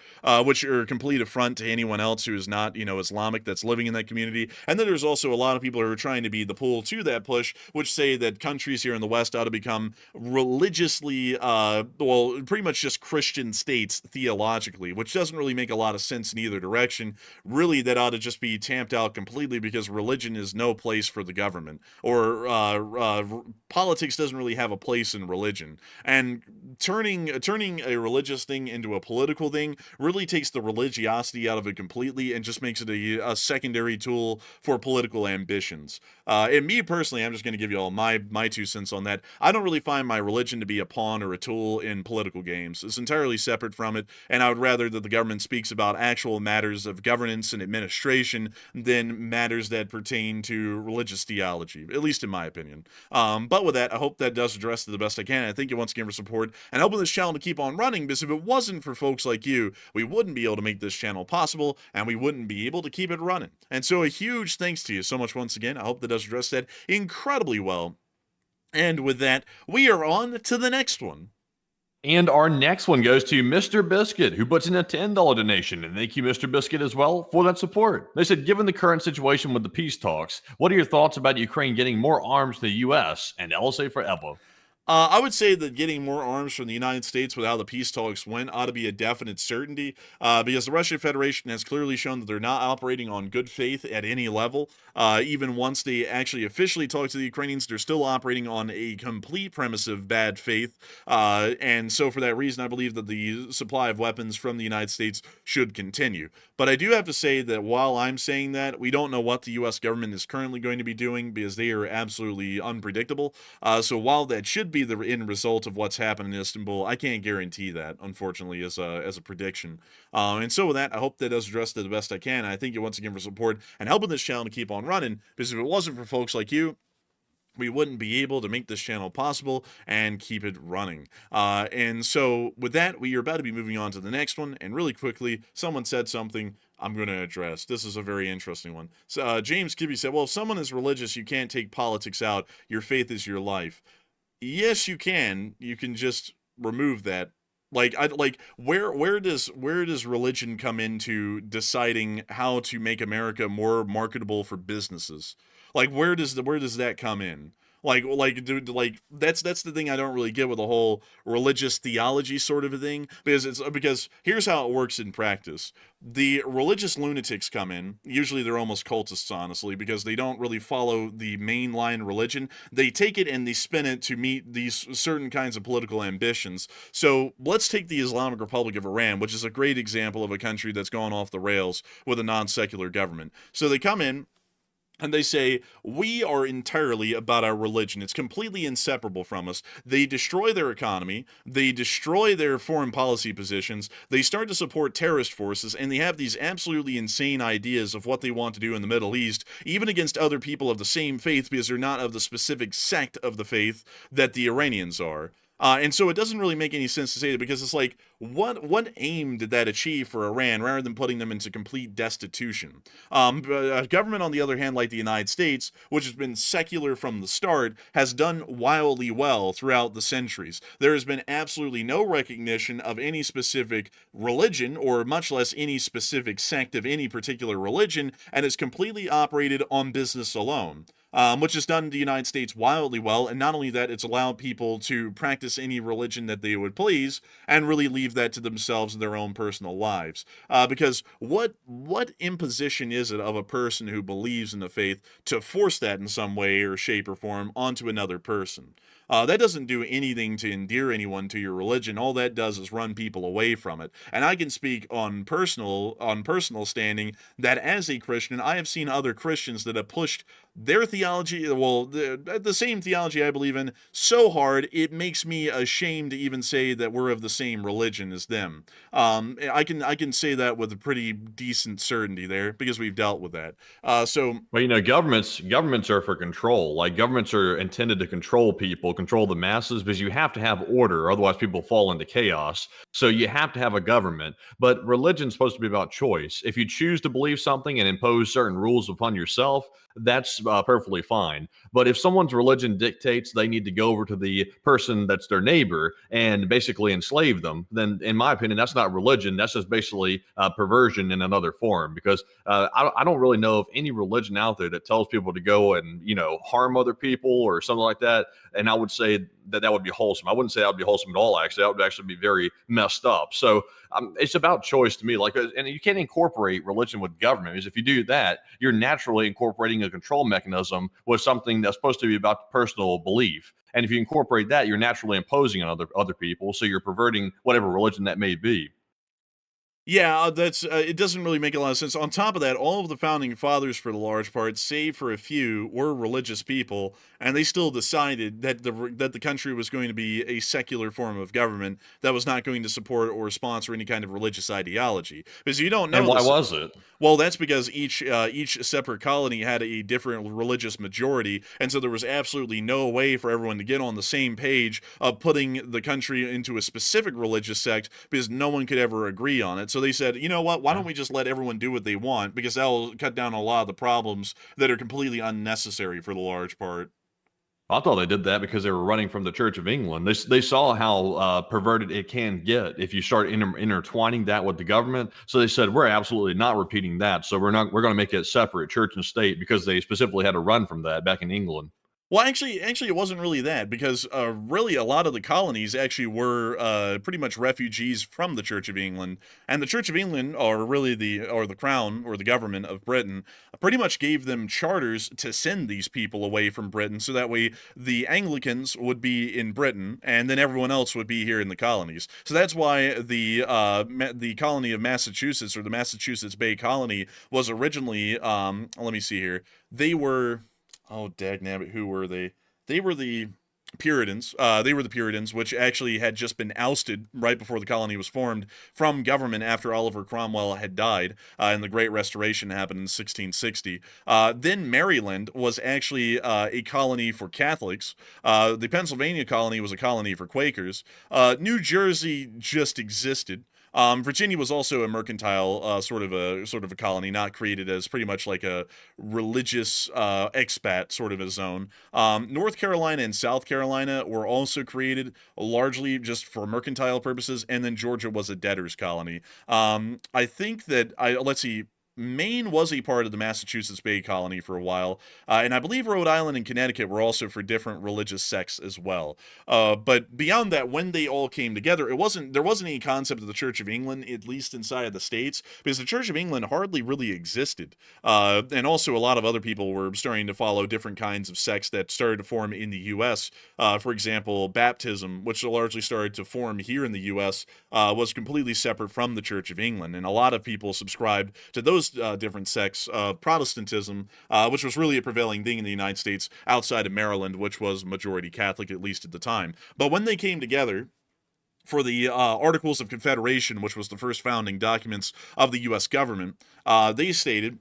which are a complete affront to anyone else who is not, Islamic, that's living in that community. And then there's also a lot of people who are trying to be the pull to that push, which say that countries here in the West ought to become religiously, pretty much just Christian states theologically, which doesn't really make a lot of sense in either direction. Really, that ought to just be tamped out completely, because religion is no place for the government, or politics doesn't really have a place in religion. And turning a religious thing into a political thing really takes the religiosity out of it completely, and just makes it a secondary tool for political ambitions. And me personally, I'm just going to give you all my 2 cents on that. I don't really find my religion to be a pawn or a tool in political games. It's entirely separate from it, and I would rather that the government speaks about actual matters of governance and administration than matters that pertain to religious theology, at least in my opinion. But with that, I hope that does address it the best I can. I thank you once again for support and helping this channel to keep on running, because if it wasn't for folks like you, we wouldn't be able to make this channel possible, and we wouldn't be able to keep it running. And so a huge thanks to you so much once again. I hope that does address that incredibly well. And with that, we are on to the next one. And our next one goes to Mr. Biscuit, who puts in a $10 donation. And thank you, Mr. Biscuit, as well, for that support. They said, given the current situation with the peace talks, what are your thoughts about Ukraine getting more arms to the U.S. and LSA forever? I would say that getting more arms from the United States with how the peace talks went ought to be a definite certainty, because the Russian Federation has clearly shown that they're not operating on good faith at any level. Even once they actually officially talk to the Ukrainians, they're still operating on a complete premise of bad faith. And so for that reason, I believe that the supply of weapons from the United States should continue. But I do have to say that while I'm saying that, we don't know what the U.S. government is currently going to be doing, because they are absolutely unpredictable. So while that should be the end result of what's happened in Istanbul, I can't guarantee that, unfortunately, as a prediction. And so with that, I hope that does address it the best I can. I thank you once again for support and helping this channel to keep on running, because if it wasn't for folks like you, we wouldn't be able to make this channel possible and keep it running. And so with that, we are about to be moving on to the next one. And really quickly, someone said something I'm going to address. This is a very interesting one. So James Kibbe said, well, if someone is religious, you can't take politics out. Your faith is your life. Yes, you can. You can just remove that. Where does religion come into deciding how to make America more marketable for businesses? Like where does that come in? That's the thing I don't really get with the whole religious theology sort of a thing, because here's how it works in practice. The religious lunatics come in, usually they're almost cultists, honestly, because they don't really follow the mainline religion. They take it and they spin it to meet these certain kinds of political ambitions. So let's take the Islamic Republic of Iran, which is a great example of a country that's gone off the rails with a non-secular government. So they come in and they say, we are entirely about our religion. It's completely inseparable from us. They destroy their economy. They destroy their foreign policy positions. They start to support terrorist forces, and they have these absolutely insane ideas of what they want to do in the Middle East, even against other people of the same faith, because they're not of the specific sect of the faith that the Iranians are. And so it doesn't really make any sense to say that, because it's like, what aim did that achieve for Iran rather than putting them into complete destitution? A government, on the other hand, like the United States, which has been secular from the start, has done wildly well throughout the centuries. There has been absolutely no recognition of any specific religion, or much less any specific sect of any particular religion, and it's completely operated on business alone. Which has done the United States wildly well, and not only that, it's allowed people to practice any religion that they would please, and really leave that to themselves and their own personal lives. Because what imposition is it of a person who believes in the faith to force that in some way or shape or form onto another person? That doesn't do anything to endear anyone to your religion. All that does is run people away from it. And I can speak on personal standing that as a Christian, I have seen other Christians that have pushed their theology, well, the same theology I believe in, so hard it makes me ashamed to even say that we're of the same religion as them. I can say that with a pretty decent certainty there, because we've dealt with that. Well, governments are for control. Like, governments are intended to control people, control the masses, because you have to have order, otherwise people fall into chaos. So you have to have a government. But religion's supposed to be about choice. If you choose to believe something and impose certain rules upon yourself, that's perfectly fine. But if someone's religion dictates they need to go over to the person that's their neighbor and basically enslave them, then in my opinion, that's not religion. That's just basically perversion in another form. Because I don't really know of any religion out there that tells people to go and, harm other people or something like that. And I would say that would be wholesome. I wouldn't say that would be wholesome at all, actually. That would actually be very messed up. So it's about choice to me. And you can't incorporate religion with government, because if you do that, you're naturally incorporating a control mechanism with something that's supposed to be about personal belief. And if you incorporate that, you're naturally imposing on other people. So you're perverting whatever religion that may be. Yeah, that's it doesn't really make a lot of sense. On top of that, all of the founding fathers, for the large part, save for a few, were religious people, and they still decided that the country was going to be a secular form of government that was not going to support or sponsor any kind of religious ideology. Because you don't know. And why was it? Well, that's because each separate colony had a different religious majority, and so there was absolutely no way for everyone to get on the same page of putting the country into a specific religious sect, because no one could ever agree on it. So they said, you know what, why don't we just let everyone do what they want, because that'll cut down a lot of the problems that are completely unnecessary for the large part. I thought they did that because they were running from the Church of England. They saw how perverted it can get if you start intertwining that with the government. So they said, we're absolutely not repeating that. So we're going to make it separate, church and state, because they specifically had to run from that back in England. Well, actually, it wasn't really that, because really a lot of the colonies actually were pretty much refugees from the Church of England, and the Church of England, or really the Crown or the government of Britain, pretty much gave them charters to send these people away from Britain, so that way the Anglicans would be in Britain, and then everyone else would be here in the colonies. So that's why the colony of Massachusetts, or the Massachusetts Bay Colony, was originally let me see here. They were. Oh, dagnabbit, who were they? They were the Puritans. They were the Puritans, which actually had just been ousted right before the colony was formed from government after Oliver Cromwell had died, and the Great Restoration happened in 1660. Then Maryland was actually a colony for Catholics. The Pennsylvania colony was a colony for Quakers. New Jersey just existed. Virginia was also a mercantile sort of a colony, not created as pretty much like a religious expat sort of a zone. North Carolina and South Carolina were also created largely just for mercantile purposes, and then Georgia was a debtors colony. I think that let's see. Maine was a part of the Massachusetts Bay Colony for a while, and I believe Rhode Island and Connecticut were also for different religious sects as well. But beyond that, when they all came together, there wasn't any concept of the Church of England, at least inside of the States, because the Church of England hardly really existed. And also a lot of other people were starting to follow different kinds of sects that started to form in the U.S. For example, baptism, which largely started to form here in the U.S., was completely separate from the Church of England, and a lot of people subscribed to those different sects of Protestantism, which was really a prevailing thing in the United States outside of Maryland, which was majority Catholic, at least at the time. But when they came together for the Articles of Confederation, which was the first founding documents of the U.S. government, they stated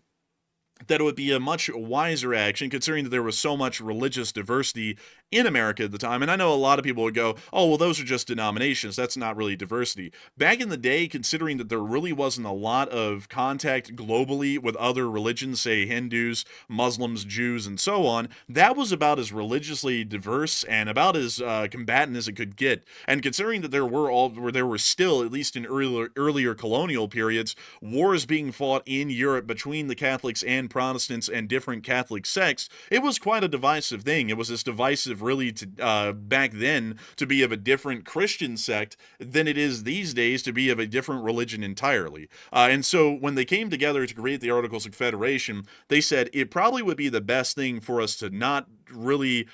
that it would be a much wiser action, considering that there was so much religious diversity in America at the time. And I know a lot of people would go, oh, well, those are just denominations. That's not really diversity. Back in the day, considering that there really wasn't a lot of contact globally with other religions, say Hindus, Muslims, Jews, and so on, that was about as religiously diverse and about as combatant as it could get. And considering that there were still, at least in earlier colonial periods, wars being fought in Europe between the Catholics and Protestants and different Catholic sects, it was quite a divisive thing. It was as divisive really to back then to be of a different Christian sect than it is these days to be of a different religion entirely. And so when they came together to create the Articles of Confederation, they said it probably would be the best thing for us to not really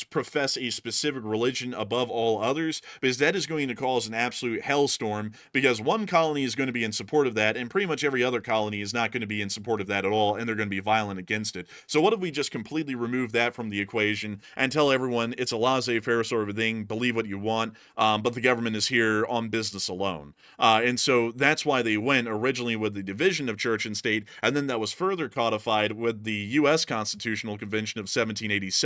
profess a specific religion above all others, because that is going to cause an absolute hellstorm, because one colony is going to be in support of that, and pretty much every other colony is not going to be in support of that at all, and they're going to be violent against it. So what if we just completely remove that from the equation and tell everyone it's a laissez-faire sort of thing, believe what you want, but the government is here on business alone. And so that's why they went originally with the division of church and state, and then that was further codified with the U.S. Constitutional Convention of 1787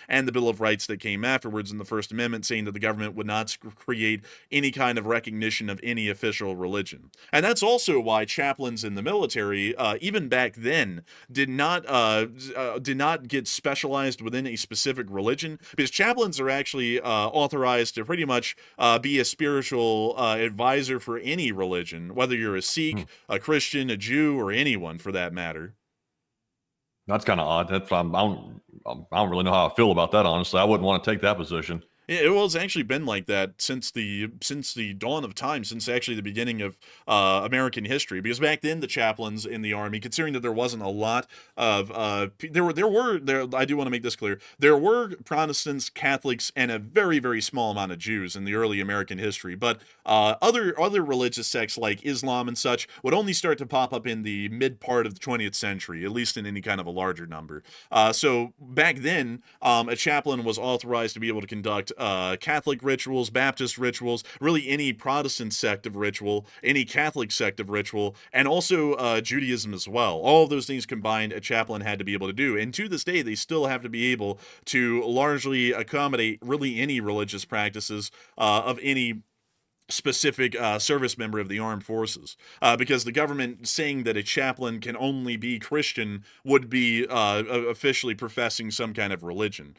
and the Bill of Rights that came afterwards in the First Amendment, saying that the government would not create any kind of recognition of any official religion. And that's also why chaplains in the military, even back then, did not get specialized within a specific religion, because chaplains are actually authorized to pretty much be a spiritual advisor for any religion, whether you're a Sikh, a Christian, a Jew, or anyone for that matter. That's kind of odd. I don't really know how I feel about that, honestly. I wouldn't want to take that position. Well, it's actually been like that since the dawn of time, since actually the beginning of American history. Because back then, the chaplains in the army, considering that there wasn't a lot of there were I do want to make this clear, there were Protestants, Catholics, and a very, very small amount of Jews in the early American history. But other religious sects like Islam and such would only start to pop up in the mid part of the 20th century, at least in any kind of a larger number. So back then, a chaplain was authorized to be able to conduct Catholic rituals, Baptist rituals, really any Protestant sect of ritual, any Catholic sect of ritual, and also Judaism as well. All of those things combined, a chaplain had to be able to do. And to this day, they still have to be able to largely accommodate really any religious practices of any specific service member of the armed forces, because the government saying that a chaplain can only be Christian would be officially professing some kind of religion.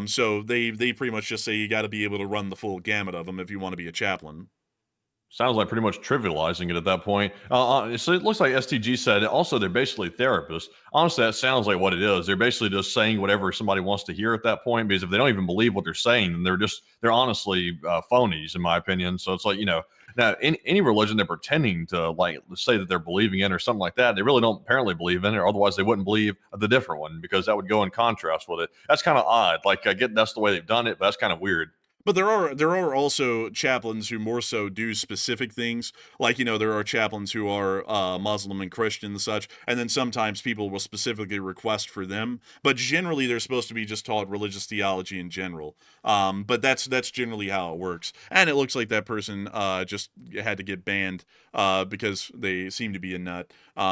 So they pretty much just say you got to be able to run the full gamut of them if you want to be a chaplain. Sounds like pretty much trivializing it at that point. So it looks like STG said also they're basically therapists. Honestly, that sounds like what it is. They're basically just saying whatever somebody wants to hear at that point, because if they don't even believe what they're saying, then they're honestly phonies, in my opinion. So it's like, now in any religion they're pretending to like say that they're believing in or something like that, they really don't apparently believe in it, or otherwise they wouldn't believe the different one, because that would go in contrast with it. That's kind of odd. Like I get that's the way they've done it, but that's kind of weird. But there are also chaplains who more so do specific things. Like, there are chaplains who are Muslim and Christian and such, and then sometimes people will specifically request for them. But generally, they're supposed to be just taught religious theology in general. But that's generally how it works. And it looks like that person just had to get banned because they seem to be a nut.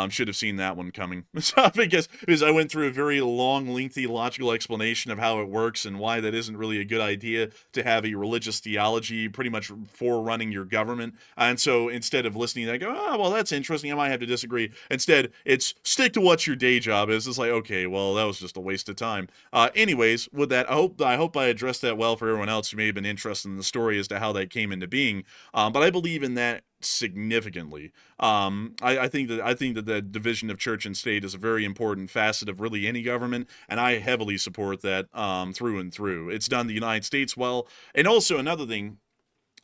Should have seen that one coming. because I went through a very long, lengthy, logical explanation of how it works and why that isn't really a good idea to have a religious theology pretty much forerunning your government. And so instead of listening, they go, oh, well, that's interesting. I might have to disagree. Instead, it's stick to what your day job is. It's like, okay, well, that was just a waste of time. Anyways, with that, I hope I addressed that well for everyone else who may have been interested in the story as to how that came into being. But I believe in that significantly. I think that the division of church and state is a very important facet of really any government, and I heavily support that through and through. It's done the United States well. And also another thing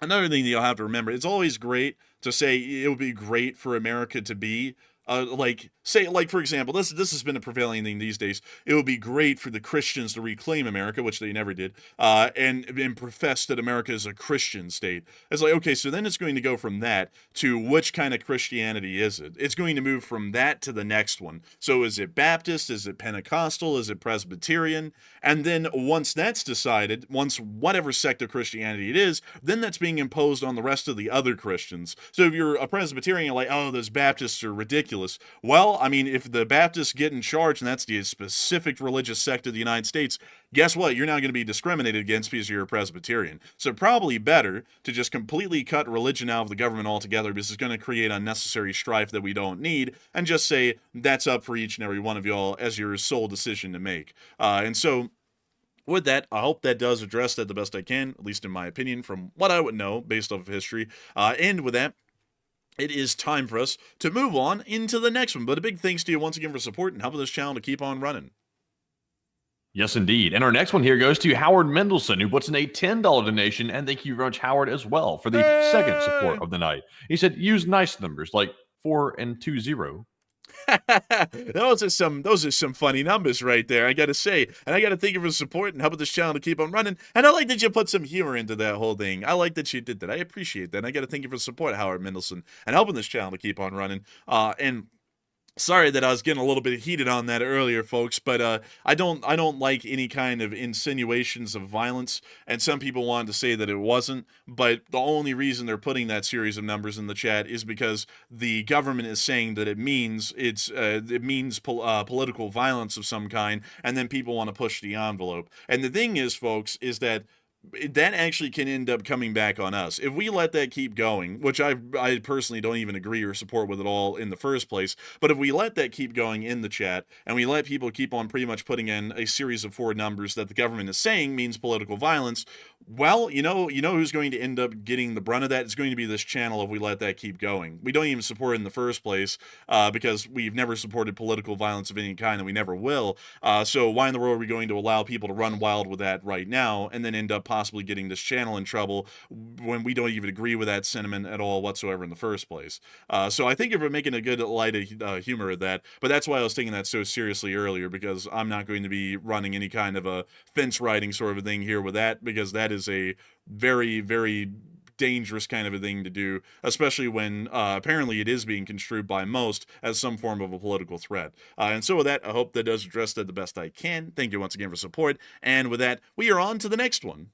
that you'll have to remember, it's always great to say it would be great for America to be for example, this has been a prevailing thing these days. It would be great for the Christians to reclaim America, which they never did, and profess that America is a Christian state. It's like, okay, so then it's going to go from that to which kind of Christianity is it? It's going to move from that to the next one. So is it Baptist? Is it Pentecostal? Is it Presbyterian? And then once that's decided, once whatever sect of Christianity it is, then that's being imposed on the rest of the other Christians. So if you're a Presbyterian, you're like, oh, those Baptists are ridiculous. Well, I mean, if the Baptists get in charge and that's the specific religious sect of the United States, guess what? You're now going to be discriminated against because you're a Presbyterian. So probably better to just completely cut religion out of the government altogether because it's going to create unnecessary strife that we don't need, and just say that's up for each and every one of y'all as your sole decision to make. And so with that, I hope that does address that the best I can, at least in my opinion, from what I would know based off of history. And with that, it is time for us to move on into the next one. But a big thanks to you once again for support and helping this channel to keep on running. Yes, indeed. And our next one here goes to Howard Mendelson, who puts in a $10 donation. And thank you very much, Howard, as well, for the second support of the night. He said, use nice numbers like 4 and 20. those are some funny numbers right there, I gotta say. And I gotta thank you for support and helping this channel to keep on running. And I like that you put some humor into that whole thing. I like that you did that. I appreciate that. And I gotta thank you for support, Howard Mendelson, and helping this channel to keep on running. And sorry that I was getting a little bit heated on that earlier, folks, but I don't like any kind of insinuations of violence, and some people wanted to say that it wasn't, but the only reason they're putting that series of numbers in the chat is because the government is saying that it means political violence of some kind, and then people want to push the envelope. And the thing is, folks, is that actually can end up coming back on us. If we let that keep going, which I personally don't even agree or support with at all in the first place, but if we let that keep going in the chat, and we let people keep on pretty much putting in a series of 4 numbers that the government is saying means political violence, well, you know who's going to end up getting the brunt of that? It's going to be this channel if we let that keep going. We don't even support it in the first place because we've never supported political violence of any kind, and we never will. So why in the world are we going to allow people to run wild with that right now and then end up possibly getting this channel in trouble when we don't even agree with that sentiment at all whatsoever in the first place? So I think if we're making a good light of humor of that, but that's why I was taking that so seriously earlier, because I'm not going to be running any kind of a fence riding sort of a thing here with that, because that is a very, very dangerous kind of a thing to do, especially when apparently it is being construed by most as some form of a political threat. And so with that, I hope that does address that the best I can. Thank you once again for support. And with that, we are on to the next one.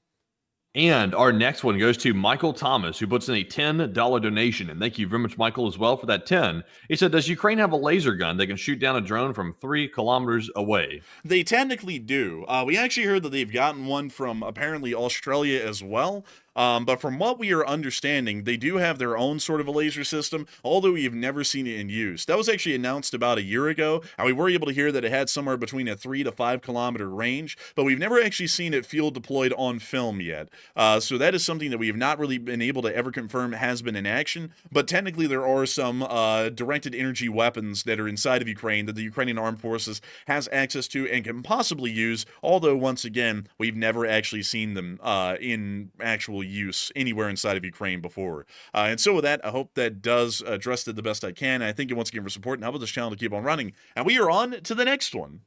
And our next one goes to Michael Thomas, who puts in a $10 donation. And thank you very much, Michael, as well for that 10. He said, does Ukraine have a laser gun that can shoot down a drone from 3 kilometers away? They technically do. We actually heard that they've gotten one from apparently Australia as well. But from what we are understanding, they do have their own sort of a laser system, although we've never seen it in use. That was actually announced about a year ago, and we were able to hear that it had somewhere between a 3 to 5 kilometer range, but we've never actually seen it field deployed on film yet. So that is something that we have not really been able to ever confirm has been in action, but technically there are some directed energy weapons that are inside of Ukraine that the Ukrainian Armed Forces has access to and can possibly use, although once again, we've never actually seen them in actual use anywhere inside of Ukraine before. And so with that, I hope that does address it the best I can. I thank you once again for support and helping this channel to keep on running. And we are on to the next one.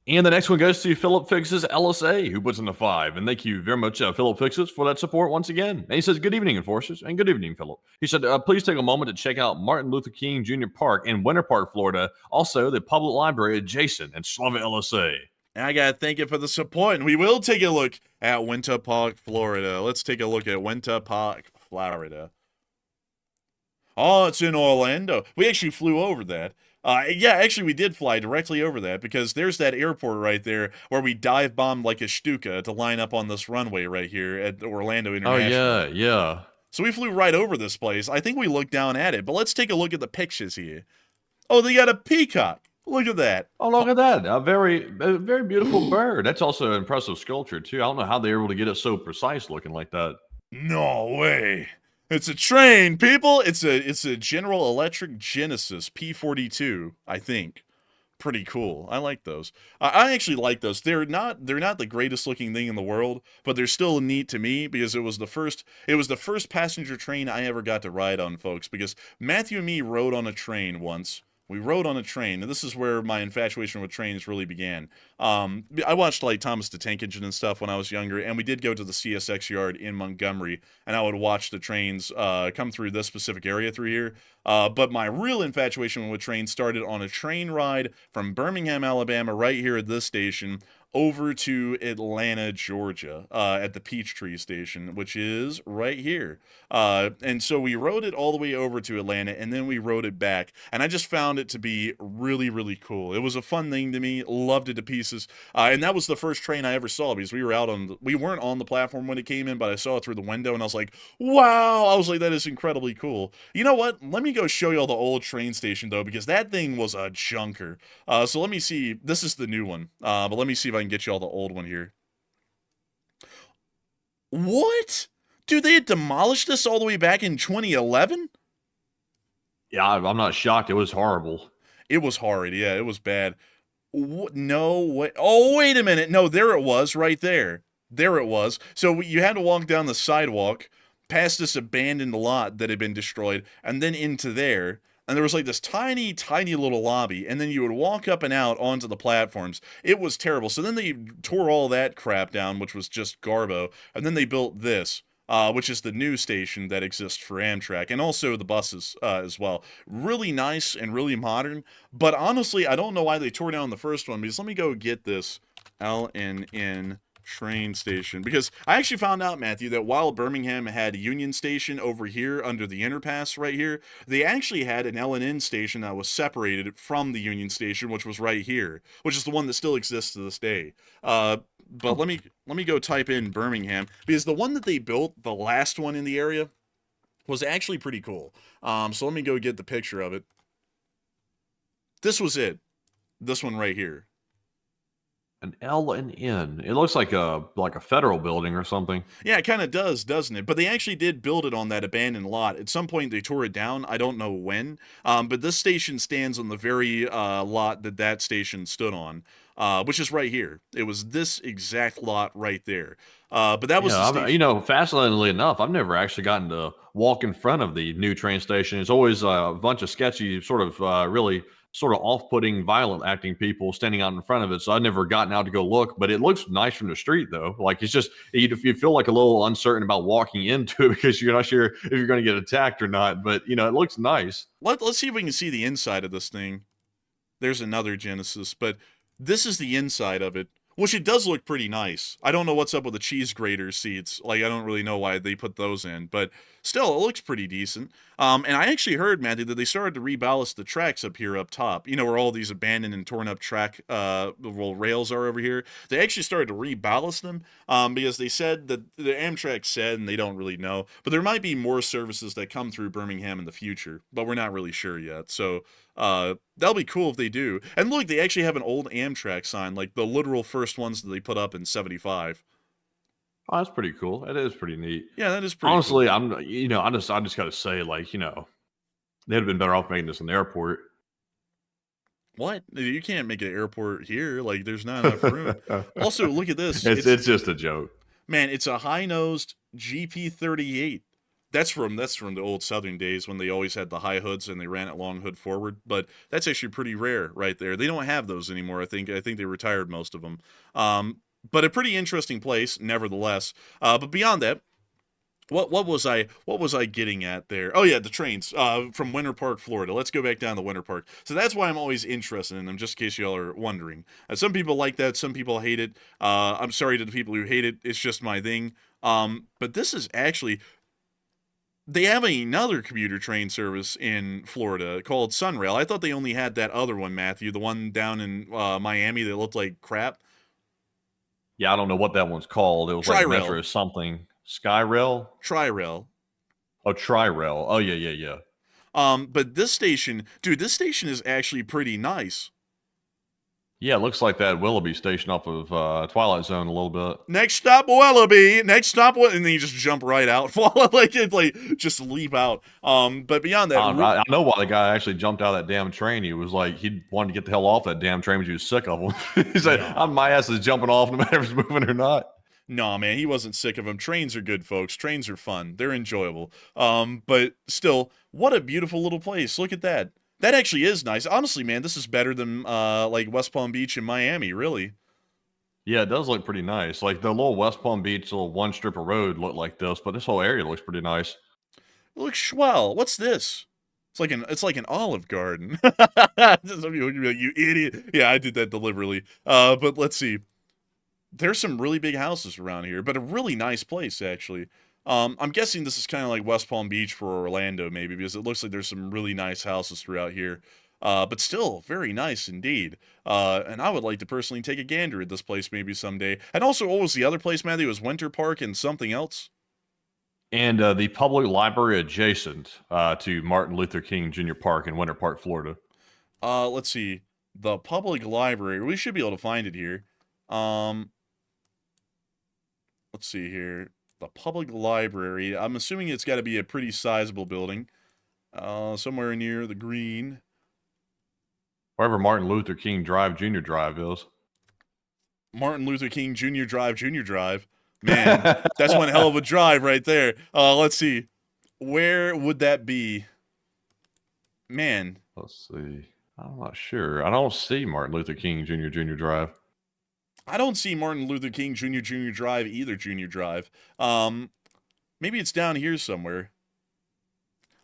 And the next one goes to Philip Fixes LSA, who puts in a 5. And thank you very much, Philip Fixes, for that support once again. And he says, good evening, Enforcers, and good evening, Philip. He said, please take a moment to check out Martin Luther King Jr. Park in Winter Park, Florida. Also, the public library adjacent in Slava, LSA. And I gotta thank you for the support, and we will take a look at Winter Park, Florida. Let's take a look at Winter Park, Florida. Oh, it's in Orlando. We actually flew over that. Yeah, actually, we did fly directly over that because there's that airport right there where we dive bombed like a Stuka to line up on this runway right here at Orlando International. Oh, yeah. So we flew right over this place. I think we looked down at it, but let's take a look at the pictures here. Oh, they got a peacock. Look at that. Oh, look at that. A very beautiful bird. That's also an impressive sculpture, too. I don't know how they were able to get it so precise looking like that. No way. It's a train, people. It's a General Electric Genesis P42, I think. Pretty cool. I like those. I actually like those. They're not the greatest looking thing in the world, but they're still neat to me because it was the first passenger train I ever got to ride on, folks, because Matthew and me rode on a train once. We rode on a train, and this is where my infatuation with trains really began. I watched like Thomas the Tank Engine and stuff when I was younger, and we did go to the CSX yard in Montgomery, and I would watch the trains come through this specific area through here. But my real infatuation with trains started on a train ride from Birmingham, Alabama, right here at this station, over to Atlanta, Georgia, at the Peachtree Station, which is right here. And so we rode it all the way over to Atlanta, and then we rode it back. And I just found it to be really, really cool. It was a fun thing to me. Loved it to pieces. And that was the first train I ever saw because we weren't on the platform when it came in, but I saw it through the window, and I was like, wow! I was like, that is incredibly cool. You know what? Let me go show you all the old train station, though, because that thing was a junker. So let me see. This is the new one, but let me see if I can get you all the old one here. What? Dude, they had demolished this all the way back in 2011? Yeah, I'm not shocked. It was horrible. It was horrid. Yeah, it was bad. No way. Oh, wait a minute. No, there it was right there. There it was. So you had to walk down the sidewalk past this abandoned lot that had been destroyed and then into there. And there was like this tiny, tiny little lobby, and then you would walk up and out onto the platforms. It was terrible. So then they tore all that crap down, which was just garbo, and then they built this, which is the new station that exists for Amtrak, and also the buses as well. Really nice and really modern, but honestly, I don't know why they tore down the first one, because let me go get this LNN train station, because I actually found out, Matthew, that while Birmingham had Union Station over here under the underpass right here, they actually had an LNN station that was separated from the Union Station, which was right here, which is the one that still exists to this day. But let me go type in Birmingham, because the one that they built, the last one in the area, was actually pretty cool. So let me go get the picture of it. This was it. This one right here. An L and N. It looks like a federal building or something. Yeah, it kind of does, doesn't it? But they actually did build it on that abandoned lot. At some point, they tore it down. I don't know when. But this station stands on the very lot that station stood on, which is right here. It was this exact lot right there. But that was fascinatingly enough, I've never actually gotten to walk in front of the new train station. It's always a bunch of sketchy, sort of really sort of off-putting, violent acting people standing out in front of it. So I've never gotten out to go look, but it looks nice from the street though. Like it's just, you feel like a little uncertain about walking into it because you're not sure if you're going to get attacked or not, but it looks nice. Let's see if we can see the inside of this thing. There's another Genesis, but this is the inside of it, which it does look pretty nice. I don't know what's up with the cheese grater seats. Like, I don't really know why they put those in, but still, it looks pretty decent. And I actually heard, Matthew, that they started to reballast the tracks up here up top. Where all these abandoned and torn up track rails are over here. They actually started to reballast them because they said that the Amtrak said, and they don't really know, but there might be more services that come through Birmingham in the future, but we're not really sure yet. So that'll be cool if they do. And look, they actually have an old Amtrak sign, like the literal first ones that they put up in 75. Oh, that's pretty cool. That is pretty neat. Yeah, that is pretty Honestly, cool. I just got to say, like, they'd have been better off making this an airport. What? You can't make an airport here. Like, there's not enough room. Also, look at this. It's just a joke. Man, it's a high-nosed GP38. That's from the old Southern days when they always had the high hoods and they ran it long hood forward. But that's actually pretty rare right there. They don't have those anymore. I think they retired most of them. But a pretty interesting place, nevertheless. But beyond that, what was I getting at there? Oh yeah, the trains from Winter Park, Florida. Let's go back down to Winter Park. So that's why I'm always interested in them, just in case y'all are wondering. Some people like that, some people hate it. I'm sorry to the people who hate it. It's just my thing. But this is actually, they have another commuter train service in Florida called Sunrail. I thought they only had that other one, Matthew, the one down in Miami that looked like crap. Yeah, I don't know what that one's called. It was like Tri-Rail. Metro something. Skyrail? Tri-Rail. Oh, Tri-Rail. Oh, yeah. But this station, dude, this station is actually pretty nice. Yeah, it looks like that Willoughby station off of Twilight Zone a little bit. Next stop, Willoughby. Next stop, and then you just jump right out, fall like just leap out. But beyond that, I know why the guy actually jumped out of that damn train. He was like, he wanted to get the hell off that damn train because he was sick of them. He said, my ass is jumping off no matter if it's moving or not. No, man, he wasn't sick of them. Trains are good, folks. Trains are fun. They're enjoyable. But still, what a beautiful little place. Look at that. That actually is nice. Honestly, man, this is better than like West Palm Beach in Miami, really. Yeah, it does look pretty nice. Like the little West Palm Beach, little one strip of road looked like this, but this whole area looks pretty nice. Look, swell. What's this? It's like an Olive Garden. Some people would be like, you idiot. Yeah, I did that deliberately. But let's see. There's some really big houses around here, but a really nice place, actually. I'm guessing this is kind of like West Palm Beach for Orlando, maybe, because it looks like there's some really nice houses throughout here. But still, very nice indeed. And I would like to personally take a gander at this place maybe someday. And also, what was the other place, Matthew? It was Winter Park and something else? And the public library adjacent to Martin Luther King Jr. Park in Winter Park, Florida. Let's see. The public library. We should be able to find it here. Let's see here. The public library. I'm assuming it's got to be a pretty sizable building. Somewhere near the green. Wherever Martin Luther King Drive, Jr. Drive is. Martin Luther King Jr. Drive, Jr. Drive. Man, that's one hell of a drive right there. Let's see. Where would that be? Man. Let's see. I'm not sure. I don't see Martin Luther King Jr. Drive. I don't see Martin Luther King Jr. Drive either, Jr. Drive. Maybe it's down here somewhere.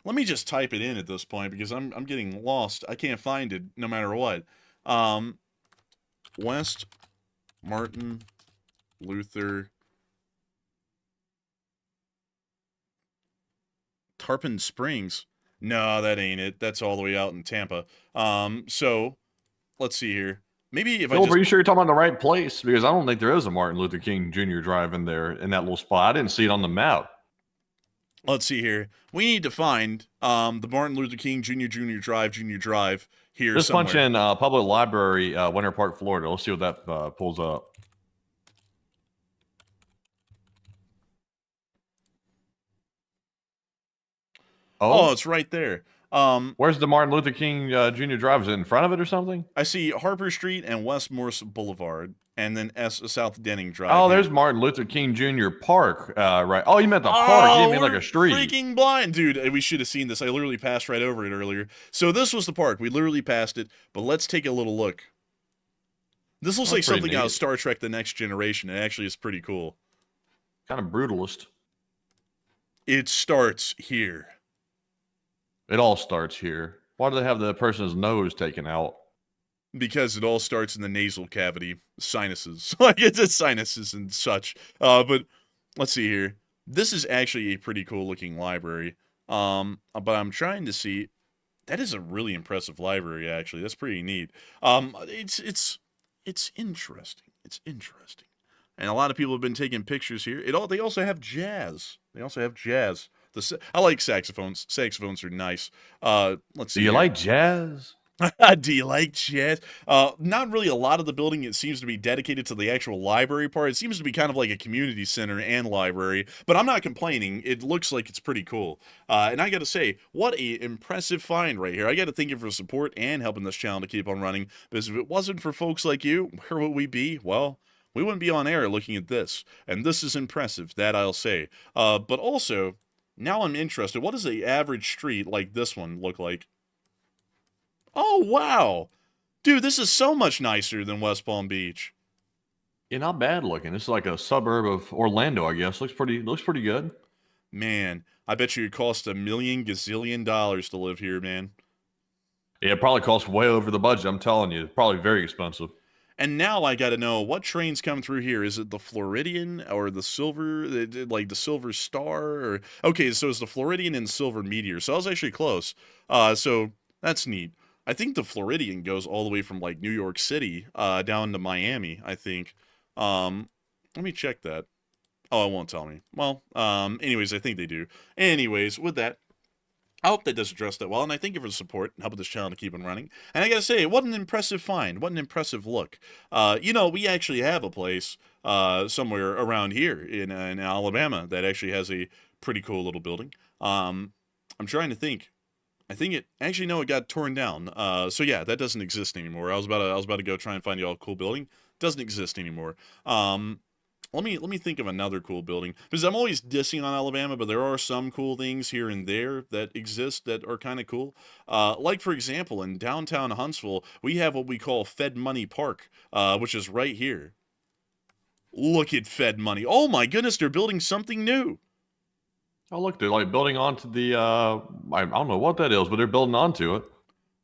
Let me just type it in at this point because I'm getting lost. I can't find it no matter what. West Martin Luther Tarpon Springs. No, that ain't it. That's all the way out in Tampa. So let's see here. Maybe if Philip, are you sure you're talking about the right place? Because I don't think there is a Martin Luther King Jr. Drive in there in that little spot. I didn't see it on the map. Let's see here. We need to find the Martin Luther King Jr. Drive here Just somewhere. punch in public library, Winter Park, Florida. Let's see what that pulls up. Oh, it's right there. Where's the Martin Luther King Jr. Drive? Is it in front of it or something? I see Harper Street and West Morse Boulevard, and then South Denning Drive. Oh, here. there's Martin Luther King Jr. Park, right? Oh, you meant the park. You didn't mean like a street. Freaking blind, dude. We should have seen this. I literally passed right over it earlier. So this was the park. We literally passed it, but let's take a little look. This looks like something out of Star Trek: The Next Generation. It actually is pretty cool. Kind of brutalist. It starts here. It all starts here. Why do they have the person's nose taken out? Because it all starts in the nasal cavity, sinuses. Like it's sinuses and such. But let's see here. This is actually a pretty cool looking library. But I'm trying to see. That is a really impressive library, actually. That's pretty neat. It's interesting. It's interesting. And a lot of people have been taking pictures here. They also have jazz. I like saxophones. Saxophones are nice. Let's see. Do you like jazz? Do you like jazz? Not really a lot of the building. It seems to be dedicated to the actual library part. It seems to be kind of like a community center and library, but I'm not complaining. It looks like it's pretty cool. And I got to say, what a impressive find right here. I got to thank you for support and helping this channel to keep on running, because if it wasn't for folks like you, where would we be? Well, we wouldn't be on air looking at this. And this is impressive, that I'll say. But also, Now I'm interested. What does the average street like this one look like? Oh, wow. Dude, this is so much nicer than West Palm Beach. Yeah, not bad looking. It's like a suburb of Orlando, I guess. Looks pretty good. Man, I bet you it cost $1 million gazillion to live here, man. Yeah, it probably costs way over the budget. I'm telling you, it's probably very expensive. And now I got to know what trains come through here. Is it the Floridian or the Silver, like the Silver Star? Or okay, so it's the Floridian and Silver Meteor. So I was actually close. So that's neat. I think the Floridian goes all the way from like New York City down to Miami, I think. Let me check that. Oh, it won't tell me. Well, anyways, I think they do. Anyways, with that, I hope that does address that well, and I thank you for the support and helping this channel to keep on running. And I gotta say, what an impressive find. What an impressive look. You know, we actually have a place somewhere around here in Alabama that actually has a pretty cool little building. I'm trying to think. I think it actually no, it got torn down. So yeah, that doesn't exist anymore. I was about to go try and find you all a cool building. Doesn't exist anymore. Let me think of another cool building, because I'm always dissing on Alabama, but there are some cool things here and there that exist that are kind of cool. Like for example, in downtown Huntsville, we have what we call Fed Money Park, which is right here. Look at Fed Money. Oh my goodness, they're building something new. Oh, look, they're like building onto the, I don't know what that is, but they're building onto it.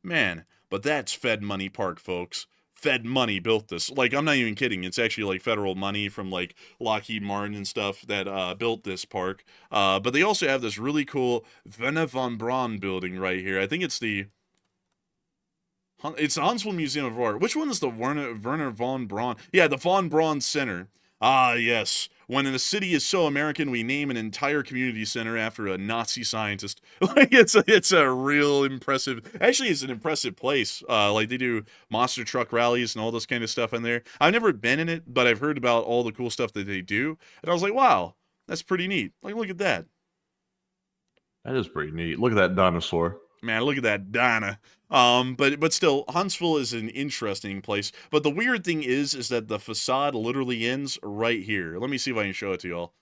Man, but that's Fed Money Park, folks. Fed money built this. Like, I'm not even kidding. It's actually like federal money from like Lockheed Martin and stuff that built this park. But they also have this really cool Werner von Braun building right here. I think it's the Huntsville Museum of Art. Which one is the Werner von Braun? Yeah, the von Braun Center. Ah, yes. When a city is so American, we name an entire community center after a Nazi scientist. Like, it's a real impressive. Actually, it's an impressive place. Like, they do monster truck rallies and all this kind of stuff in there. I've never been in it, but I've heard about all the cool stuff that they do, and I was like, wow, that's pretty neat. Like, look at that. That is pretty neat. Look at that dinosaur. Man, look at that Dinah. But still, Huntsville is an interesting place. But the weird thing is that the facade literally ends right here. Let me see if I can show it to y'all.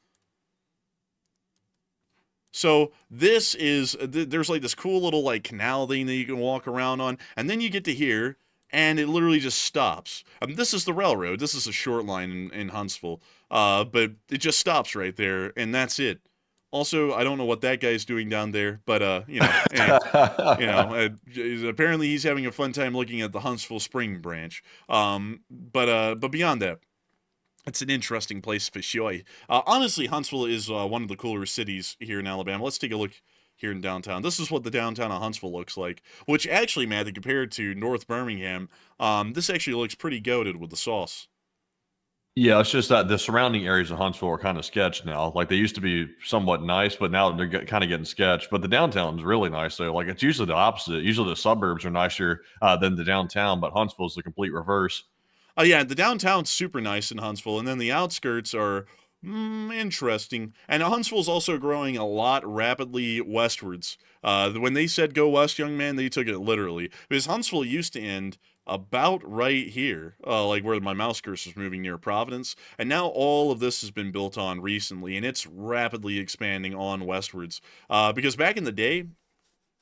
So this is, there's like this cool little like canal thing that you can walk around on, and then you get to here, and it literally just stops. This is the railroad. This is a short line in Huntsville. But it just stops right there, and that's it. Also, I don't know what that guy's doing down there, but apparently he's having a fun time looking at the Huntsville Spring branch. But beyond that, it's an interesting place for sure. Honestly, Huntsville is one of the cooler cities here in Alabama. Let's take a look here in downtown. This is what the downtown of Huntsville looks like, which actually, Matt, compared to North Birmingham, this actually looks pretty goated with the sauce. Yeah, it's just that the surrounding areas of Huntsville are kind of sketched now. Like, they used to be somewhat nice, but now they're kind of getting sketched. But the downtown's really nice, though. Like, it's usually the opposite. Usually the suburbs are nicer than the downtown, but Huntsville's the complete reverse. Yeah, the downtown's super nice in Huntsville, and then the outskirts are interesting. And Huntsville's also growing a lot rapidly westwards. When they said go west, young man, they took it literally. Because Huntsville used to end about right here, like where my mouse cursor is moving near Providence, and now all of this has been built on recently, and it's rapidly expanding on westwards. Because back in the day,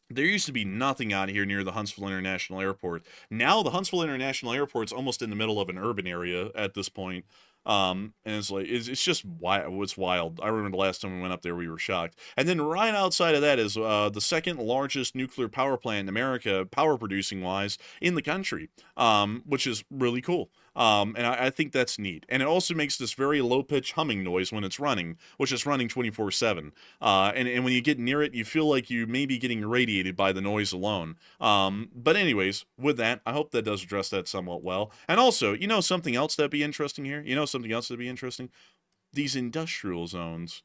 there used to be nothing out here near the Huntsville International Airport. Now the Huntsville International Airport's almost in the middle of an urban area at this point. And it's like, it's just wild. It's wild. I remember the last time we went up there, we were shocked. And then right outside of that is the second largest nuclear power plant in America, power producing wise, in the country, which is really cool. And I think that's neat. And it also makes this very low pitch humming noise when it's running, which is running 24/7. And when you get near it, you feel like you may be getting irradiated by the noise alone. But anyways, with that, I hope that does address that somewhat well. And also, you know something else that'd be interesting here? You know something else that'd be interesting? These industrial zones.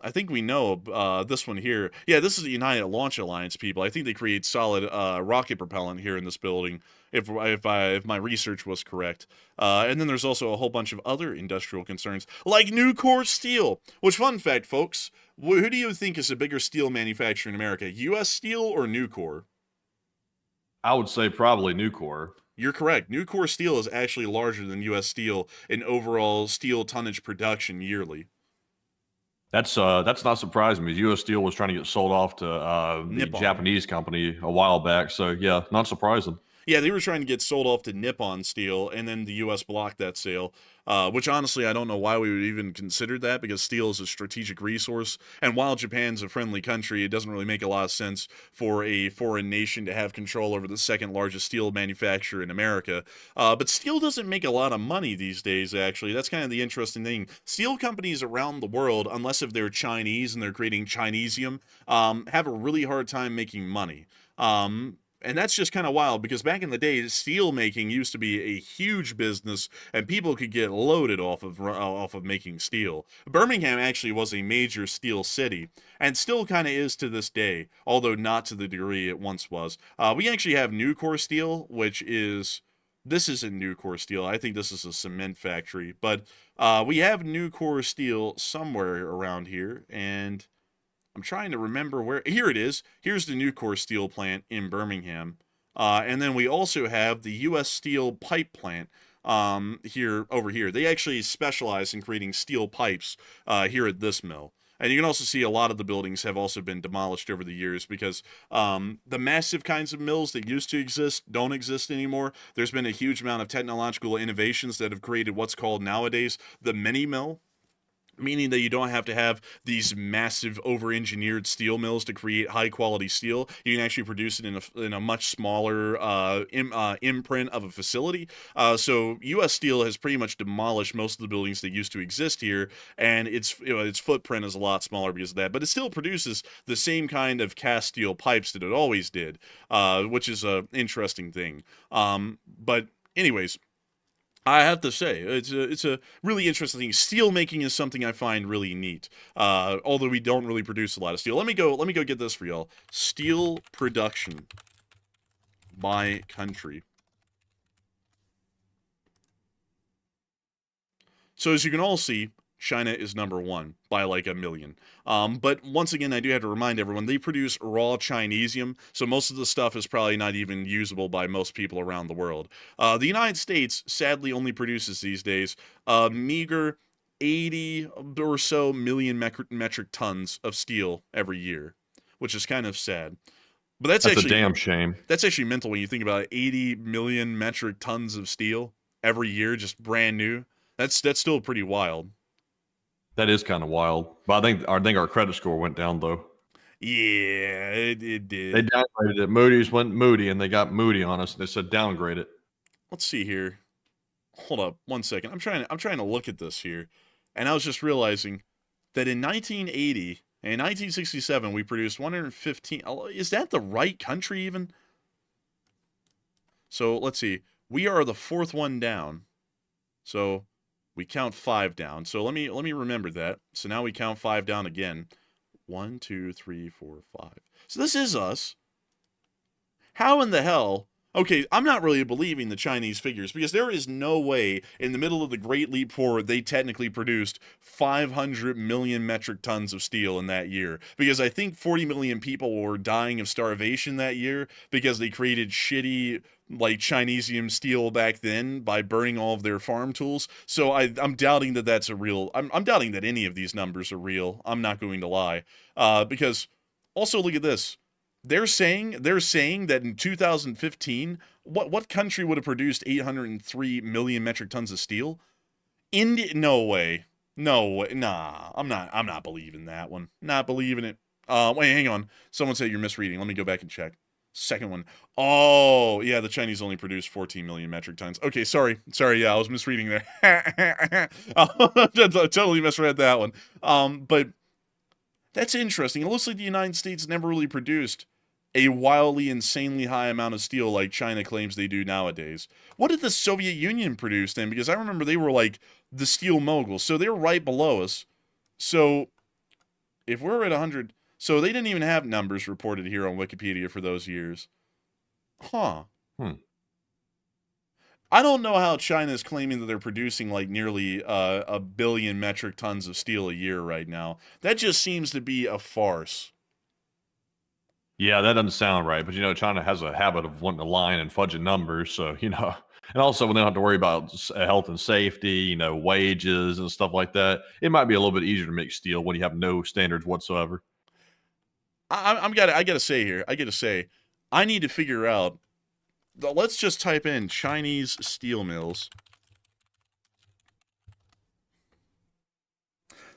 I think we know this one here. Yeah, this is the United Launch Alliance people. I think they create solid rocket propellant here in this building, if my research was correct. And then there's also a whole bunch of other industrial concerns, like Nucor Steel. Which, fun fact, folks, who do you think is a bigger steel manufacturer in America, U.S. Steel or Nucor? I would say probably Nucor. You're correct. Nucor Steel is actually larger than U.S. Steel in overall steel tonnage production yearly. That's not surprising because U.S. Steel was trying to get sold off to the Nippon. Japanese company a while back. So yeah, not surprising. Yeah, they were trying to get sold off to Nippon Steel, and then the U.S. blocked that sale. Which honestly, I don't know why we would even consider that, because steel is a strategic resource. And while Japan's a friendly country, it doesn't really make a lot of sense for a foreign nation to have control over the second largest steel manufacturer in America. But steel doesn't make a lot of money these days, actually. That's kind of the interesting thing. Steel companies around the world, unless if they're Chinese and they're creating Chinesium, have a really hard time making money. And that's just kind of wild, because back in the day, steel making used to be a huge business, and people could get loaded off of making steel. Birmingham actually was a major steel city, and still kind of is to this day, although not to the degree it once was. We actually have Nucor Steel, which is... This isn't Nucor Steel. I think this is a cement factory. But we have Nucor Steel somewhere around here, and... I'm trying to remember where... Here it is. Here's the Nucor steel plant in Birmingham. And then we also have the U.S. Steel pipe plant over here. They actually specialize in creating steel pipes here at this mill. And you can also see a lot of the buildings have also been demolished over the years, because the massive kinds of mills that used to exist don't exist anymore. There's been a huge amount of technological innovations that have created what's called nowadays the mini mill. Meaning that you don't have to have these massive over-engineered steel mills to create high-quality steel. You can actually produce it in a much smaller imprint of a facility. So U.S. Steel has pretty much demolished most of the buildings that used to exist here, and its footprint is a lot smaller because of that. But it still produces the same kind of cast steel pipes that it always did, which is an interesting thing. But anyways, I have to say, it's a really interesting thing. Steel making is something I find really neat. Although we don't really produce a lot of steel. Let me go get this for y'all. Steel production by country. So as you can all see, China is number one by like 1 million. But once again, I do have to remind everyone, they produce raw Chinesium, so most of the stuff is probably not even usable by most people around the world. The United States sadly only produces these days a meager 80 or so million metric tons of steel every year, which is kind of sad. But that's actually a damn shame. That's actually mental when you think about it. 80 million metric tons of steel every year, just brand new. That's still pretty wild. That is kind of wild. But I think our credit score went down, though. Yeah, it did. They downgraded it. Moody's went moody, and they got moody on us. They said downgrade it. Let's see here. Hold up 1 second. I'm trying to look at this here, and I was just realizing that in 1980 and 1967 we produced 115. Is that the right country even? So let's see. We are the fourth one down. So we count 5 down. So let me remember that. So now we count 5 down again. 1, 2, 3, 4, 5. So this is us. How in the hell? Okay, I'm not really believing the Chinese figures, because there is no way in the middle of the Great Leap Forward they technically produced 500 million metric tons of steel in that year. Because I think 40 million people were dying of starvation that year because they created shitty, like, Chinesium steel back then by burning all of their farm tools. So I'm doubting that that's a real... I'm doubting that any of these numbers are real. I'm not going to lie. Because, also look at this. They're saying that in 2015, what country would have produced 803 million metric tons of steel? India? No way. No way. Nah, I'm not believing that one. Not believing it. Wait, hang on. Someone said you're misreading. Let me go back and check. Second one. Oh, yeah, the Chinese only produced 14 million metric tons. Okay, sorry, yeah, I was misreading there. I totally misread that one. But that's interesting. It looks like the United States never really produced a wildly, insanely high amount of steel like China claims they do nowadays. What did the Soviet Union produce then? Because I remember they were like the steel moguls, so they were right below us. So if we're at 100... So they didn't even have numbers reported here on Wikipedia for those years. Huh. I don't know how China is claiming that they're producing like nearly a billion metric tons of steel a year right now. That just seems to be a farce. Yeah, that doesn't sound right. But, China has a habit of wanting to lie and fudging numbers. So, And also, when they don't have to worry about health and safety, wages and stuff like that, it might be a little bit easier to make steel when you have no standards whatsoever. I gotta say here, I need to figure out. Let's just type in Chinese steel mills.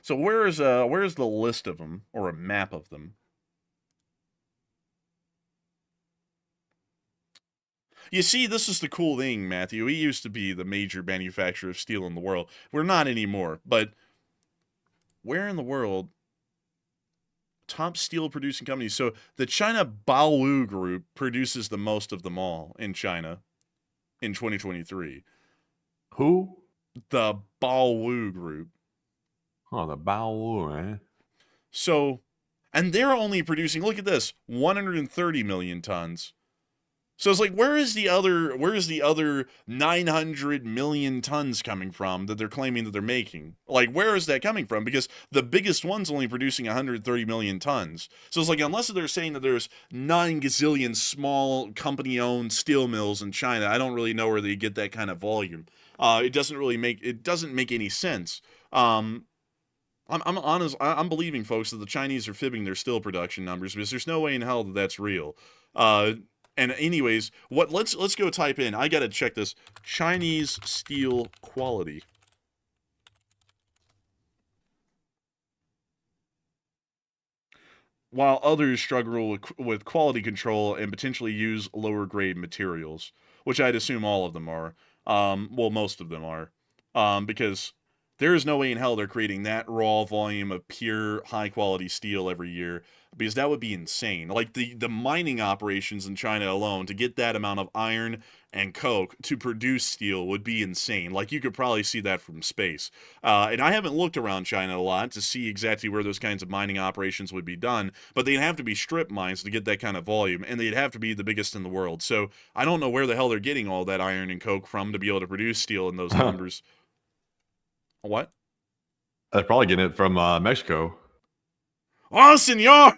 So where's the list of them or a map of them? You see, this is the cool thing, Matthew. We used to be the major manufacturer of steel in the world. We're not anymore. But where in the world? Top steel producing companies. So the China Baowu Group produces the most of them all in China in 2023. Who? The Baowu Group. Oh, the Baowu, eh? So, and they're only producing, look at this, 130 million tons. So it's like, where is the other 900 million tons coming from that they're claiming that they're making? Like, where is that coming from? Because the biggest one's only producing 130 million tons. So it's like, unless they're saying that there's 9 gazillion small company-owned steel mills in China, I don't really know where they get that kind of volume. It doesn't make any sense. I'm honest. I'm believing, folks, that the Chinese are fibbing their steel production numbers because there's no way in hell that that's real. And anyways, let's go type in. I gotta check this. Chinese steel quality. While others struggle with quality control and potentially use lower grade materials, which I'd assume all of them are. Well, most of them are. Because there is no way in hell they're creating that raw volume of pure high quality steel every year, because that would be insane. Like the mining operations in China alone to get that amount of iron and coke to produce steel would be insane. Like you could probably see that from space. And I haven't looked around China a lot to see exactly where those kinds of mining operations would be done, but they'd have to be strip mines to get that kind of volume, and they'd have to be the biggest in the world. So I don't know where the hell they're getting all that iron and coke from to be able to produce steel in those numbers. What? They're probably getting it from Mexico. Oh, senor!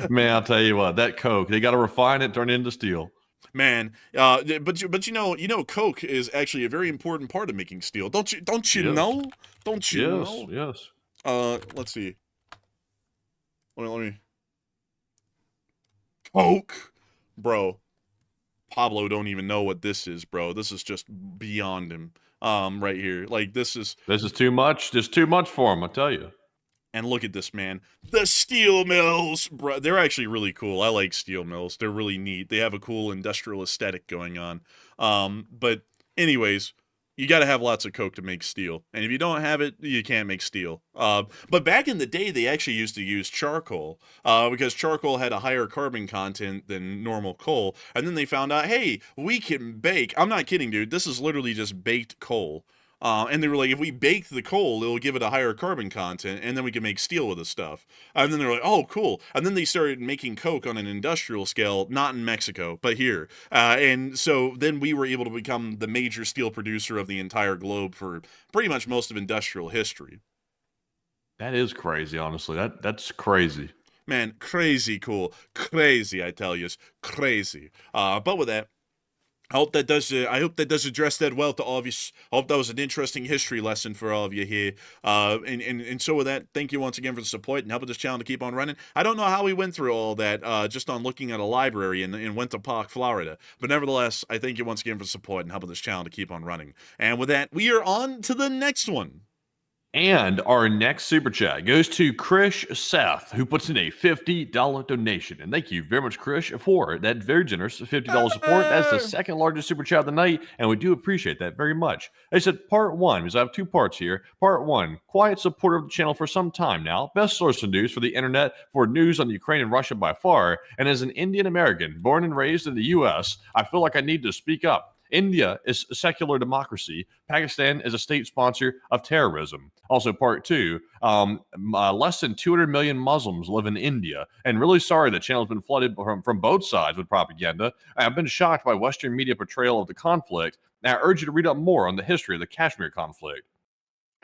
Man, I'll tell you what, that coke, they got to refine it, turn it into steel. Man, but you know, coke is actually a very important part of making steel. Don't you Yes. know? Don't you know? Yes. Let's see. Let me. Coke, bro. Pablo don't even know what this is, bro. This is just beyond him. Right here, like this is too much. Just too much for him, I tell you. And look at this, man. The steel mills, bro. They're actually really cool. I like steel mills. They're really neat. They have a cool industrial aesthetic going on. But anyways, you got to have lots of coke to make steel. And if you don't have it, you can't make steel. But back in the day, they actually used to use charcoal because charcoal had a higher carbon content than normal coal. And then they found out, hey, we can bake. I'm not kidding, dude. This is literally just baked coal. And they were like, if we bake the coal, it'll give it a higher carbon content, and then we can make steel with the stuff. And then they're like, oh, cool. And then they started making coke on an industrial scale, not in Mexico, but here. And so then we were able to become the major steel producer of the entire globe for pretty much most of industrial history. That is crazy, honestly. That's crazy. Man, crazy cool. Crazy, I tell you. It's crazy. But with that, I hope that does address that well to all of you. I hope that was an interesting history lesson for all of you here. And so with that, thank you once again for the support and helping this channel to keep on running. I don't know how we went through all that just on looking at a library in Winter Park, Florida. But nevertheless, I thank you once again for the support and helping this channel to keep on running. And with that, we are on to the next one. And our next super chat goes to Krish Seth, who puts in a $50 donation. And thank you very much, Krish, for that very generous $50 support. That's the second largest super chat of the night, and we do appreciate that very much. They said part one, because I have two parts here. Part one, quiet supporter of the channel for some time now. Best source of news for the internet for news on Ukraine and Russia by far. And as an Indian American born and raised in the U.S., I feel like I need to speak up. India is a secular democracy. Pakistan is a state sponsor of terrorism. Also, part two, less than 200 million Muslims live in India. And really sorry the channel's been flooded from both sides with propaganda. I've been shocked by Western media portrayal of the conflict. And I urge you to read up more on the history of the Kashmir conflict.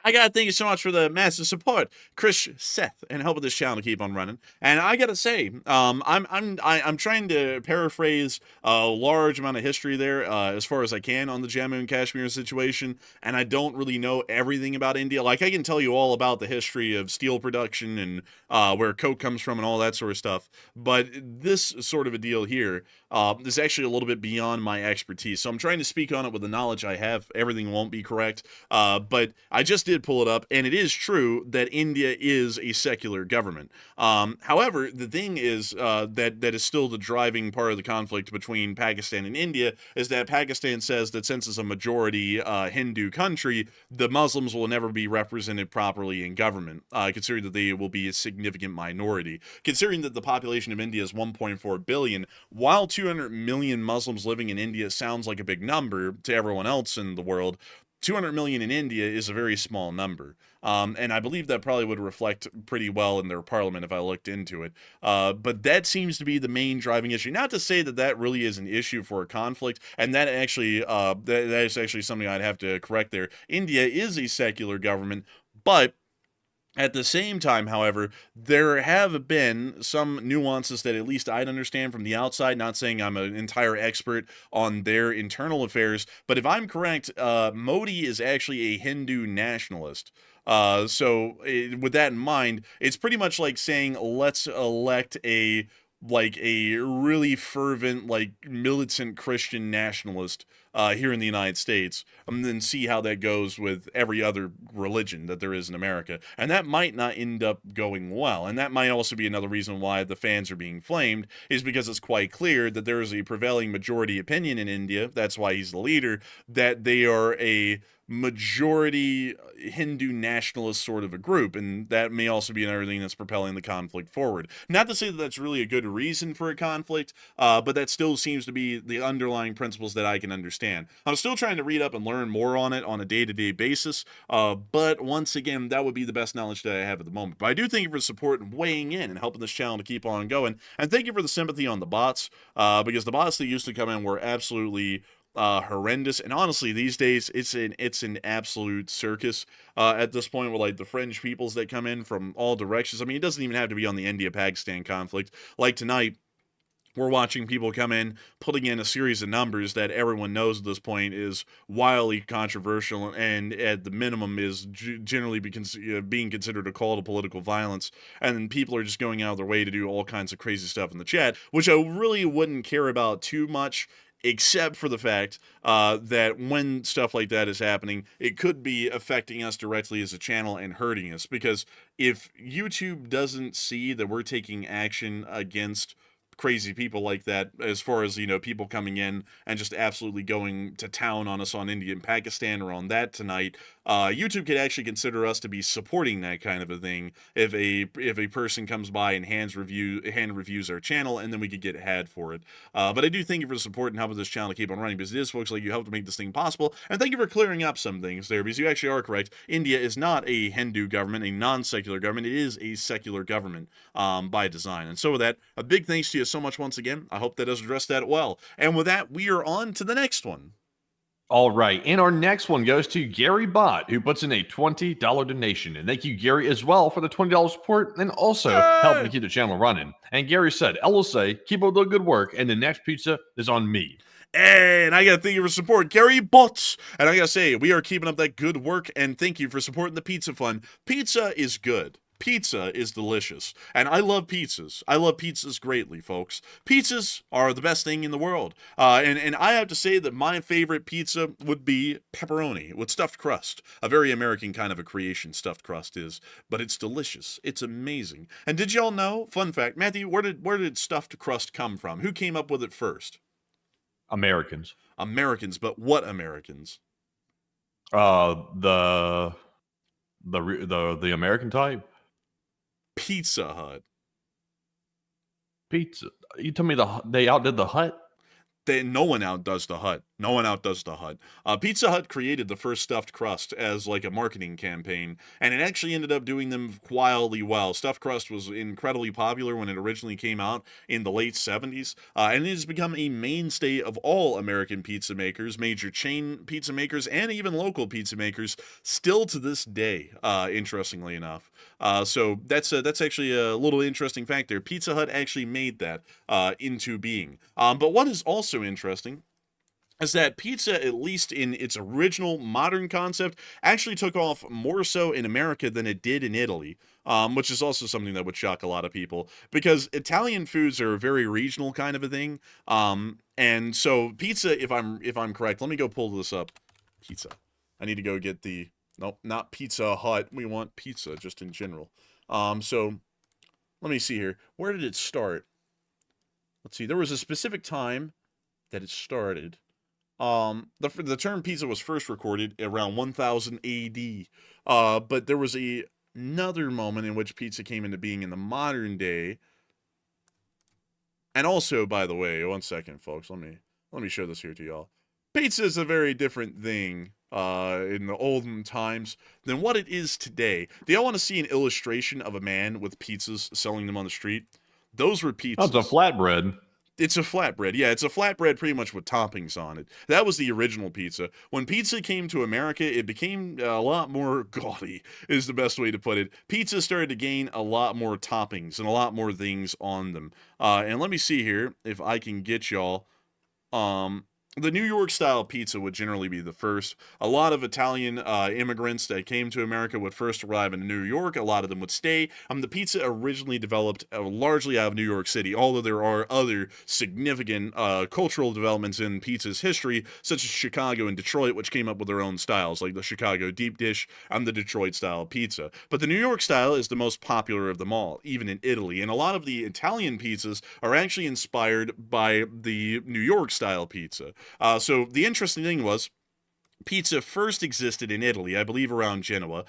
I gotta thank you so much for the massive support, Chris Seth, and helping this channel to keep on running. And I gotta say, I'm trying to paraphrase a large amount of history there, as far as I can on the Jammu and Kashmir situation. And I don't really know everything about India. Like I can tell you all about the history of steel production and where coke comes from and all that sort of stuff. But this sort of a deal here is actually a little bit beyond my expertise. So I'm trying to speak on it with the knowledge I have. Everything won't be correct, but I just did pull it up, and it is true that India is a secular government. However, the thing is that is still the driving part of the conflict between Pakistan and India is that Pakistan says that since it's a majority Hindu country, the Muslims will never be represented properly in government, considering that they will be a significant minority. Considering that the population of India is 1.4 billion, while 200 million Muslims living in India sounds like a big number to everyone else in the world, 200 million in India is a very small number. And I believe that probably would reflect pretty well in their parliament if I looked into it. But that seems to be the main driving issue. Not to say that that really is an issue for a conflict, and that actually, that is actually something I'd have to correct there. India is a secular government, but at the same time, however, there have been some nuances that at least I'd understand from the outside, not saying I'm an entire expert on their internal affairs, but if I'm correct, Modi is actually a Hindu nationalist. With that in mind, it's pretty much like saying, let's elect a really fervent, militant Christian nationalist here in the United States, and then see how that goes with every other religion that there is in America. And that might not end up going well. And that might also be another reason why the fans are being flamed, is because it's quite clear that there is a prevailing majority opinion in India, that's why he's the leader, that they are a majority Hindu nationalist sort of a group, and that may also be another thing that's propelling the conflict forward. Not to say that that's really a good reason for a conflict, but that still seems to be the underlying principles that I can understand. I'm still trying to read up and learn more on it on a day-to-day basis, but once again, that would be the best knowledge that I have at the moment. But I do thank you for the support and weighing in and helping this channel to keep on going, and thank you for the sympathy on the bots, because the bots that used to come in were absolutely horrendous, and honestly these days it's an absolute circus at this point, with like the fringe peoples that come in from all directions. I mean, it doesn't even have to be on the India-Pakistan conflict. Like tonight, we're watching people come in, putting in a series of numbers that everyone knows at this point is wildly controversial, and at the minimum is generally being considered a call to political violence, and people are just going out of their way to do all kinds of crazy stuff in the chat, which I really wouldn't care about too much, except for the fact that when stuff like that is happening, it could be affecting us directly as a channel and hurting us. Because if YouTube doesn't see that we're taking action against crazy people like that, as far as, you know, people coming in and just absolutely going to town on us on India and Pakistan or on that tonight, YouTube could actually consider us to be supporting that kind of a thing if a person comes by and hand reviews our channel, and then we could get had for it. But I do thank you for the support and helping this channel to keep on running, because it is folks like you help to make this thing possible, and thank you for clearing up some things there, because you actually are correct. India is not a Hindu government, a non-secular government. It is a secular government by design. And so with that, a big thanks to you so much once again. I hope that does address that well. And with that, we are on to the next one. All right, and our next one goes to Gary Bott, who puts in a $20 donation. And thank you, Gary, as well, for the $20 support, and also helping to keep the channel running. And Gary said, LSA, keep up the good work, and the next pizza is on me. And I gotta thank you for support, Gary Bott. And I gotta say, we are keeping up that good work, and thank you for supporting the Pizza Fund. Pizza is good. Pizza is delicious, and I love pizzas. I love pizzas greatly, folks. Pizzas are the best thing in the world, and I have to say that my favorite pizza would be pepperoni with stuffed crust. A very American kind of a creation, stuffed crust is, but it's delicious. It's amazing. And did y'all know, fun fact, Matthew, where did stuffed crust come from? Who came up with it first? Americans. Americans, but what Americans? The American type. Pizza Hut. Pizza. You told me they outdid the Hut? No one outdoes the Hut. No one outdoes the Hut. Pizza Hut created the first stuffed crust as like a marketing campaign, and it actually ended up doing them wildly well. Stuffed crust was incredibly popular when it originally came out in the late 70s, and it has become a mainstay of all American pizza makers, major chain pizza makers, and even local pizza makers, still to this day, interestingly enough. So that's actually a little interesting fact there. Pizza Hut actually made that into being. But what is also interesting is that pizza, at least in its original modern concept, actually took off more so in America than it did in Italy, which is also something that would shock a lot of people, because Italian foods are a very regional kind of a thing. And so pizza, if I'm correct, let me go pull this up. Pizza. I need to go get the, nope, not Pizza Hut. We want pizza just in general. So let me see here. Where did it start? Let's see. There was a specific time that it started. The term pizza was first recorded around 1000 AD, but there was another moment in which pizza came into being in the modern day. And also, by the way, one second, folks, let me show this here to y'all. Pizza is a very different thing in the olden times than what it is today. Do y'all want to see an illustration of a man with pizzas selling them on the street? Those were pizzas. Oh, it's a flatbread. It's a flatbread. Yeah, it's a flatbread pretty much with toppings on it. That was the original pizza. When pizza came to America, it became a lot more gaudy, is the best way to put it. Pizza started to gain a lot more toppings and a lot more things on them. And let me see here if I can get y'all. The New York style pizza would generally be the first. A lot of Italian immigrants that came to America would first arrive in New York. A lot of them would stay. The pizza originally developed largely out of New York City, although there are other significant cultural developments in pizza's history, such as Chicago and Detroit, which came up with their own styles, like the Chicago deep dish and the Detroit style pizza. But the New York style is the most popular of them all, even in Italy. And a lot of the Italian pizzas are actually inspired by the New York style pizza. So the interesting thing was, pizza first existed in Italy, I believe around Genoa.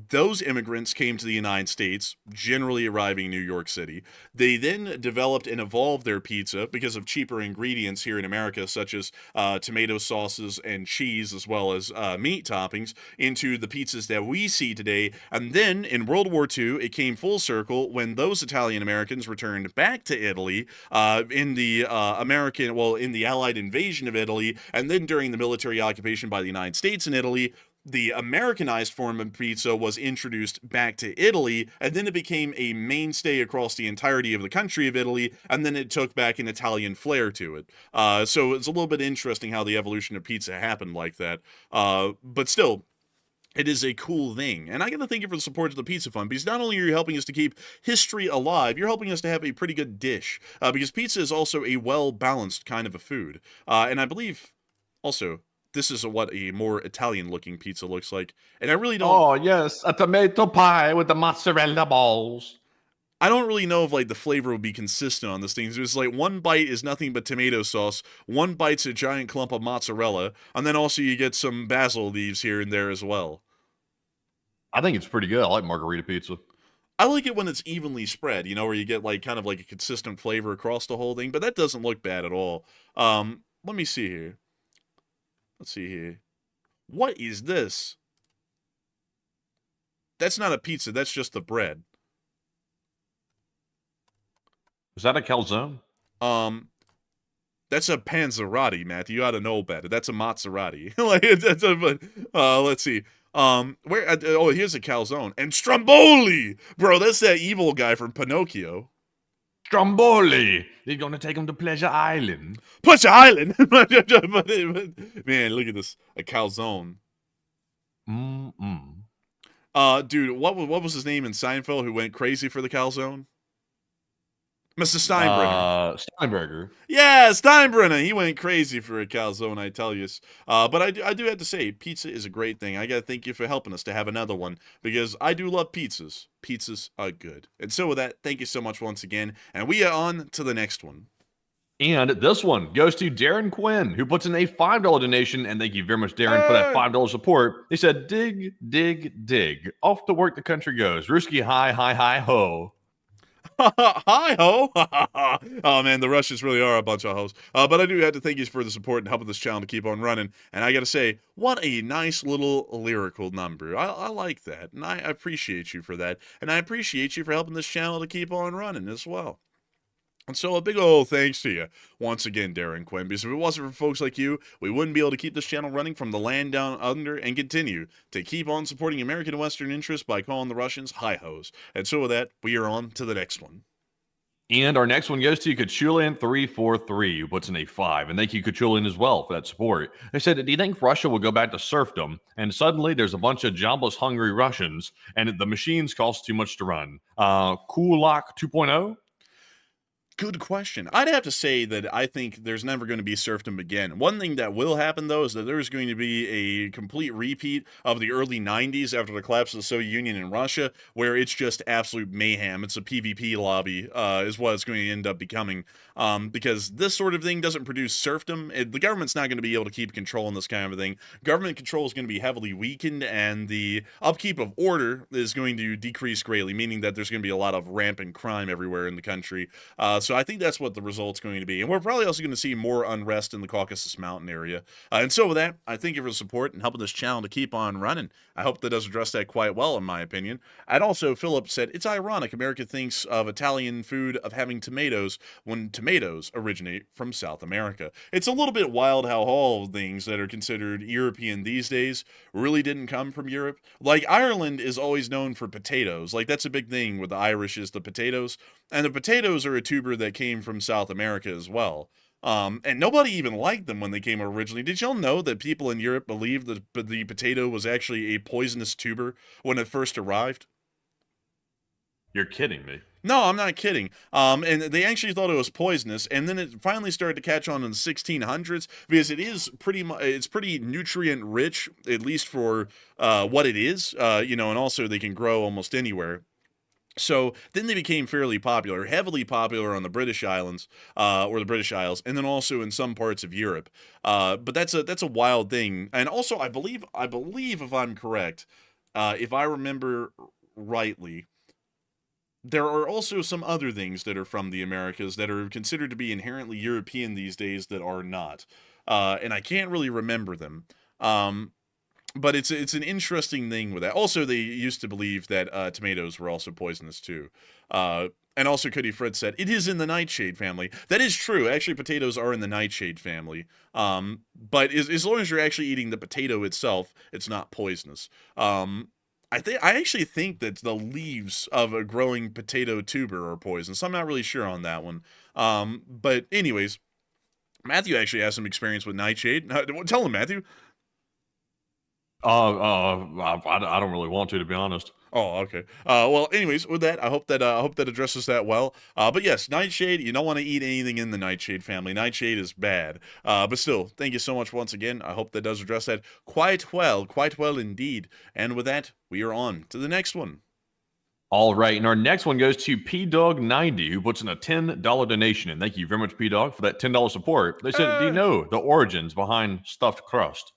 Those immigrants came to the United States, generally arriving in New York City. They then developed and evolved their pizza because of cheaper ingredients here in America, such as tomato sauces and cheese, as well as meat toppings, into the pizzas that we see today. And then in World War II, it came full circle when those Italian Americans returned back to Italy in the in the Allied invasion of Italy, and then during the military occupation by the United States and Italy. The Americanized form of pizza was introduced back to Italy, and then it became a mainstay across the entirety of the country of Italy, and then it took back an Italian flair to it. So it's a little bit interesting how the evolution of pizza happened like that. But still, it is a cool thing. And I got to thank you for the support of the Pizza Fund, because not only are you helping us to keep history alive, you're helping us to have a pretty good dish, because pizza is also a well-balanced kind of a food. And I believe, also, this is what a more Italian-looking pizza looks like. And I really don't... Oh, yes, a tomato pie with the mozzarella balls. I don't really know if, like, the flavor would be consistent on this thing. It's like one bite is nothing but tomato sauce, one bite's a giant clump of mozzarella, and then also you get some basil leaves here and there as well. I think it's pretty good. I like margarita pizza. I like it when it's evenly spread, you know, where you get, like, kind of like a consistent flavor across the whole thing, but that doesn't look bad at all. Let me see here. Let's see here. What is this? That's not a pizza. That's just the bread. Is that a calzone? That's a panzerotti, Matthew. You ought to know better. That's a Maserati. Let's see. Here's a calzone. And Stromboli! Bro, that's that evil guy from Pinocchio. Stromboli! They're gonna take him to Pleasure Island. Pleasure Island! Man, look at this. A calzone. Dude, what was his name in Seinfeld who went crazy for the calzone? Mr. Steinbrenner. Steinberger. Yeah, Steinbrenner. He went crazy for a calzone, I tell you. But I do have to say, pizza is a great thing. I got to thank you for helping us to have another one, because I do love pizzas. Pizzas are good. And so with that, thank you so much once again. And we are on to the next one. And this one goes to Darren Quinn, who puts in a $5 donation. And thank you very much, Darren, for that $5 support. He said, dig, dig, dig. Off to work the country goes. Ruski, hi, hi, hi, ho. Hi ho! Oh man, the Russians really are a bunch of hoes. But I do have to thank you for the support and helping this channel to keep on running. And I gotta say, what a nice little lyrical number. I like that, and I appreciate you for that. And I appreciate you for helping this channel to keep on running as well. And so a big old thanks to you once again, Darren Quinn, because if it wasn't for folks like you, we wouldn't be able to keep this channel running from the land down under and continue to keep on supporting American and Western interests by calling the Russians hi-hos. And so with that, we are on to the next one. And our next one goes to Kachulian343, who puts in a 5. And thank you, Kachulian, as well for that support. They said, do you think Russia will go back to serfdom? And suddenly there's a bunch of jobless, hungry Russians, and the machines cost too much to run. Kulak 2.0? Good question. I'd have to say that I think there's never going to be serfdom again. One thing that will happen, though, is that there's going to be a complete repeat of the early 90s after the collapse of the Soviet Union in Russia, where it's just absolute mayhem. It's a PvP lobby, is what it's going to end up becoming. Because this sort of thing doesn't produce serfdom. The government's not going to be able to keep control on this kind of thing. Government control is going to be heavily weakened, and the upkeep of order is going to decrease greatly, meaning that there's going to be a lot of rampant crime everywhere in the country. So I think that's what the result's going to be. And we're probably also going to see more unrest in the Caucasus Mountain area. And so with that, I thank you for the support and helping this channel to keep on running. I hope that does address that quite well, in my opinion. And also, Philip said, it's ironic America thinks of Italian food of having tomatoes when tomatoes originate from South America. It's a little bit wild how all things that are considered European these days really didn't come from Europe. Like, Ireland is always known for potatoes. Like, that's a big thing with the Irish, is the potatoes. And the potatoes are a tuber that came from South America as well. And nobody even liked them when they came originally. Did y'all know that people in Europe believed that the potato was actually a poisonous tuber when it first arrived? You're kidding me. No, I'm not kidding. And they actually thought it was poisonous, and then it finally started to catch on in the 1600s because it is it's pretty nutrient rich, at least for what it is. And also they can grow almost anywhere. So then they became fairly popular, heavily popular on the British Islands, or the British Isles, and then also in some parts of Europe. But that's a wild thing. And also, I believe if I'm correct, if I remember rightly, there are also some other things that are from the Americas that are considered to be inherently European these days that are not. And I can't really remember them. But it's an interesting thing with that. Also, they used to believe that tomatoes were also poisonous too. And also, Cody Fred said, it is in the nightshade family. That is true. Actually, potatoes are in the nightshade family. But as long as you're actually eating the potato itself, it's not poisonous. I actually think that the leaves of a growing potato tuber are poisonous. I'm not really sure on that one. But anyways, Matthew actually has some experience with nightshade. Tell him, Matthew. I don't really want to be honest. Oh, okay. Well, anyways, with that, I hope that addresses that well. But yes, nightshade. You don't want to eat anything in the nightshade family. Nightshade is bad. But still, thank you so much once again. I hope that does address that quite well indeed. And with that, we are on to the next one. All right, and our next one goes to PDog90, who puts in a $10 donation. And thank you very much, PDog, for that $10 support. They said, do you know the origins behind stuffed crust?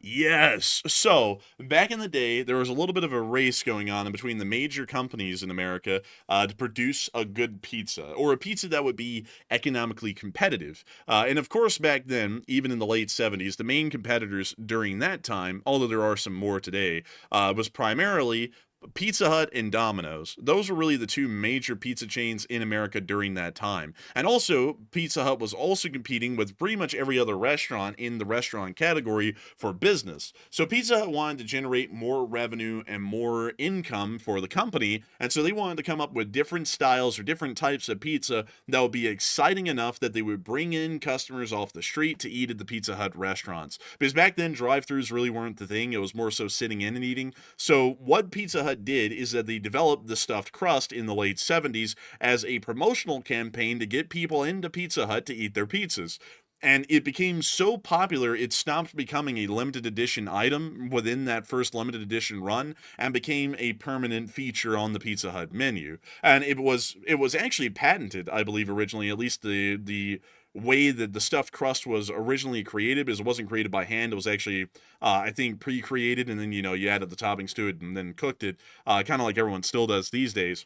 Yes. So, back in the day, there was a little bit of a race going on between the major companies in America to produce a good pizza, or a pizza that would be economically competitive. And of course, back then, even in the late 70s, the main competitors during that time, although there are some more today, was primarily Pizza Hut and Domino's. Those were really the two major pizza chains in America during that time. And also, Pizza Hut was also competing with pretty much every other restaurant in the restaurant category for business. So Pizza Hut wanted to generate more revenue and more income for the company, and so they wanted to come up with different styles or different types of pizza that would be exciting enough that they would bring in customers off the street to eat at the Pizza Hut restaurants. Because back then, drive-thrus really weren't the thing. It was more so sitting in and eating. So what Pizza Hut did is that they developed the stuffed crust in the late 70s as a promotional campaign to get people into Pizza Hut to eat their pizzas. And it became so popular, it stopped becoming a limited edition item within that first limited edition run and became a permanent feature on the Pizza Hut menu. And it was actually patented, I believe, originally, at least the way that the stuffed crust was originally created, because it wasn't created by hand. It was actually, I think, pre-created, and then, you added the toppings to it and then cooked it, kind of like everyone still does these days.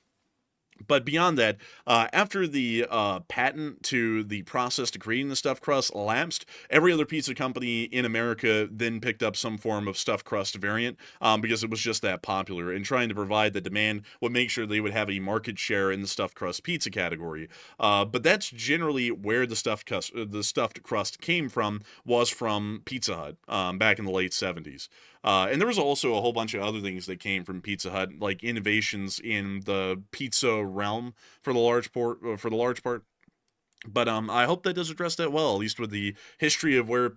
But beyond that, after the patent to the process to creating the stuffed crust lapsed, every other pizza company in America then picked up some form of stuffed crust variant because it was just that popular. And trying to provide the demand would make sure they would have a market share in the stuffed crust pizza category. But that's generally where the stuffed crust came from, was from Pizza Hut back in the late 70s. And there was also a whole bunch of other things that came from Pizza Hut, like innovations in the pizza realm for the large part. But I hope that does address that well, at least with the history of where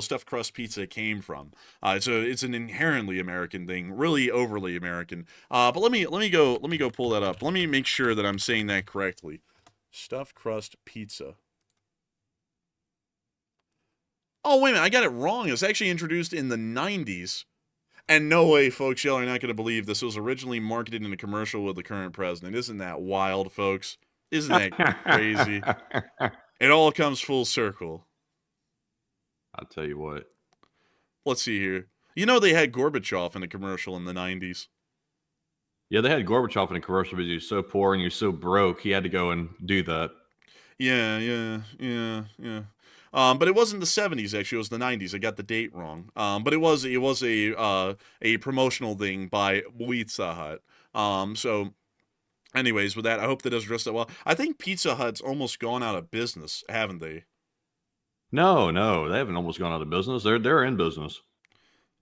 stuffed crust pizza came from. It's an inherently American thing, really overly American. But let me go pull that up. Let me make sure that I'm saying that correctly. Stuffed crust pizza. Oh, wait a minute, I got it wrong. It was actually introduced in the 90s. And no way, folks, y'all are not going to believe this was originally marketed in a commercial with the current president. Isn't that wild, folks? Isn't that crazy? It all comes full circle. I'll tell you what. Let's see here. You know they had Gorbachev in a commercial in the 90s. Yeah, they had Gorbachev in a commercial because he was so poor and he was so broke, he had to go and do that. Yeah. But it wasn't the 70s, actually. It was the 90s. I got the date wrong. But it was a promotional thing by Pizza Hut. So, anyways, with that, I hope that does address that well. I think Pizza Hut's almost gone out of business, haven't they? No, they haven't almost gone out of business. They're in business.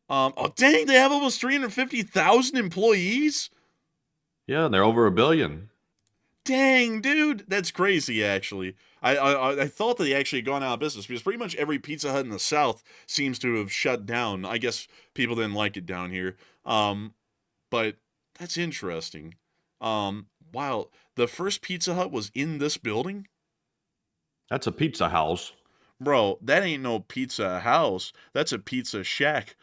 Oh, dang, they have almost 350,000 employees? Yeah, they're over $1 billion. Dang, dude, that's crazy. Actually, I thought that they actually had gone out of business because pretty much every Pizza Hut in the South seems to have shut down. I guess people didn't like it down here. But that's interesting. Wow, the first Pizza Hut was in this building? That's a pizza house. Bro, that ain't no pizza house. That's a pizza shack.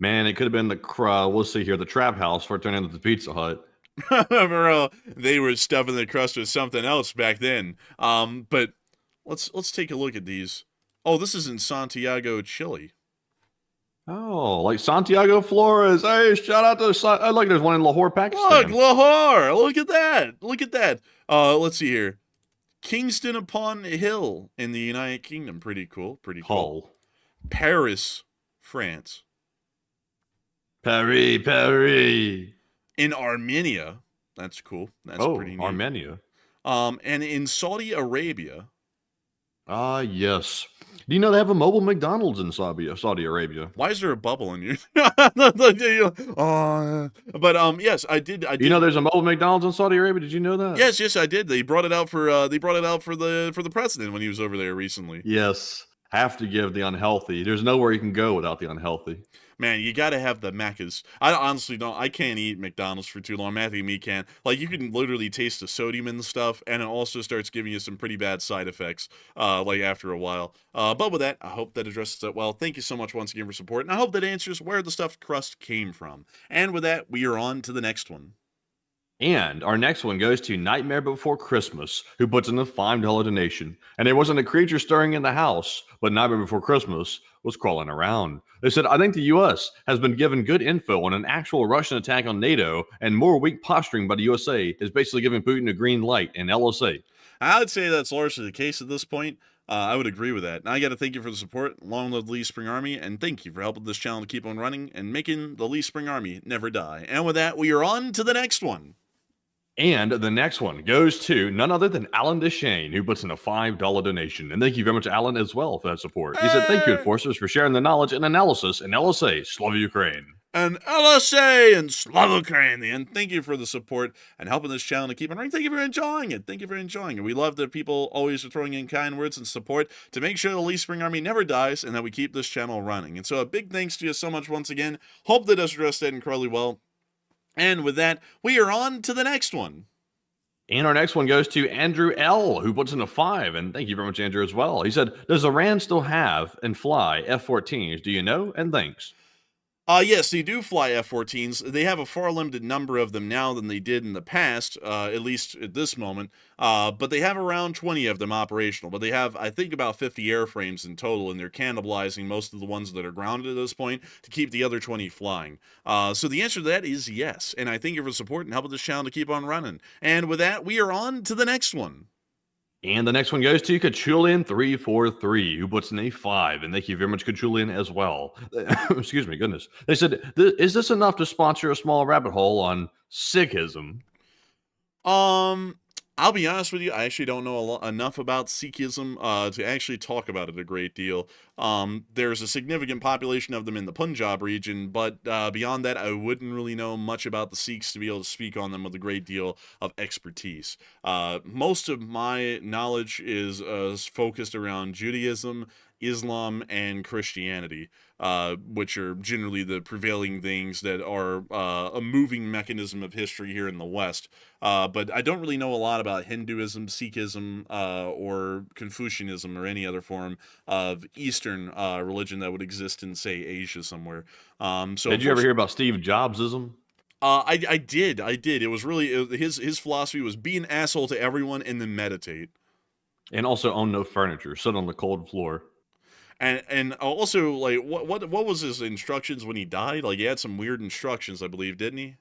Man, it could have been we'll see here, the trap house for it turned into the Pizza Hut. Bro, they were stuffing the crust with something else back then. But let's take a look at these. Oh, this is in Santiago, Chile. Oh, like Santiago Flores. Hey, shout out to look, there's one in Lahore, Pakistan. Look, Lahore. Look at that. Let's see here. Kingston upon Hill in the United Kingdom. Pretty cool. Hull. Paris, France. Paris. In Armenia. That's cool. That's pretty neat. Armenia. And in Saudi Arabia. Yes. Do you know they have a mobile McDonald's in Saudi Arabia? Why is there a bubble in you? But yes, I did. You know there's a mobile McDonald's in Saudi Arabia? Did you know that? Yes, I did. They brought it out for the president when he was over there recently. Yes. Have to give the unhealthy. There's nowhere you can go without the unhealthy. Man, you gotta have the Maccas. I honestly don't. I can't eat McDonald's for too long. Matthew and me can. Like, you can literally taste the sodium in the stuff, and it also starts giving you some pretty bad side effects, like after a while. But with that, I hope that addresses it well. Thank you so much once again for support, and I hope that answers where the stuffed crust came from. And with that, we are on to the next one. And our next one goes to Nightmare Before Christmas, who puts in a $5 donation. And there wasn't a creature stirring in the house, but Nightmare Before Christmas was crawling around. They said, I think the U.S. has been given good info on an actual Russian attack on NATO, and more weak posturing by the USA is basically giving Putin a green light in LSA. I would say that's largely the case at this point. I would agree with that. And I got to thank you for the support. Long live the Lee Spring Army, and thank you for helping this channel to keep on running and making the Lee Spring Army never die. And with that, we are on to the next one. And the next one goes to none other than Alan Deshane, who puts in a $5 donation. And thank you very much, Alan, as well, for that support. He said, thank you, Enforcers, for sharing the knowledge and analysis in LSA, Slava Ukraine. And LSA and Slava Ukraine. And thank you for the support and helping this channel to keep on running. Thank you for enjoying it. We love that people always are throwing in kind words and support to make sure the Lee Spring Army never dies and that we keep this channel running. And so a big thanks to you so much once again. Hope that does address that incredibly well. And with that, we are on to the next one. And our next one goes to Andrew L., who puts in a 5. And thank you very much, Andrew, as well. He said, does Iran still have and fly F-14s? Do you know? And thanks. Yes, they do fly F-14s. They have a far limited number of them now than they did in the past, at least at this moment. But they have around 20 of them operational. But they have, I think, about 50 airframes in total, and they're cannibalizing most of the ones that are grounded at this point to keep the other 20 flying. So the answer to that is yes. And I thank you for support and helping this channel to keep on running. And with that, we are on to the next one. And the next one goes to Kachulian343, who puts in a 5. And thank you very much, Kachulian, as well. Excuse me, goodness. They said, is this enough to sponsor a small rabbit hole on Sikhism? I'll be honest with you, I actually don't know enough about Sikhism to actually talk about it a great deal. There's a significant population of them in the Punjab region, but beyond that, I wouldn't really know much about the Sikhs to be able to speak on them with a great deal of expertise. Most of my knowledge is focused around Judaism, Islam, and Christianity, which are generally the prevailing things that are a moving mechanism of history here in the West. But I don't really know a lot about Hinduism, Sikhism, or Confucianism, or any other form of Eastern religion that would exist in, say, Asia somewhere. So did you ever hear about Steve Jobsism? I did. It was really his philosophy was be an asshole to everyone and then meditate. And also own no furniture, sit on the cold floor. And also, like, what was his instructions when he died? Like, he had some weird instructions, I believe, didn't he?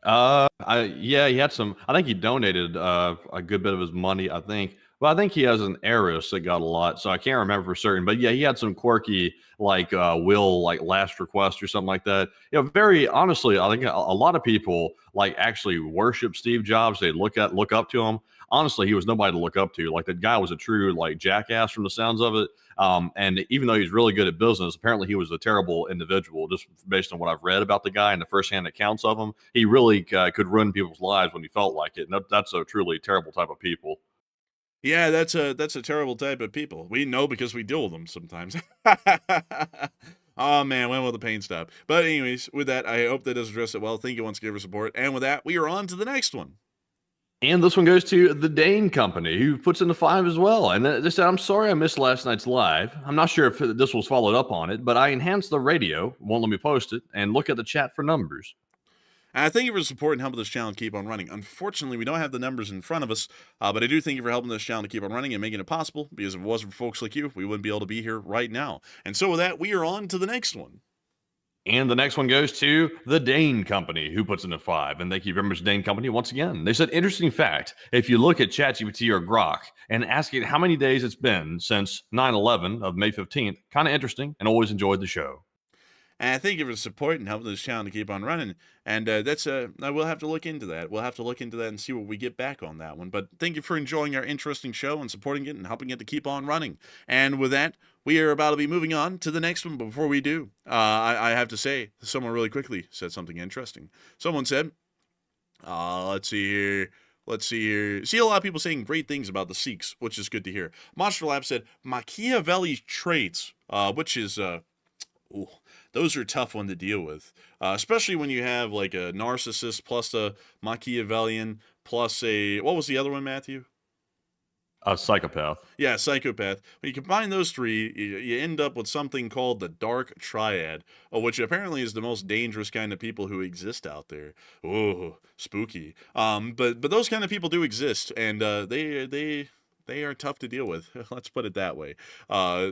Yeah, he had some. I think he donated a good bit of his money. I think. Well, I think he has an heiress that got a lot, so I can't remember for certain. But yeah, he had some quirky, like will, like last request or something like that. You know, very honestly, I think a lot of people like actually worship Steve Jobs. They look up to him. Honestly, he was nobody to look up to. Like, the guy was a true like jackass from the sounds of it. And even though he's really good at business, apparently he was a terrible individual. Just based on what I've read about the guy and the firsthand accounts of him, he really could ruin people's lives when he felt like it. And that's a truly terrible type of people. Yeah, that's a terrible type of people. We know because we deal with them sometimes. Oh man, when will the pain stop? But anyways, with that, I hope that does address it well. Thank you once again for support. And with that, we are on to the next one. And this one goes to the Dane Company, who puts in the 5 as well. And they said, I'm sorry I missed last night's live. I'm not sure if this was followed up on it, but I enhanced the radio, won't let me post it, and look at the chat for numbers. And I thank you for supporting helping this channel keep on running. Unfortunately, we don't have the numbers in front of us, but I do thank you for helping this channel to keep on running and making it possible, because if it wasn't for folks like you, we wouldn't be able to be here right now. And so with that, we are on to the next one. And the next one goes to the Dane Company, who puts in a 5. And thank you very much, Dane Company, once again. They said, interesting fact, if you look at ChatGPT or Grok and ask it how many days it's been since 9/11 of May 15th, kind of interesting, and always enjoyed the show. And I thank you for the support and helping this channel to keep on running. And we'll have to look into that. We'll have to look into that and see what we get back on that one. But thank you for enjoying our interesting show and supporting it and helping it to keep on running. And with that, we are about to be moving on to the next one. But before we do, I have to say, someone really quickly said something interesting. Someone said, let's see here. See a lot of people saying great things about the Sikhs, which is good to hear. Monster Lab said, Machiavelli's traits, which is, ooh, those are a tough one to deal with, especially when you have like a narcissist plus a Machiavellian plus a, what was the other one, Matthew? A psychopath. Yeah, psychopath. When you combine those three, you end up with something called the Dark Triad, which apparently is the most dangerous kind of people who exist out there. Ooh, spooky. But those kind of people do exist, and they are tough to deal with. Let's put it that way.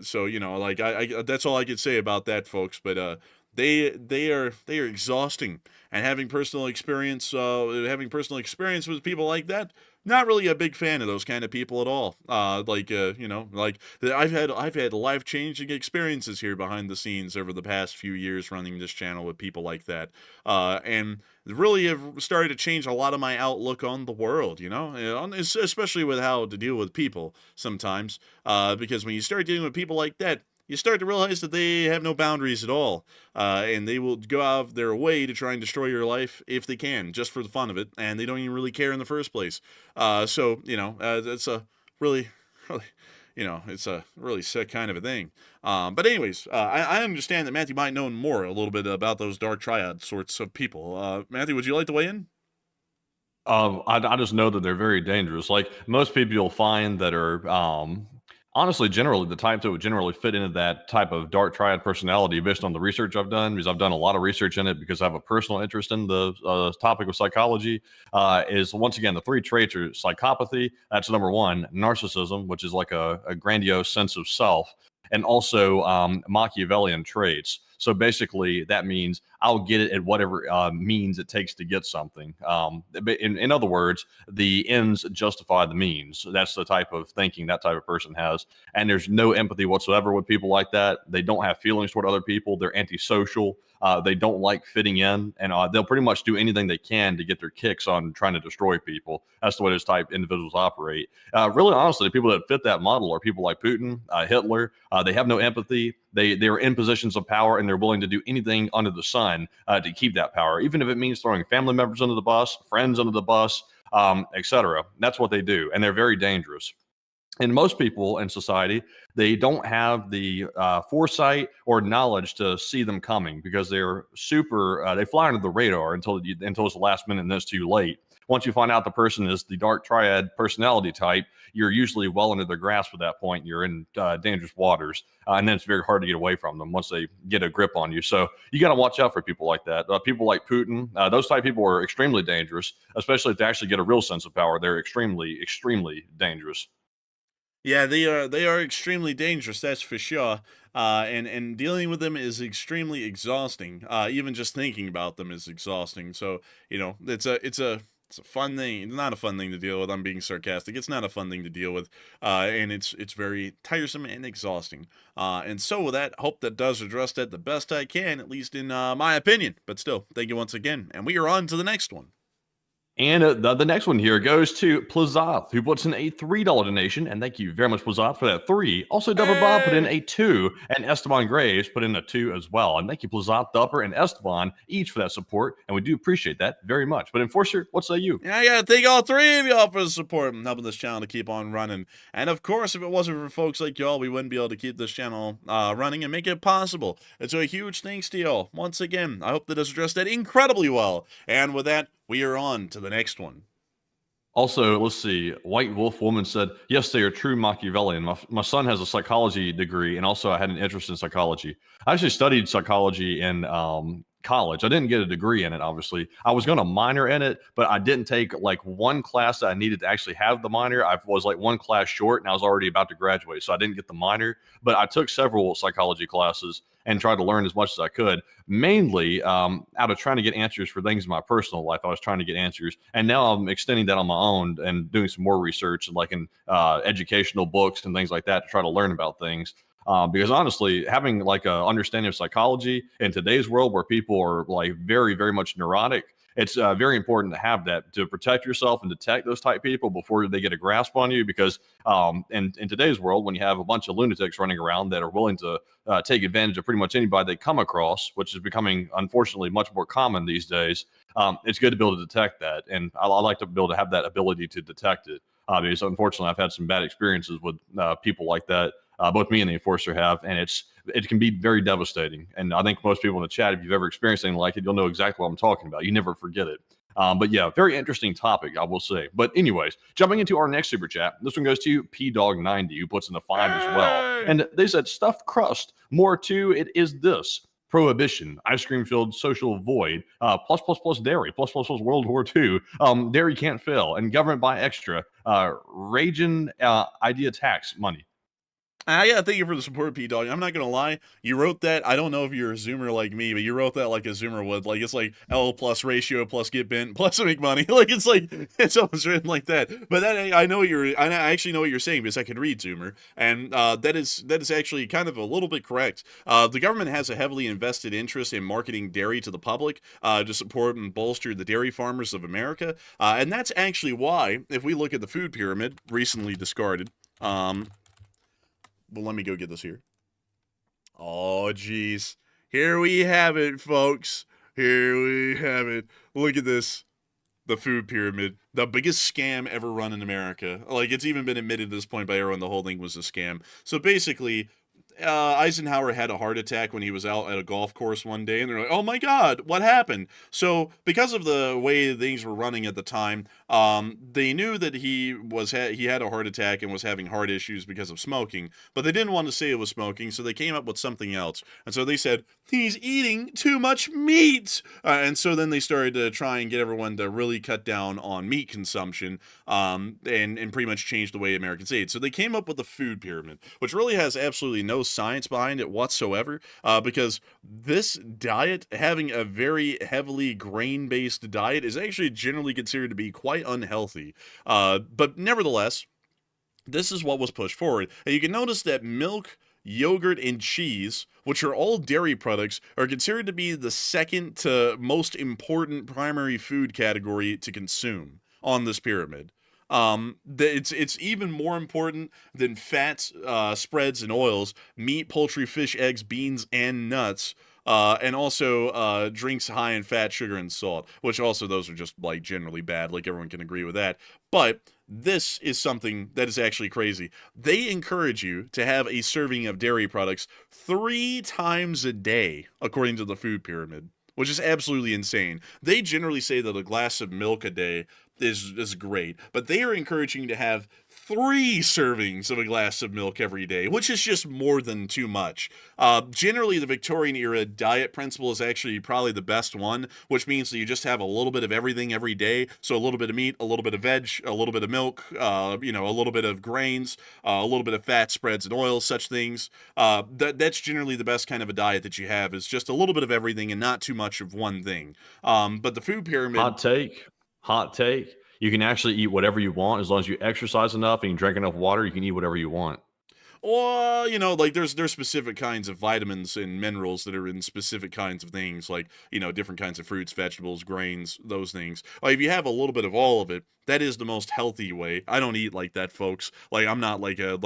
So you know, like I that's all I could say about that, folks. But they are exhausting, and having personal experience with people like that. Not really a big fan of those kind of people at all. You know, like I've had life-changing experiences here behind the scenes over the past few years running this channel with people like that, and really have started to change a lot of my outlook on the world. You know, especially with how to deal with people sometimes, because when you start dealing with people like that, you start to realize that they have no boundaries at all, and they will go out of their way to try and destroy your life if they can, just for the fun of it, and they don't even really care in the first place. So, you know, it's a really, you know, it's a really sick kind of a thing. But anyways, I understand that Matthew might know more a little bit about those dark triad sorts of people. Matthew, would you like to weigh in? I just know that they're very dangerous. Like most people you'll find that are Honestly, generally, the types that would generally fit into that type of dark triad personality, based on the research I've done, because I've done a lot of research in it because I have a personal interest in the topic of psychology, is once again, the three traits are psychopathy. That's number one, narcissism, which is like a grandiose sense of self, and also Machiavellian traits. So basically, that means I'll get it at whatever means it takes to get something. In other words, the ends justify the means. That's the type of thinking that type of person has. And there's no empathy whatsoever with people like that. They don't have feelings toward other people. They're antisocial. They don't like fitting in, and they'll pretty much do anything they can to get their kicks on trying to destroy people. That's the way those type individuals operate. Really, honestly, the people that fit that model are people like Putin, Hitler. They have no empathy. They're in positions of power, and they're willing to do anything under the sun to keep that power, even if it means throwing family members under the bus, friends under the bus, etc. That's what they do, and they're very dangerous. And most people in society, they don't have the foresight or knowledge to see them coming, because they're they fly under the radar until it's the last minute and it's too late. Once you find out the person is the dark triad personality type, you're usually well under their grasp at that point. You're in dangerous waters, and then it's very hard to get away from them once they get a grip on you. So you got to watch out for people like that. People like Putin, those type of people are extremely dangerous, especially if they actually get a real sense of power. They're extremely, extremely dangerous. Yeah, they are extremely dangerous, that's for sure. And dealing with them is extremely exhausting. Even just thinking about them is exhausting. So, it's a fun thing. It's not a fun thing to deal with. I'm being sarcastic. It's not a fun thing to deal with. And it's very tiresome and exhausting. And so with that, hope that does address that the best I can, at least in my opinion. But still, thank you once again. And we are on to the next one. And the next one here goes to Plazoth, who puts in a $3 donation. And thank you very much, Plazoth, for that 3. Also, Dupper Bob put in a 2. And Esteban Graves put in a 2 as well. And thank you, Plazoth, Dupper, and Esteban, each for that support. And we do appreciate that very much. But Enforcer, what say you? Yeah, I gotta thank all 3 of y'all for the support and helping this channel to keep on running. And of course, if it wasn't for folks like y'all, we wouldn't be able to keep this channel running and make it possible. And so a huge thanks to y'all. Once again, I hope that has addressed that incredibly well. And with that, we are on to the next one. Also, let's see. White Wolf Woman said, yes, they are true Machiavellian. My son has a psychology degree, and also I had an interest in psychology. I actually studied psychology in college. I didn't get a degree in it, obviously. I was going to minor in it, but I didn't take like one class that I needed to actually have the minor. I was like one class short, and I was already about to graduate, so I didn't get the minor. But I took several psychology classes and tried to learn as much as I could, mainly out of trying to get answers for things in my personal life. I was trying to get answers, and now I'm extending that on my own and doing some more research, like in educational books and things like that, to try to learn about things. Because honestly, having like a understanding of psychology in today's world where people are like very, very much neurotic, it's very important to have that to protect yourself and detect those type people before they get a grasp on you. Because in today's world, when you have a bunch of lunatics running around that are willing to take advantage of pretty much anybody they come across, which is becoming unfortunately much more common these days, it's good to be able to detect that. And I like to be able to have that ability to detect it. Because unfortunately, I've had some bad experiences with people like that. Both me and the Enforcer have, and it can be very devastating. And I think most people in the chat, if you've ever experienced anything like it, you'll know exactly what I'm talking about. You never forget it. But yeah, very interesting topic, I will say. But anyways, jumping into our next super chat, this one goes to PDog90, who puts in a 5 as well. And they said, stuffed crust, more to it is this. Prohibition, ice cream filled social void, plus dairy, plus World War II, dairy can't fail, and government buy extra, raging idea tax money. I gotta thank you for the support, P-Dog. I'm not gonna lie, you wrote that, I don't know if you're a Zoomer like me, but you wrote that like a Zoomer would. Like, it's like L plus ratio plus get bent plus make money. Like, it's almost written like that. But that, I actually know what you're saying because I can read Zoomer. And that is actually kind of a little bit correct. The government has a heavily invested interest in marketing dairy to the public to support and bolster the dairy farmers of America. And that's actually why, if we look at the food pyramid, recently discarded, well, let me go get this here. Oh, geez. Here we have it, folks. Here we have it. Look at this. The food pyramid. The biggest scam ever run in America. Like, it's even been admitted at this point by everyone the whole thing was a scam. So basically, Eisenhower had a heart attack when he was out at a golf course one day, and they're like, "Oh my God, what happened?" So, because of the way things were running at the time, they knew that he had a heart attack and was having heart issues because of smoking, but they didn't want to say it was smoking, so they came up with something else. And so they said, "He's eating too much meat," and so then they started to try and get everyone to really cut down on meat consumption, and pretty much change the way Americans ate. So they came up with the food pyramid, which really has absolutely no science behind it whatsoever, because this diet, having a very heavily grain-based diet, is actually generally considered to be quite unhealthy. But nevertheless, this is what was pushed forward. And you can notice that milk, yogurt, and cheese, which are all dairy products, are considered to be the second to most important primary food category to consume on this pyramid. It's even more important than fats, spreads, and oils, meat, poultry, fish, eggs, beans, and nuts. And also drinks high in fat, sugar, and salt, which also those are just like generally bad, like everyone can agree with that. But this is something that is actually crazy. They encourage you to have a serving of dairy products 3 times a day, according to the food pyramid, which is absolutely insane. They generally say that a glass of milk a day is great, but they are encouraging you to have 3 servings of a glass of milk every day, which is just more than too much. Generally, the Victorian era diet principle is actually probably the best one, which means that you just have a little bit of everything every day. So a little bit of meat, a little bit of veg, a little bit of milk, a little bit of grains, a little bit of fat, spreads, and oils, such things. That's generally the best kind of a diet that you have, is just a little bit of everything and not too much of one thing. But the food pyramid... Hot take. You can actually eat whatever you want as long as you exercise enough and you drink enough water. You can eat whatever you want. Or, like there's specific kinds of vitamins and minerals that are in specific kinds of things, like, different kinds of fruits, vegetables, grains, those things. Like, if you have a little bit of all of it, that is the most healthy way. I don't eat like that, folks. Like, I'm not like a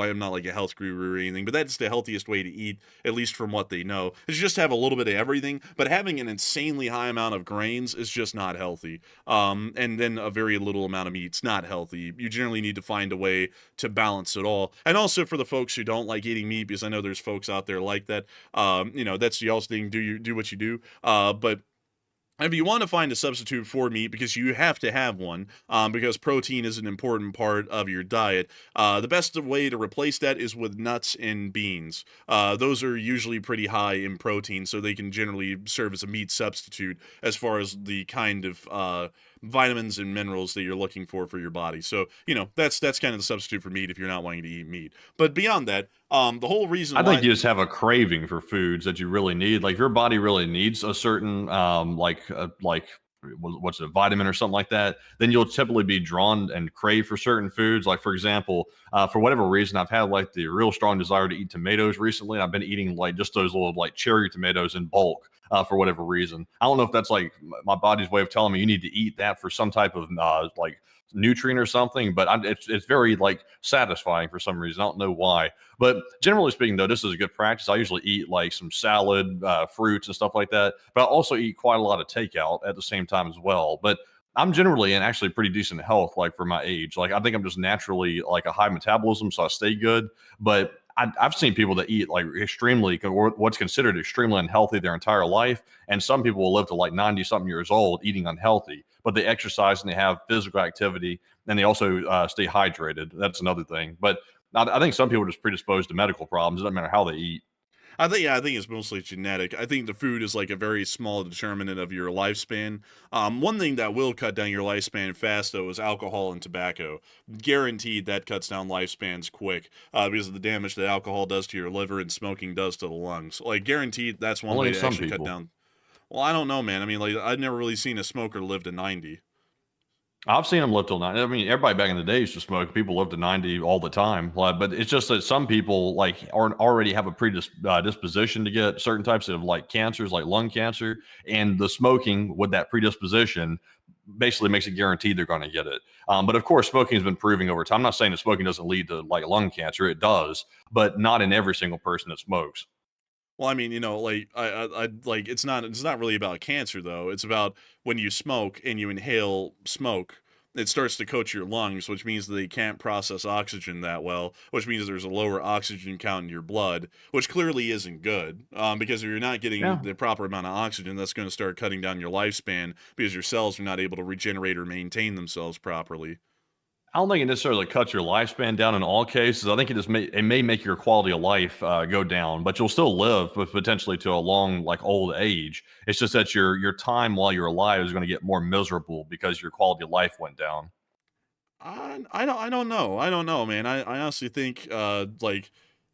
health guru or anything, but that's the healthiest way to eat, at least from what they know, is just have a little bit of everything. But having an insanely high amount of grains is just not healthy. And then a very little amount of meat's not healthy. You generally need to find a way to balance it all. And also for the folks who don't like eating meat, because I know there's folks out there like that, that's y'all's thing. Do what you do. But if you want to find a substitute for meat, because you have to have one, because protein is an important part of your diet, the best way to replace that is with nuts and beans. Those are usually pretty high in protein, so they can generally serve as a meat substitute as far as the kind of vitamins and minerals that you're looking for your body. So, that's kind of the substitute for meat if you're not wanting to eat meat. But beyond that, the whole reason I think you just have a craving for foods that you really need. Like, if your body really needs a certain, what's a vitamin or something like that, then you'll typically be drawn and crave for certain foods. Like, for example, for whatever reason, I've had like the real strong desire to eat tomatoes recently. And I've been eating like just those little like cherry tomatoes in bulk. For whatever reason, I don't know if that's like my body's way of telling me you need to eat that for some type of like nutrient or something, but it's very like satisfying for some reason. I don't know why, but generally speaking, though, this is a good practice. I usually eat like some salad, fruits, and stuff like that, but I also eat quite a lot of takeout at the same time as well. But I'm generally in actually pretty decent health, like for my age. Like, I think I'm just naturally like a high metabolism, so I stay good. But I've seen people that eat like extremely, or what's considered extremely unhealthy their entire life. And some people will live to like 90 something years old eating unhealthy, but they exercise and they have physical activity, and they also stay hydrated. That's another thing. But I think some people are just predisposed to medical problems. It doesn't matter how they eat. I think it's mostly genetic. I think the food is like a very small determinant of your lifespan. One thing that will cut down your lifespan fast, though, is alcohol and tobacco. Guaranteed that cuts down lifespans quick, because of the damage that alcohol does to your liver and smoking does to the lungs. Like, guaranteed, that's one Only way to some actually cut people. down. Well, I don't know, man. I mean, like, I've never really seen a smoker live to 90. I've seen them live till 90. I mean, everybody back in the day used to smoke. People live to 90 all the time. Like, but it's just that some people like already have a predisposition to get certain types of like cancers, like lung cancer, and the smoking with that predisposition basically makes it guaranteed they're going to get it. But of course, smoking has been proving over time. I'm not saying that smoking doesn't lead to like lung cancer. It does, but not in every single person that smokes. Well, I mean, like I like it's not really about cancer though. It's about when you smoke and you inhale smoke, it starts to coat your lungs, which means that they can't process oxygen that well, which means there's a lower oxygen count in your blood, which clearly isn't good. Because if you're not getting the proper amount of oxygen, that's going to start cutting down your lifespan because your cells are not able to regenerate or maintain themselves properly. I don't think it necessarily cuts your lifespan down in all cases. I think it may make your quality of life go down, but you'll still live, but potentially to a long, like old age. It's just that your time while you're alive is going to get more miserable because your quality of life went down. I don't know. I don't know, man. I honestly think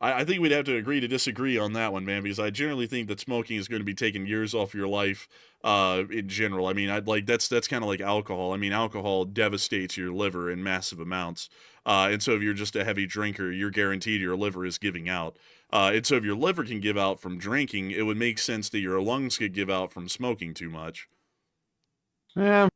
I think we'd have to agree to disagree on that one, man, because I generally think that smoking is going to be taking years off your life in general. I mean, I'd like that's kind of like alcohol. I mean, alcohol devastates your liver in massive amounts. And so if you're just a heavy drinker, you're guaranteed your liver is giving out. And so if your liver can give out from drinking, it would make sense that your lungs could give out from smoking too much. Yeah,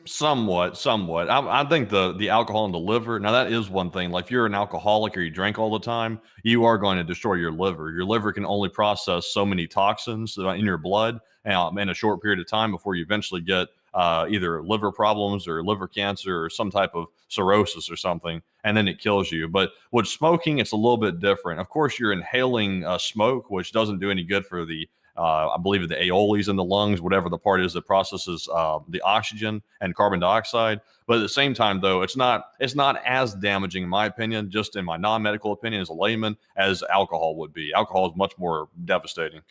somewhat. I think the alcohol in the liver. Now that is one thing. Like if you're an alcoholic or you drink all the time, you are going to destroy your liver. Your liver can only process so many toxins in your blood in a short period of time before you eventually get either liver problems or liver cancer or some type of cirrhosis or something, and then it kills you. But with smoking, it's a little bit different. Of course, you're inhaling smoke, which doesn't do any good for the I believe the aeoles in the lungs, whatever the part is that processes the oxygen and carbon dioxide. But at the same time, though, it's not as damaging, in my opinion, just in my non-medical opinion as a layman, as alcohol would be. Alcohol is much more devastating.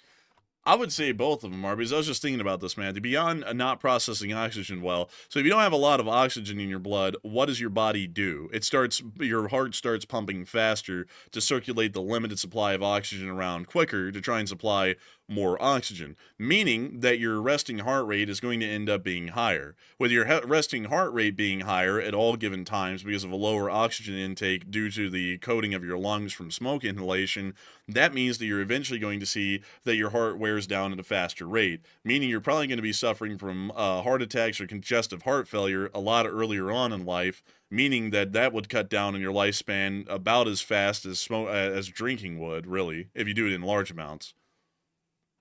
I would say both of them are, because I was just thinking about this, man. Beyond not processing oxygen well, so if you don't have a lot of oxygen in your blood, what does your body do? Your heart starts pumping faster to circulate the limited supply of oxygen around quicker to try and supply more oxygen, meaning that your resting heart rate is going to end up being higher. With your resting heart rate being higher at all given times because of a lower oxygen intake due to the coating of your lungs from smoke inhalation, that means that you're eventually going to see that your heart wears down at a faster rate, meaning you're probably going to be suffering from heart attacks or congestive heart failure a lot earlier on in life, meaning that would cut down on your lifespan about as fast as as drinking would, really, if you do it in large amounts.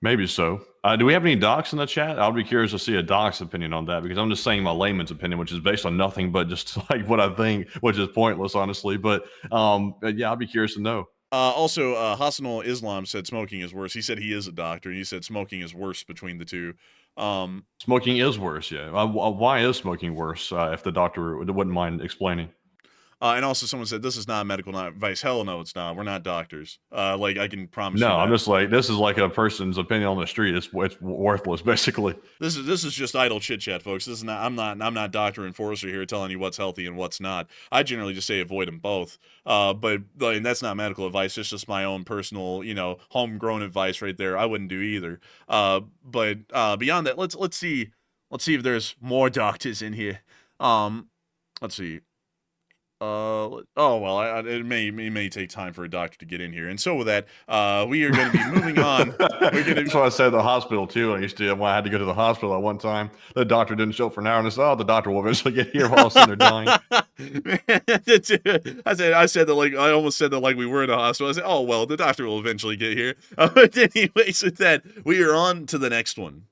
Maybe so. Do we have any docs in the chat? I'll be curious to see a doc's opinion on that because I'm just saying my layman's opinion, which is based on nothing but just like what I think, which is pointless, honestly. But yeah, I'll be curious to know. Also, Hassanul Islam said smoking is worse. He said he is a doctor, and he said smoking is worse between the two. Smoking is worse, yeah. Why is smoking worse? If the doctor wouldn't mind explaining. And also someone said, this is not medical advice. Hell no, it's not. We're not doctors. Like, I can promise you No, that. I'm just like, this is like a person's opinion on the street. It's worthless, basically. This is just idle chit chat, folks. This is not. I'm not Dr. Enforcer here telling you what's healthy and what's not. I generally just say avoid them both. But and that's not medical advice. It's just my own personal, homegrown advice right there. I wouldn't do either. But beyond that, let's see if there's more doctors in here. Let's see. It may take time for a doctor to get in here, and so with that, we are going to be moving on. That's what I said at the hospital too. When I had to go to the hospital at one time, the doctor didn't show up for an hour, and I said, "Oh, the doctor will eventually get here while they're dying." I said that like I almost said that like we were in a hospital. I said, "Oh well, the doctor will eventually get here." But anyways, with that, we are on to the next one.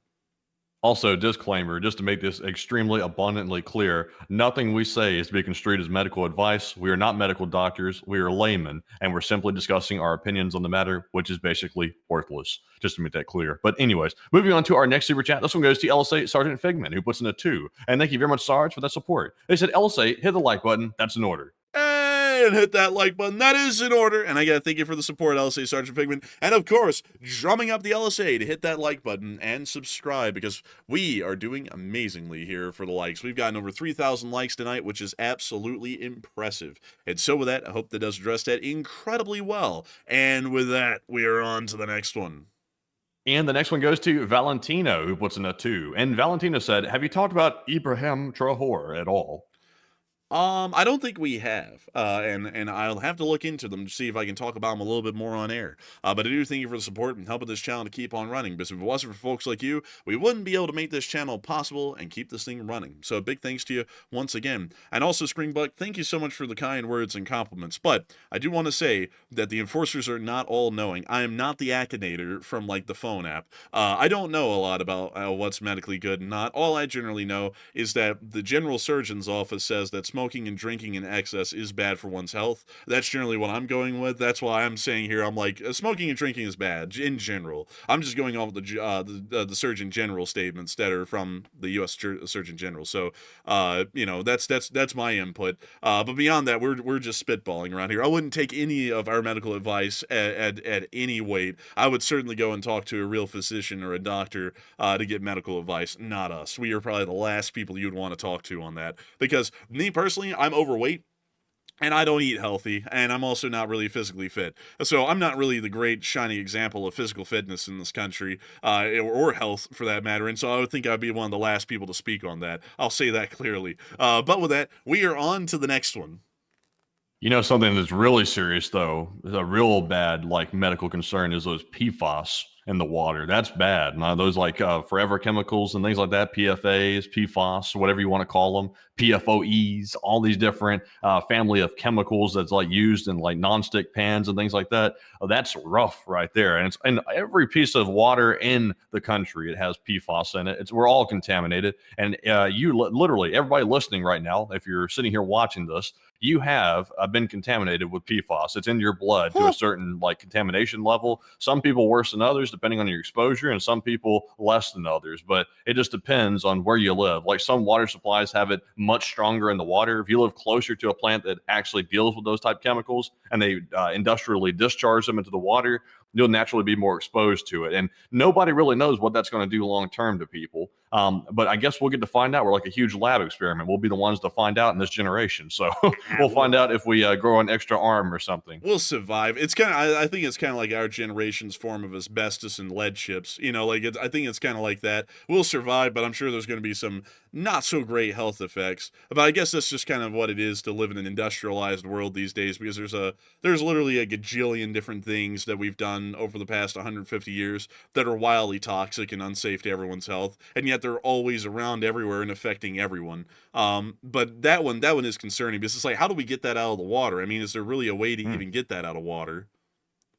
Also, disclaimer, just to make this extremely abundantly clear, nothing we say is to be construed as medical advice. We are not medical doctors. We are laymen, and we're simply discussing our opinions on the matter, which is basically worthless, just to make that clear. But anyways, moving on to our next super chat. This one goes to LSA Sergeant Figman, who puts in a 2. And thank you very much, Sarge, for that support. They said, LSA, hit the like button. That's in order. And hit that like button. That is in order. And I got to thank you for the support, LSA Sergeant Figman. And of course, drumming up the LSA to hit that like button and subscribe, because we are doing amazingly here for the likes. We've gotten over 3,000 likes tonight, which is absolutely impressive. And so with that, I hope that does address that incredibly well. And with that, we are on to the next one. And the next one goes to Valentino, who puts in a 2. And Valentino said, have you talked about Ibrahim Traore at all? I don't think we have, and I'll have to look into them to see if I can talk about them a little bit more on air. But I do thank you for the support and helping this channel to keep on running. Because if it wasn't for folks like you, we wouldn't be able to make this channel possible and keep this thing running. So big thanks to you once again. And also, Springbuck, thank you so much for the kind words and compliments. But I do want to say that the enforcers are not all knowing. I am not the Akinator from like the phone app. I don't know a lot about what's medically good and not. All I generally know is that the general surgeon's office says that smoking and drinking in excess is bad for one's health. That's generally what I'm going with. That's why I'm saying here, I'm like, smoking and drinking is bad in general. I'm just going off the Surgeon General statements that are from the U.S. Surgeon General. So, you know, that's my input. But beyond that, we're just spitballing around here. I wouldn't take any of our medical advice at any weight. I would certainly go and talk to a real physician or a doctor to get medical advice, not us. We are probably the last people you'd want to talk to on that. Because me personally, I'm overweight. And I don't eat healthy, and I'm also not really physically fit. So I'm not really the great shining example of physical fitness in this country, or health for that matter. And so I would think I'd be one of the last people to speak on that. I'll say that clearly. But with that, we are on to the next one. You know, something that's really serious, though, is a real bad, like, medical concern is those PFAS in the water. That's bad. Now, those, like, forever chemicals and things like that, PFAs, PFAS, whatever you want to call them, PFOEs, all these different family of chemicals that's, like, used in, like, nonstick pans and things like that. That's rough right there. And it's in every piece of water in the country, it has PFAS in it. We're all contaminated. And literally, everybody listening right now, if you're sitting here watching this, you have been contaminated with PFAS. It's in your blood to a certain like contamination level. Some people worse than others, depending on your exposure, and some people less than others. But it just depends on where you live. Like some water supplies have it much stronger in the water. If you live closer to a plant that actually deals with those type chemicals and they industrially discharge them into the water, you'll naturally be more exposed to it. And nobody really knows what that's going to do long term to people. But I guess we'll get to find out. We're like a huge lab experiment. We'll be the ones to find out in this generation. So we'll find out if we grow an extra arm or something. We'll survive. It's kind of, I think it's kind of like our generation's form of asbestos and lead chips. You know, like I think it's kind of like that. We'll survive, but I'm sure there's going to be some not so great health effects. But I guess that's just kind of what it is to live in an industrialized world these days, because there's literally a gajillion different things that we've done over the past 150 years that are wildly toxic and unsafe to everyone's health, and yet they're always around everywhere and affecting everyone. But that one is concerning, because it's like, how do we get that out of the water? I mean, is there really a way to even get that out of water?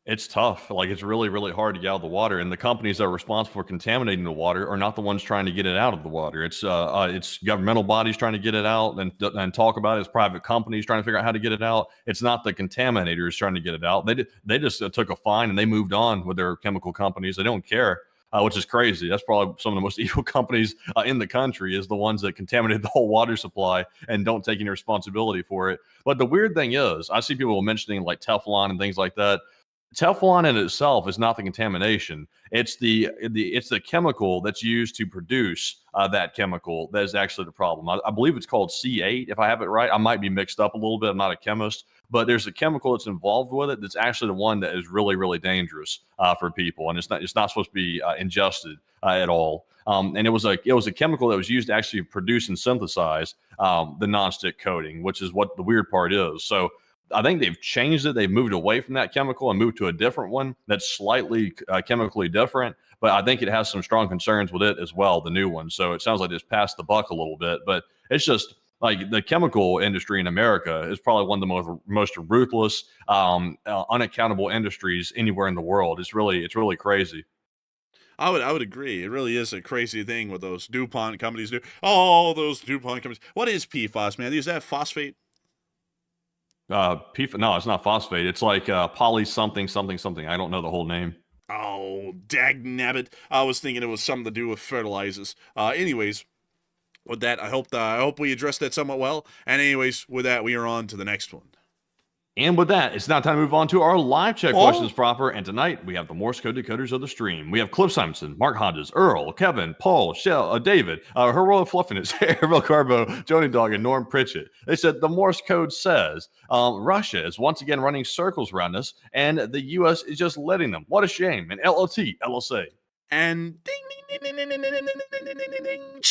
It's tough. Like it's really, really hard to get out of the water. And the companies that are responsible for contaminating the water are not the ones trying to get it out of the water. It's governmental bodies trying to get it out and talk about it. It's private companies trying to figure out how to get it out. It's not the contaminators trying to get it out. They just took a fine and they moved on with their chemical companies. They don't care. Which is crazy. That's probably some of the most evil companies in the country, is the ones that contaminate the whole water supply and don't take any responsibility for it. But the weird thing is, I see people mentioning like Teflon and things like that. Teflon in itself is not the contamination. It's the chemical that's used to produce that chemical that is actually the problem. I believe it's called C8, if I have it right. I might be mixed up a little bit. I'm not a chemist, but there's a chemical that's involved with it that's actually the one that is really, really dangerous for people, and it's not supposed to be ingested at all. And it was a chemical that was used to actually produce and synthesize the nonstick coating, which is what the weird part is. So I think they've changed it. They've moved away from that chemical and moved to a different one that's slightly chemically different. But I think it has some strong concerns with it as well, the new one. So it sounds like it's passed the buck a little bit. But it's just like the chemical industry in America is probably one of the most ruthless, unaccountable industries anywhere in the world. It's really crazy. I would agree. It really is a crazy thing what those DuPont companies do. Oh, those DuPont companies. What is PFAS, man? Is that phosphate? No, it's not phosphate. It's like poly something. I don't know the whole name. Oh, dagnabbit. I was thinking it was something to do with fertilizers. Anyways, with that, I hope we addressed that somewhat well. And anyways, with that, we are on to the next one. And with that, it's now time to move on to our live chat questions proper. And tonight, we have the Morse code decoders of the stream. We have Cliff Simonson, Mark Hodges, Earl, Kevin, Paul, Shell, David, Her Royal Fluffiness, Ariel Carbo, Joni Dog, and Norm Pritchett. They said the Morse code says Russia is once again running circles around us, and the U.S. is just letting them. What a shame. And LLT, LSA. And ding, ding, ding, ding, ding, ding, ding, ding, ding, ding, ding, ding.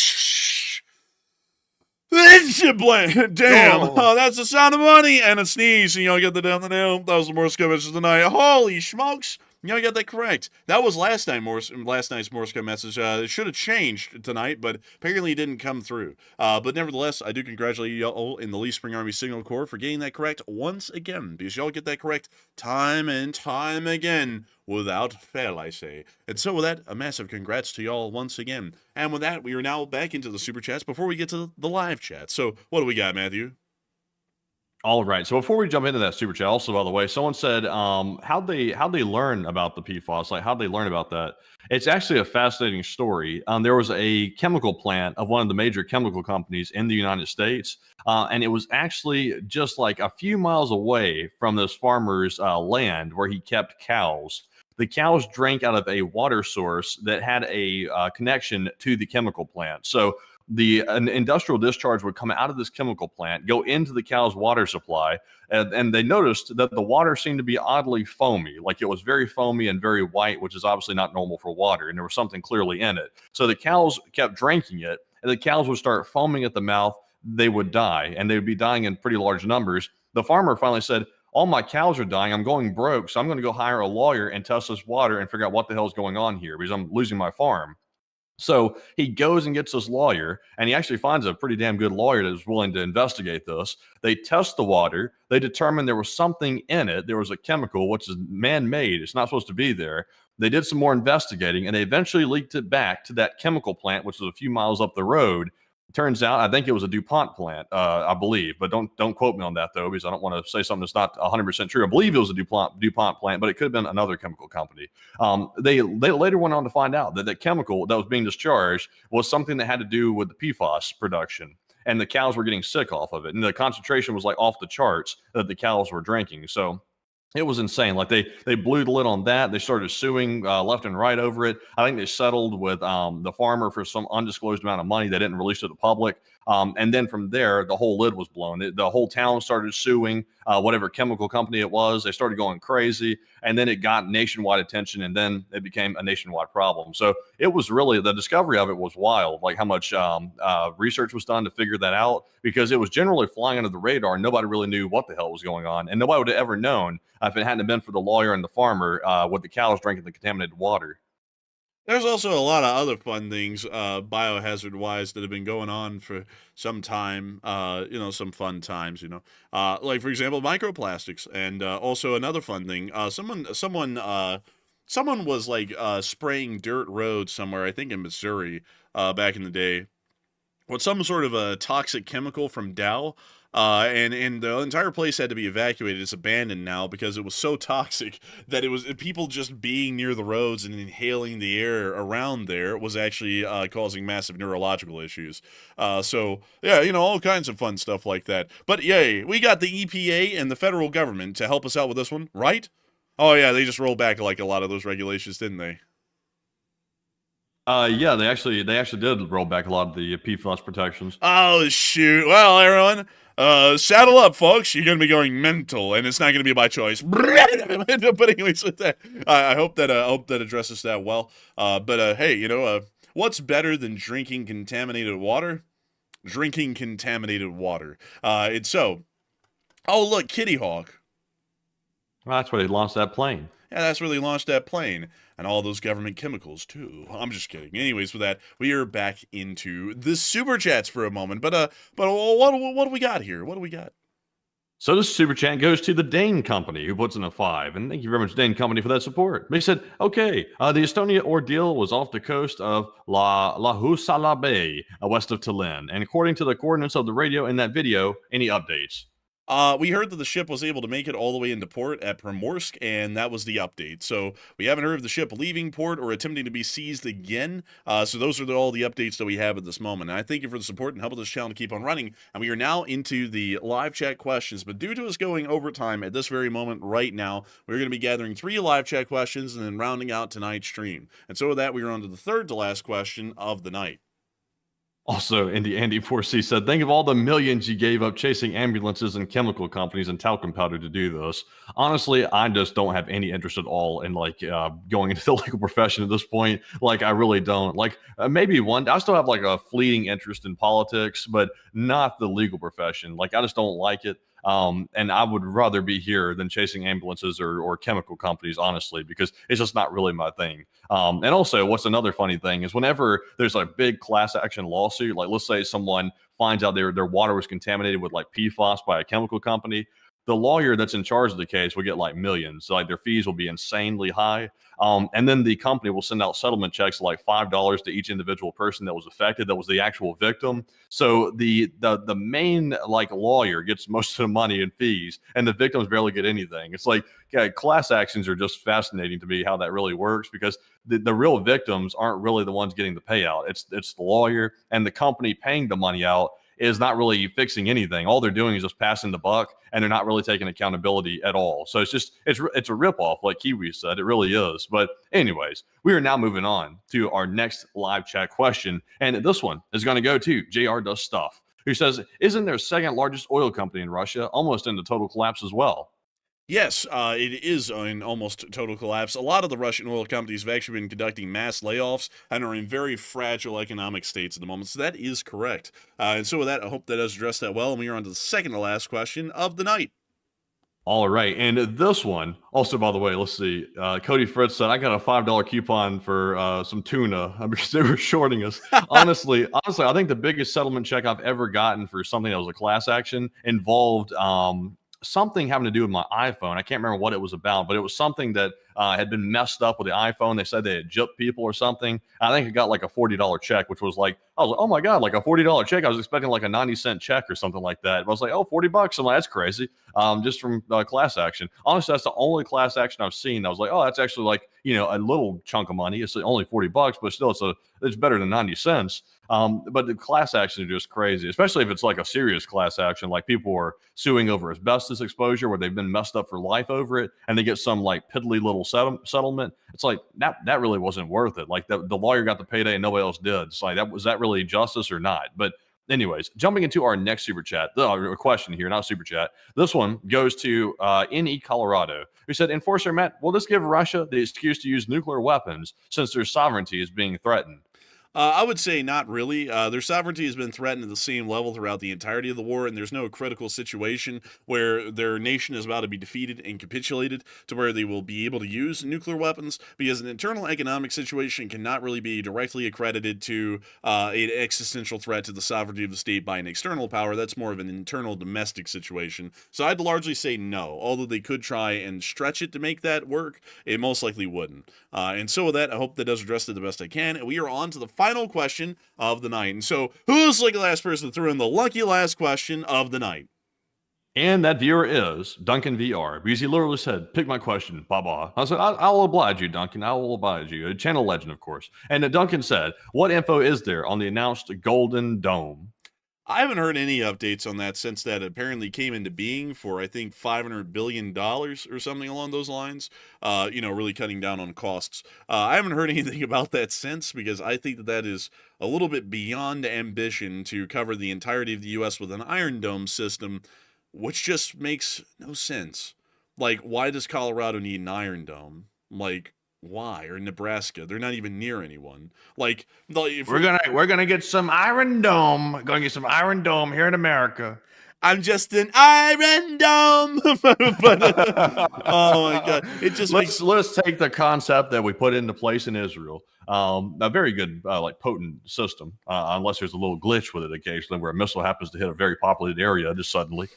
Damn. Oh. Oh, that's the sound of money and a sneeze. And you get the down the nail. That was the Morse code message tonight. Holy smokes. You got that correct. That was last night's Morse code message. It should have changed tonight, but apparently it didn't come through. But nevertheless, I do congratulate you all in the Lee Spring Army Signal Corps for getting that correct once again, because y'all get that correct time and time again without fail, I say. And so with that, a massive congrats to y'all once again. And with that, we are now back into the super chats before we get to the live chat. So what do we got, Matthew? All right. So before we jump into that super chat, also by the way, someone said, how'd they learn about the PFAS? Like, how'd they learn about that? It's actually a fascinating story. There was a chemical plant of one of the major chemical companies in the United States, and it was actually just like a few miles away from this farmer's land where he kept cows. The cows drank out of a water source that had a connection to the chemical plant. So an industrial discharge would come out of this chemical plant, go into the cow's water supply, and they noticed that the water seemed to be oddly foamy, like it was very foamy and very white, which is obviously not normal for water, and there was something clearly in it. So the cows kept drinking it, and the cows would start foaming at the mouth. They would die, and they would be dying in pretty large numbers. The farmer finally said, all my cows are dying. I'm going broke, so I'm going to go hire a lawyer and test this water and figure out what the hell is going on here because I'm losing my farm. So he goes and gets this lawyer, and he actually finds a pretty damn good lawyer that is willing to investigate this. They test the water. They determine there was something in it. There was a chemical, which is man-made. It's not supposed to be there. They did some more investigating, and they eventually leaked it back to that chemical plant, which was a few miles up the road. It turns out, I think it was a DuPont plant, I believe, but don't quote me on that though, because I don't want to say something that's not 100% true. I believe it was a DuPont plant, but it could have been another chemical company. They later went on to find out that the chemical that was being discharged was something that had to do with the PFAS production, and the cows were getting sick off of it, and the concentration was like off the charts that the cows were drinking. So it was insane. Like they blew the lid on that. They started suing left and right over it. I think they settled with the farmer for some undisclosed amount of money they didn't release to the public. And then from there, the whole lid was blown. The whole town started suing whatever chemical company it was. They started going crazy, and then it got nationwide attention, and then it became a nationwide problem. So it was really, the discovery of it was wild, like how much research was done to figure that out, because it was generally flying under the radar, and nobody really knew what the hell was going on, and nobody would have ever known if it hadn't been for the lawyer and the farmer with the cows drinking the contaminated water. There's also a lot of other fun things, biohazard-wise, that have been going on for some time, some fun times, like, for example, microplastics. And also another fun thing, someone was, like, spraying dirt roads somewhere, I think in Missouri, back in the day, with some sort of a toxic chemical from Dow. And the entire place had to be evacuated. It's abandoned now because it was so toxic that it was people just being near the roads and inhaling the air around there was actually causing massive neurological issues. So yeah, all kinds of fun stuff like that. But yay, we got the EPA and the federal government to help us out with this one, right? Oh yeah, they just rolled back like a lot of those regulations, didn't they? Yeah, they actually did roll back a lot of the PFAS protections. Oh shoot! Well, everyone, saddle up, folks. You're gonna be going mental, and it's not gonna be by choice. But anyways, with that, I hope that addresses that well. But hey, what's better than drinking contaminated water? Drinking contaminated water. And so, oh look, Kitty Hawk. Well, that's where they launched that plane. Yeah, that's where they launched that plane. And all those government chemicals, too. I'm just kidding. Anyways, with that, we are back into the super chats for a moment. But what do we got here? What do we got? So this super chat goes to the Dane Company, who puts in a 5. And thank you very much, Dane Company, for that support. They said, okay, the Estonia ordeal was off the coast of La Husala Bay, west of Tallinn. And according to the coordinates of the radio in that video, any updates? We heard that the ship was able to make it all the way into port at Primorsk, and that was the update. So we haven't heard of the ship leaving port or attempting to be seized again. So those are all the updates that we have at this moment. And I thank you for the support and helping this channel to keep on running. And we are now into the live chat questions. But due to us going overtime at this very moment right now, we're going to be gathering 3 live chat questions and then rounding out tonight's stream. And so with that, we are on to the third to last question of the night. Also, Andy 4C said, think of all the millions you gave up chasing ambulances and chemical companies and talcum powder to do this. Honestly, I just don't have any interest at all in going into the legal profession at this point. Like, I really don't. Like, maybe I still have like a fleeting interest in politics, but not the legal profession. Like, I just don't like it. And I would rather be here than chasing ambulances or chemical companies, honestly, because it's just not really my thing. And also, what's another funny thing is whenever there's a big class action lawsuit, like let's say someone finds out their water was contaminated with like PFAS by a chemical company, the lawyer that's in charge of the case will get like millions. So like their fees will be insanely high. And then the company will send out settlement checks of like $5 to each individual person that was affected, that was the actual victim. So the main like lawyer gets most of the money in fees, and the victims barely get anything. It's like, yeah, class actions are just fascinating to me how that really works, because the real victims aren't really the ones getting the payout. It's the lawyer, and the company paying the money out is not really fixing anything. All they're doing is just passing the buck, and they're not really taking accountability at all. So it's a ripoff, like Kiwi said. It really is. But anyways, we are now moving on to our next live chat question. And this one is going to go to JR Does Stuff, who says, isn't their second largest oil company in Russia almost into total collapse as well? Yes, it is in almost total collapse. A lot of the Russian oil companies have actually been conducting mass layoffs and are in very fragile economic states at the moment. So that is correct. And so with that, I hope that does address that well. And we are on to the second to last question of the night. All right. And this one, also, by the way, let's see. Cody Fritz said, I got a $5 coupon for some tuna because they were shorting us. Honestly, I think the biggest settlement check I've ever gotten for something that was a class action involved something having to do with my iPhone. I can't remember what it was about, but it was something that had been messed up with the iPhone. They said they had gypped people or something. I think it got like a $40 check, which was like, I was like, oh my God, like a $40 check. I was expecting like a 90-cent check or something like that. But I was like, oh, $40. I'm like, that's crazy. Just from class action. Honestly, that's the only class action I've seen. I was like, oh, that's actually like, a little chunk of money. It's only $40, but still it's better than 90 cents. But the class actions are just crazy, especially if it's like a serious class action, like people are suing over asbestos exposure where they've been messed up for life over it, and they get some like piddly little settlement. It's like that really wasn't worth it. Like the lawyer got the payday and nobody else did. It's like, was that really justice or not? But anyways, jumping into our next super chat, the question here, not super chat. This one goes to NE Colorado, who said, Enforcer Matt, will this give Russia the excuse to use nuclear weapons since their sovereignty is being threatened? I would say not really. Their sovereignty has been threatened at the same level throughout the entirety of the war, and there's no critical situation where their nation is about to be defeated and capitulated to where they will be able to use nuclear weapons, because an internal economic situation cannot really be directly accredited to an existential threat to the sovereignty of the state by an external power. That's more of an internal domestic situation. So I'd largely say no, although they could try and stretch it to make that work, it most likely wouldn't. And so with that, I hope that does address it the best I can. And we are on to the final question of the night. And so, who's like the last person to throw in the lucky last question of the night? And that viewer is Duncan VR, because he literally said, pick my question, baba. I said, I'll oblige you, Duncan. I will oblige you. A channel legend, of course. And Duncan said, what info is there on the announced Golden Dome? I haven't heard any updates on that since that apparently came into being for, I think, $500 billion or something along those lines, really cutting down on costs. I haven't heard anything about that since, because I think that is a little bit beyond ambition to cover the entirety of the U.S. with an Iron Dome system, which just makes no sense. Like, why does Colorado need an Iron Dome? Like, why? Or Nebraska? They're not even near anyone. Like, we're gonna get some Iron Dome. Gonna get some Iron Dome here in America. I'm just an Iron Dome. Oh my God! It just let's take the concept that we put into place in Israel. A very good, potent system, unless there's a little glitch with it occasionally where a missile happens to hit a very populated area just suddenly.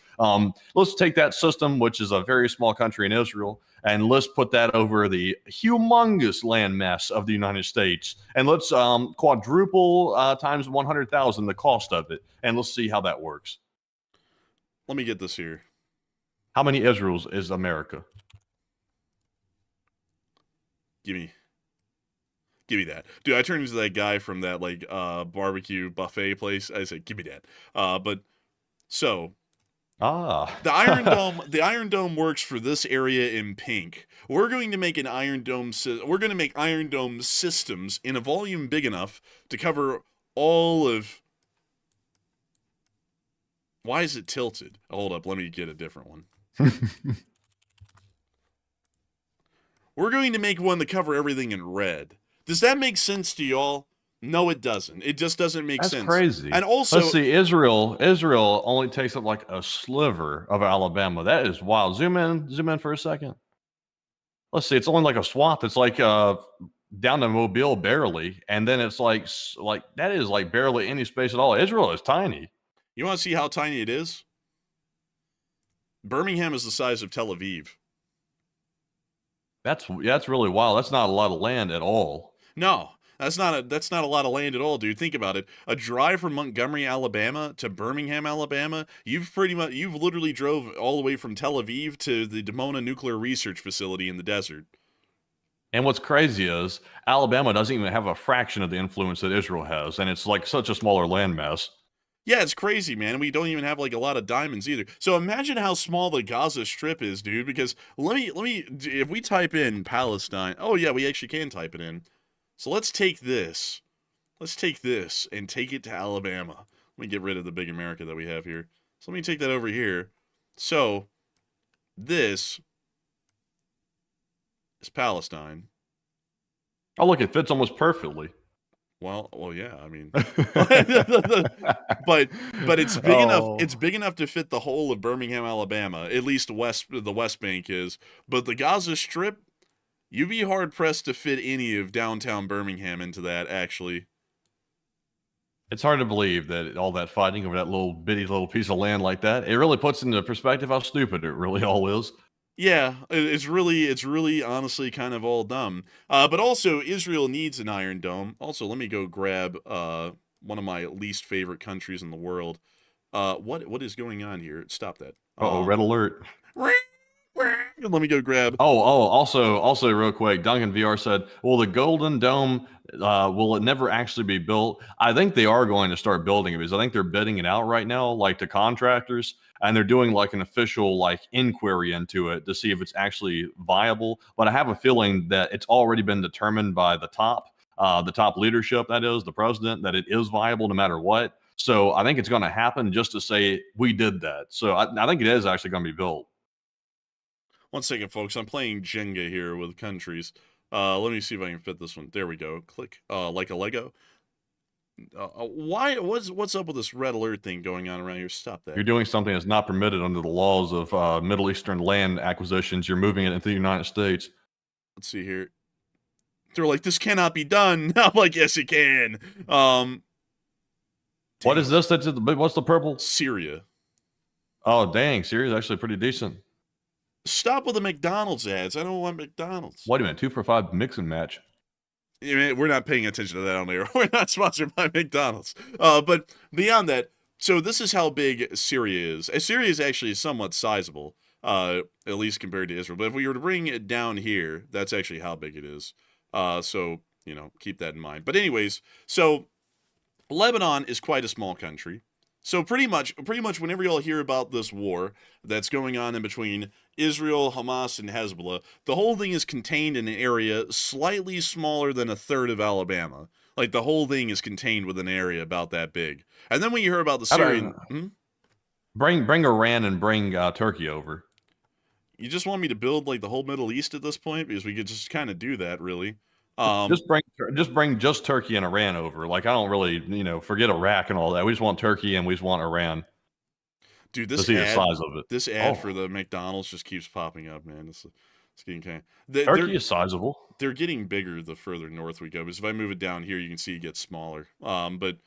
Let's take that system, which is a very small country in Israel, and let's put that over the humongous landmass of the United States, and let's quadruple times 100,000 the cost of it, and let's see how that works. Let me get this here. How many Israels is America? Give me that. Dude, I turned into that guy from that barbecue buffet place. I said, give me that. The Iron Dome works for this area in pink. We're going to make an Iron Dome we're going to make Iron Dome systems in a volume big enough to cover all of Why is it tilted? Hold up, let me get a different one. We're going to make one to cover everything in red. Does that make sense to y'all? No, it doesn't. It just doesn't make That's sense. crazy. And also, let's see, Israel only takes up like a sliver of Alabama. That is wild. Zoom in for a second. Let's see, it's only like a swath. It's like down to Mobile barely, and then it's like that is like barely any space at all. Israel is tiny. you want to see how tiny it is? Birmingham is the size of Tel Aviv. That's really wild. That's not a lot of land at all. No, that's not a lot of land at all, dude. Think about it. A drive from Montgomery, Alabama to Birmingham, Alabama, you've literally drove all the way from Tel Aviv to the Dimona Nuclear Research Facility in the desert. And what's crazy is Alabama doesn't even have a fraction of the influence that Israel has, and it's like such a smaller landmass. Yeah, it's crazy, man. We don't even have like a lot of diamonds either. So imagine how small the Gaza Strip is, dude. Because let me, if we type in Palestine, oh yeah, we actually can type it in. So let's take this and take it to Alabama. Let me get rid of the big America that we have here. So let me take that over here. So this is Palestine. Oh, look, it fits almost perfectly. Well, yeah. I mean, but it's big enough. It's big enough to fit the whole of Birmingham, Alabama. At least the West Bank is. But the Gaza Strip, you'd be hard pressed to fit any of downtown Birmingham into that. Actually, it's hard to believe that all that fighting over that little piece of land like that. It really puts into perspective how stupid it really all is. Yeah, it's really honestly kind of all dumb. But also, Israel needs an Iron Dome. Also, let me go grab one of my least favorite countries in the world. What is going on here? Stop that. Red alert. Let me go grab. Also, real quick, Duncan VR said, "Well, the Golden Dome, will it never actually be built?" I think they are going to start building it because I think they're bidding it out right now, like to contractors, and they're doing like an official like inquiry into it to see if it's actually viable. But I have a feeling that it's already been determined by the top leadership, that is the president, that it is viable no matter what. So I think it's going to happen just to say we did that. So I think it is actually going to be built. 1 second, folks. I'm playing Jenga here with countries. Let me see if I can fit this one. There we go. Click. Like a Lego. What's up with this red alert thing going on around here? Stop that. You're doing something that's not permitted under the laws of Middle Eastern land acquisitions. You're moving it into the United States. Let's see here. They're like, this cannot be done. I'm like, yes, it can. What is this? What's the purple? Syria. Oh, dang. Syria's actually pretty decent. Stop with the McDonald's ads. I don't want McDonald's. Wait a minute. 2 for $5 mix and match. We're not paying attention to that on air. We're not sponsored by McDonald's. But beyond that, so this is how big Syria is. Syria is actually somewhat sizable, at least compared to Israel. But if we were to bring it down here, that's actually how big it is. So, keep that in mind. But anyways, so Lebanon is quite a small country. So pretty much whenever y'all hear about this war that's going on in between Israel, Hamas, and Hezbollah, the whole thing is contained in an area slightly smaller than a third of Alabama. Like, the whole thing is contained within an area about that big. And then when you hear about the Syrian... Bring Iran and bring Turkey over. You just want me to build, like, the whole Middle East at this point? Because we could just kind of do that, really. Just bring Turkey and Iran over. Like, I don't really, forget Iraq and all that. We just want Turkey and we just want Iran. Dude, this ad, the size of it. This ad for the McDonald's just keeps popping up, man. It's getting kind of... Turkey is sizable. They're getting bigger the further north we go. Because if I move it down here, you can see it gets smaller. But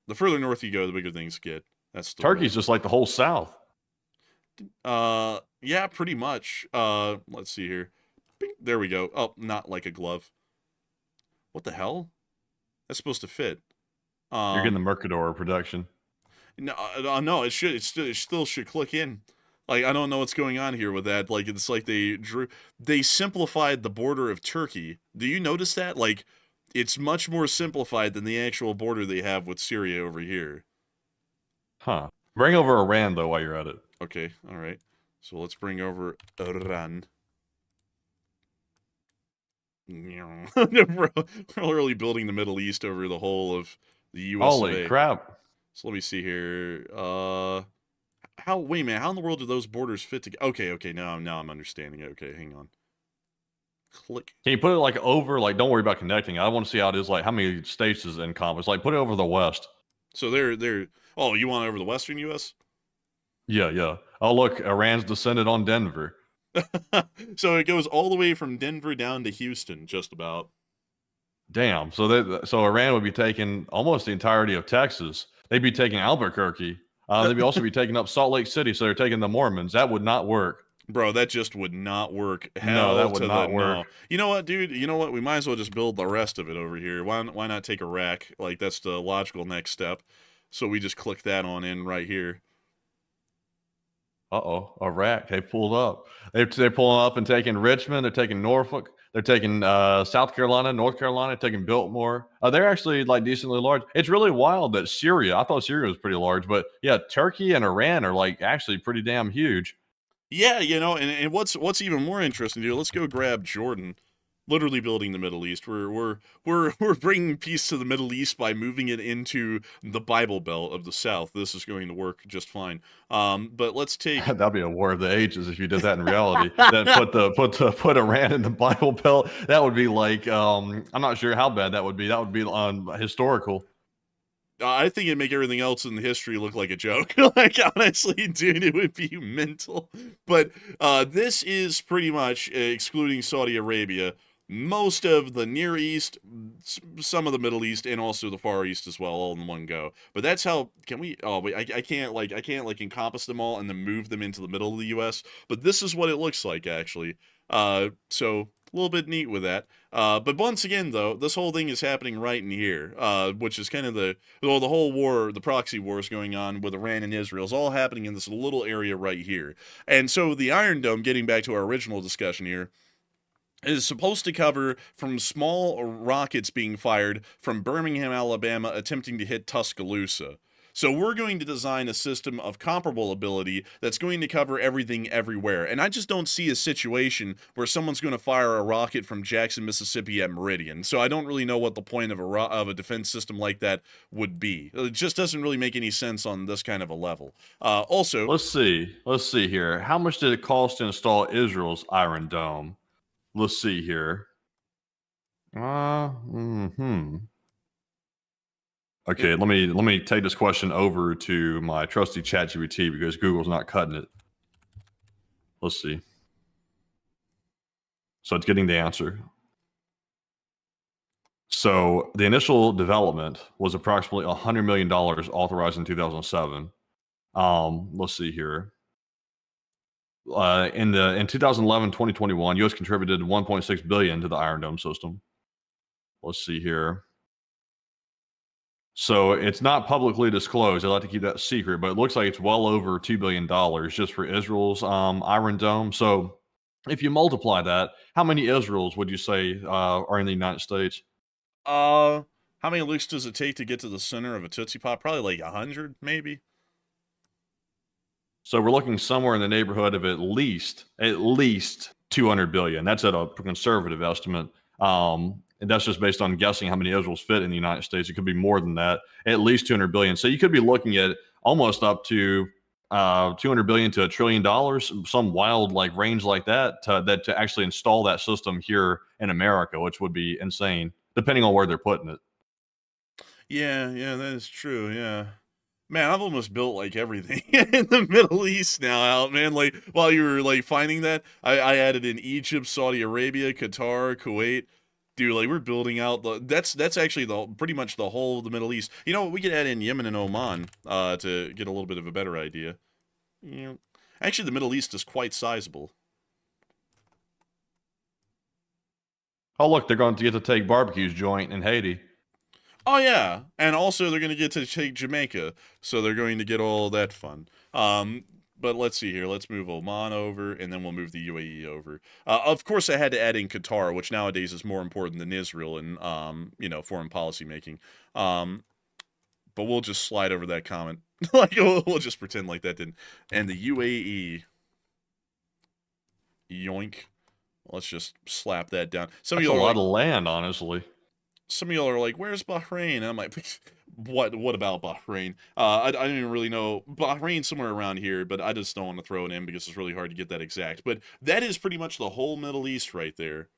the further north you go, the bigger things get. That's the Turkey's just like the whole South. Yeah, pretty much. Let's see here. Bing, there we go. Oh, not like a glove. What the hell? That's supposed to fit. You're getting the Mercador production. No, it still should click in. Like, I don't know what's going on here with that. Like, it's like they simplified the border of Turkey. Do you notice that? Like, it's much more simplified than the actual border they have with Syria over here. Huh. Bring over Iran, though, while you're at it. Okay, all right. So let's bring over Iran. We're literally building the Middle East over the whole of the U.S. Holy crap. So let me see here. Wait a minute, how in the world do those borders fit together? Okay, now I'm understanding. Okay, hang on. Click. Can you put it like over? Like, don't worry about connecting. I want to see how it is. Like, how many states is it encompass? Like, put it over the west. So they're. Oh, you want over the western U.S.? Yeah. Oh, look, Iran's descended on Denver. So it goes all the way from Denver down to Houston, just about. Damn. So Iran would be taking almost the entirety of Texas. They'd be taking Albuquerque. They'd also be taking up Salt Lake City. So they're taking the Mormons. That would not work. Bro, that just would not work. No, that would not work. No. You know what, dude? You know what? We might as well just build the rest of it over here. Why not take Iraq? Like, that's the logical next step. So we just click that on in right here. Uh-oh, Iraq. They pulled up. They're pulling up and taking Richmond. They're taking Norfolk. They're taking South Carolina, North Carolina, taking Biltmore. They're actually like decently large. It's really wild that Syria, I thought Syria was pretty large, but yeah, Turkey and Iran are like actually pretty damn huge. Yeah, you know, and what's even more interesting, dude? Let's go grab Jordan. Literally building the Middle East. We're bringing peace to the Middle East by moving it into the Bible Belt of the South. This is going to work just fine. But let's take. That'd be a war of the ages if you did that in reality. Then put Iran in the Bible Belt. That would be like I'm not sure how bad that would be. That would be historical. I think it'd make everything else in the history look like a joke. Like, honestly, dude, it would be mental. But this is pretty much, excluding Saudi Arabia, most of the Near East, some of the Middle East, and also the Far East as well, all in one go. But that's how, can we, oh, wait, I can't encompass them all and then move them into the middle of the U.S. But this is what it looks like, actually. So, a little bit neat with that. But once again, though, this whole thing is happening right in here, which is kind of the whole war, the proxy wars going on with Iran and Israel is all happening in this little area right here. And so the Iron Dome, getting back to our original discussion here, is supposed to cover from small rockets being fired from Birmingham, Alabama, attempting to hit Tuscaloosa. So we're going to design a system of comparable ability that's going to cover everything everywhere. And I just don't see a situation where someone's going to fire a rocket from Jackson, Mississippi at Meridian. So I don't really know what the point of a defense system like that would be. It just doesn't really make any sense on this kind of a level. Also, let's see here. How much did it cost to install Israel's Iron Dome? Let's see here. Okay, let me take this question over to my trusty ChatGPT because Google's not cutting it. Let's see. So it's getting the answer. So the initial development was approximately $100 million authorized in 2007. Let's see here. In 2011, 2021, U.S. contributed $1.6 billion to the Iron Dome system. Let's see here. So it's not publicly disclosed. I'd like to keep that secret, but it looks like it's well over $2 billion just for Israel's Iron Dome. So if you multiply that, how many Israels would you say are in the United States? how many loops does it take to get to the center of a Tootsie Pop? Probably like 100, maybe. So we're looking somewhere in the neighborhood of at least 200 billion. That's at a conservative estimate. And that's just based on guessing how many Israels fit in the United States. It could be more than that, at least 200 billion. So you could be looking at almost up to 200 billion to $1 trillion, some wild like range like that, to actually install that system here in America, which would be insane, depending on where they're putting it. Yeah, that is true. Yeah. Man, I've almost built like everything in the Middle East now out, man. Like while you were like finding that, I added in Egypt, Saudi Arabia, Qatar, Kuwait. Dude, like we're building out that's actually pretty much the whole of the Middle East. You know what? We could add in Yemen and Oman to get a little bit of a better idea. You know, actually, the Middle East is quite sizable. Oh, look, they're going to get to take barbecues joint in Haiti. Oh yeah, and also they're going to get to take Jamaica, so they're going to get all that fun. But let's see here. Let's move Oman over, and then we'll move the UAE over. Of course, I had to add in Qatar, which nowadays is more important than Israel in foreign policy making. But we'll just slide over that comment. Like we'll just pretend like that didn't. And the UAE, yoink. Let's just slap that down. That's a lot of land, honestly. Some of y'all are like, where's Bahrain? And I'm like, What about Bahrain? I don't even really know. Bahrain's somewhere around here, but I just don't want to throw it in because it's really hard to get that exact. But that is pretty much the whole Middle East right there.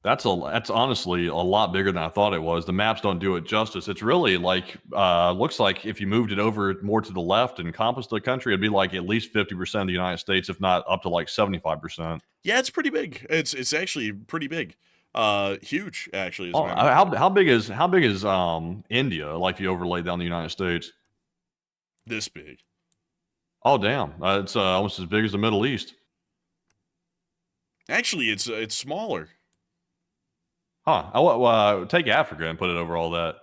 That's honestly a lot bigger than I thought it was. The maps don't do it justice. It's really like looks like if you moved it over more to the left and encompassed the country, it'd be like at least 50% of the United States, if not up to like 75%. Yeah, it's pretty big. It's actually pretty big. Huge actually. Oh, how big is India? Like if you overlay down the United States. This big. Oh damn, it's almost as big as the Middle East. Actually, it's smaller. Huh. Take Africa and put it over all that.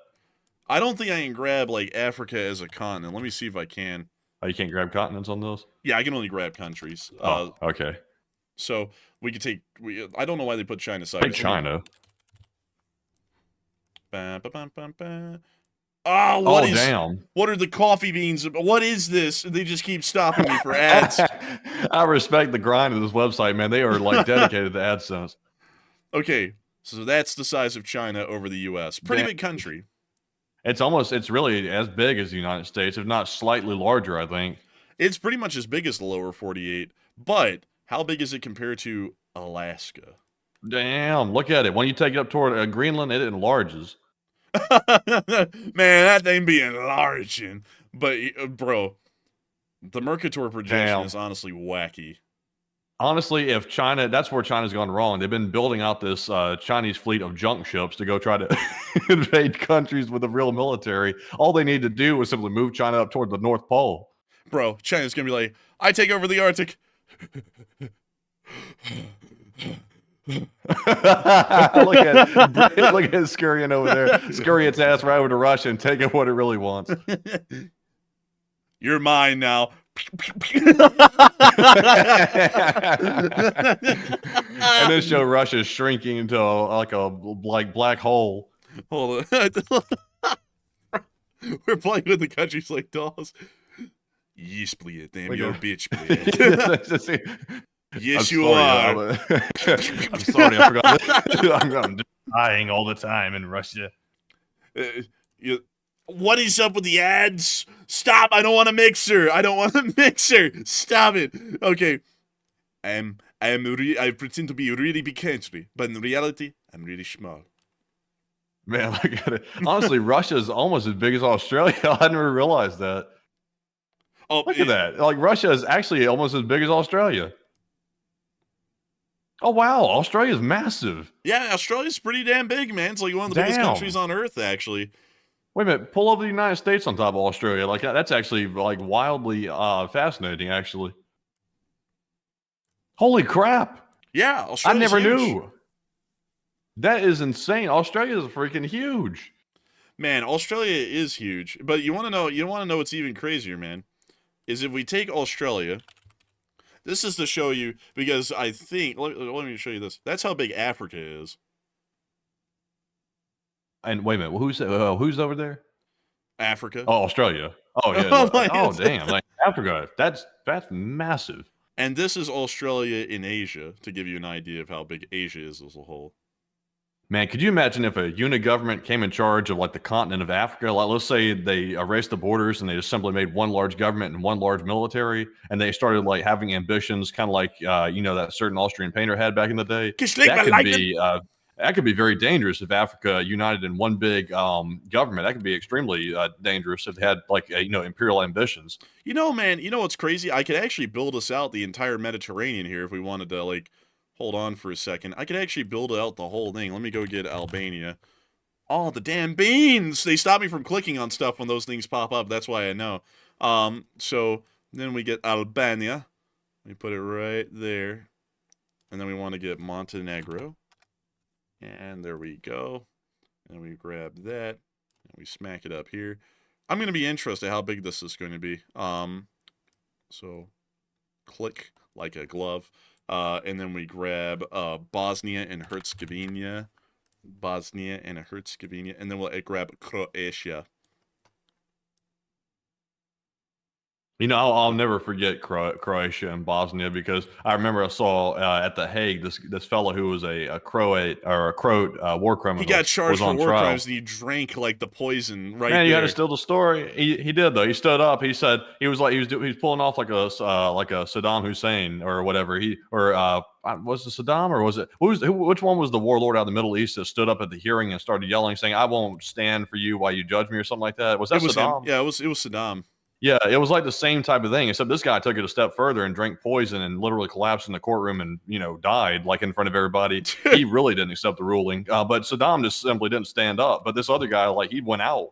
I don't think I can grab like Africa as a continent. Let me see if I can. Oh, you can't grab continents on those? Yeah, I can only grab countries. Oh, okay. So we could take. I don't know why they put China aside. Take China. Oh, damn. What are the coffee beans? What is this? They just keep stopping me for ads. I respect the grind of this website, man. They are like dedicated to AdSense. Okay, so that's the size of China over the U.S. Pretty big country. It's really as big as the United States, if not slightly larger, I think. It's pretty much as big as the lower 48, but how big is it compared to Alaska? Damn, look at it. When you take it up toward Greenland, it enlarges. Man, that thing be enlarging. But, bro, the Mercator projection is honestly wacky. Honestly, if China, that's where China's gone wrong. They've been building out this Chinese fleet of junk ships to go try to invade countries with a real military. All they need to do is simply move China up toward the North Pole. Bro, China's going to be like, I take over the Arctic. Look at it scurrying over there. Scurry its ass right over to Russia and take it what it really wants. You're mine now. And then show Russia shrinking into a black hole. Hold on. We're playing with the countries like dolls. Yes, please. Damn, you're a bitch, please. Yes, you are. I'm sorry, I forgot. I'm just dying all the time in Russia. What is up with the ads? Stop! I don't want a mixer. I don't want a mixer. Stop it. Okay. I pretend to be a really big country, but in reality, I'm really small. Man, look at it. Honestly, Russia is almost as big as Australia. I never realized that. Oh, look at that. Like, Russia is actually almost as big as Australia. Oh, wow. Australia's massive. Yeah, Australia's pretty damn big, man. It's like one of the biggest countries on Earth, actually. Wait a minute. Pull over the United States on top of Australia. Like, that's actually, like, wildly fascinating, actually. Holy crap. Yeah, Australia's I never huge. knew. That is insane. Australia is freaking huge. Man, Australia is huge. But you want to know what's even crazier, man? Is if we take Australia, this is to show you, because I think, let me show you this. That's how big Africa is. And wait a minute, who's over there? Africa. Oh, Australia. Oh, yeah. Oh, damn. Like, Africa, that's massive. And this is Australia in Asia, to give you an idea of how big Asia is as a whole. Man, could you imagine if a unit government came in charge of like the continent of Africa? Like, let's say they erased the borders and they just simply made one large government and one large military, and they started like having ambitions, kind of like that certain Austrian painter had back in the day. That could be very dangerous if Africa united in one big government. That could be extremely dangerous if they had like imperial ambitions. Man, what's crazy? I could actually build us out the entire Mediterranean here if we wanted to, like. Hold on for a second. I could actually build out the whole thing. Let me go get Albania. Oh, the damn beans! They stop me from clicking on stuff when those things pop up. That's why I know. So then we get Albania. We put it right there. And then we want to get Montenegro. And there we go. And we grab that. And we smack it up here. I'm going to be interested how big this is going to be. So click like a glove. And then we grab Bosnia and Herzegovina. And then we'll grab Croatia. You know, I'll never forget Croatia and Bosnia because I remember I saw at the Hague this fellow who was a Croat or a Croat war He criminal got charged was for on war trial. crimes and he drank like the poison right Man, you had to there. steal the story. He did though. He stood up. He said he was pulling off like a Saddam Hussein or whatever. Was it Saddam or was it which one was the warlord out of the Middle East that stood up at the hearing and started yelling, saying, "I won't stand for you while you judge me" or something like that? Was that It was him. Saddam? Yeah, it was Saddam. Yeah, it was like the same type of thing, except this guy took it a step further and drank poison and literally collapsed in the courtroom and, died like in front of everybody. He really didn't accept the ruling. But Saddam just simply didn't stand up. But this other guy, like, he went out.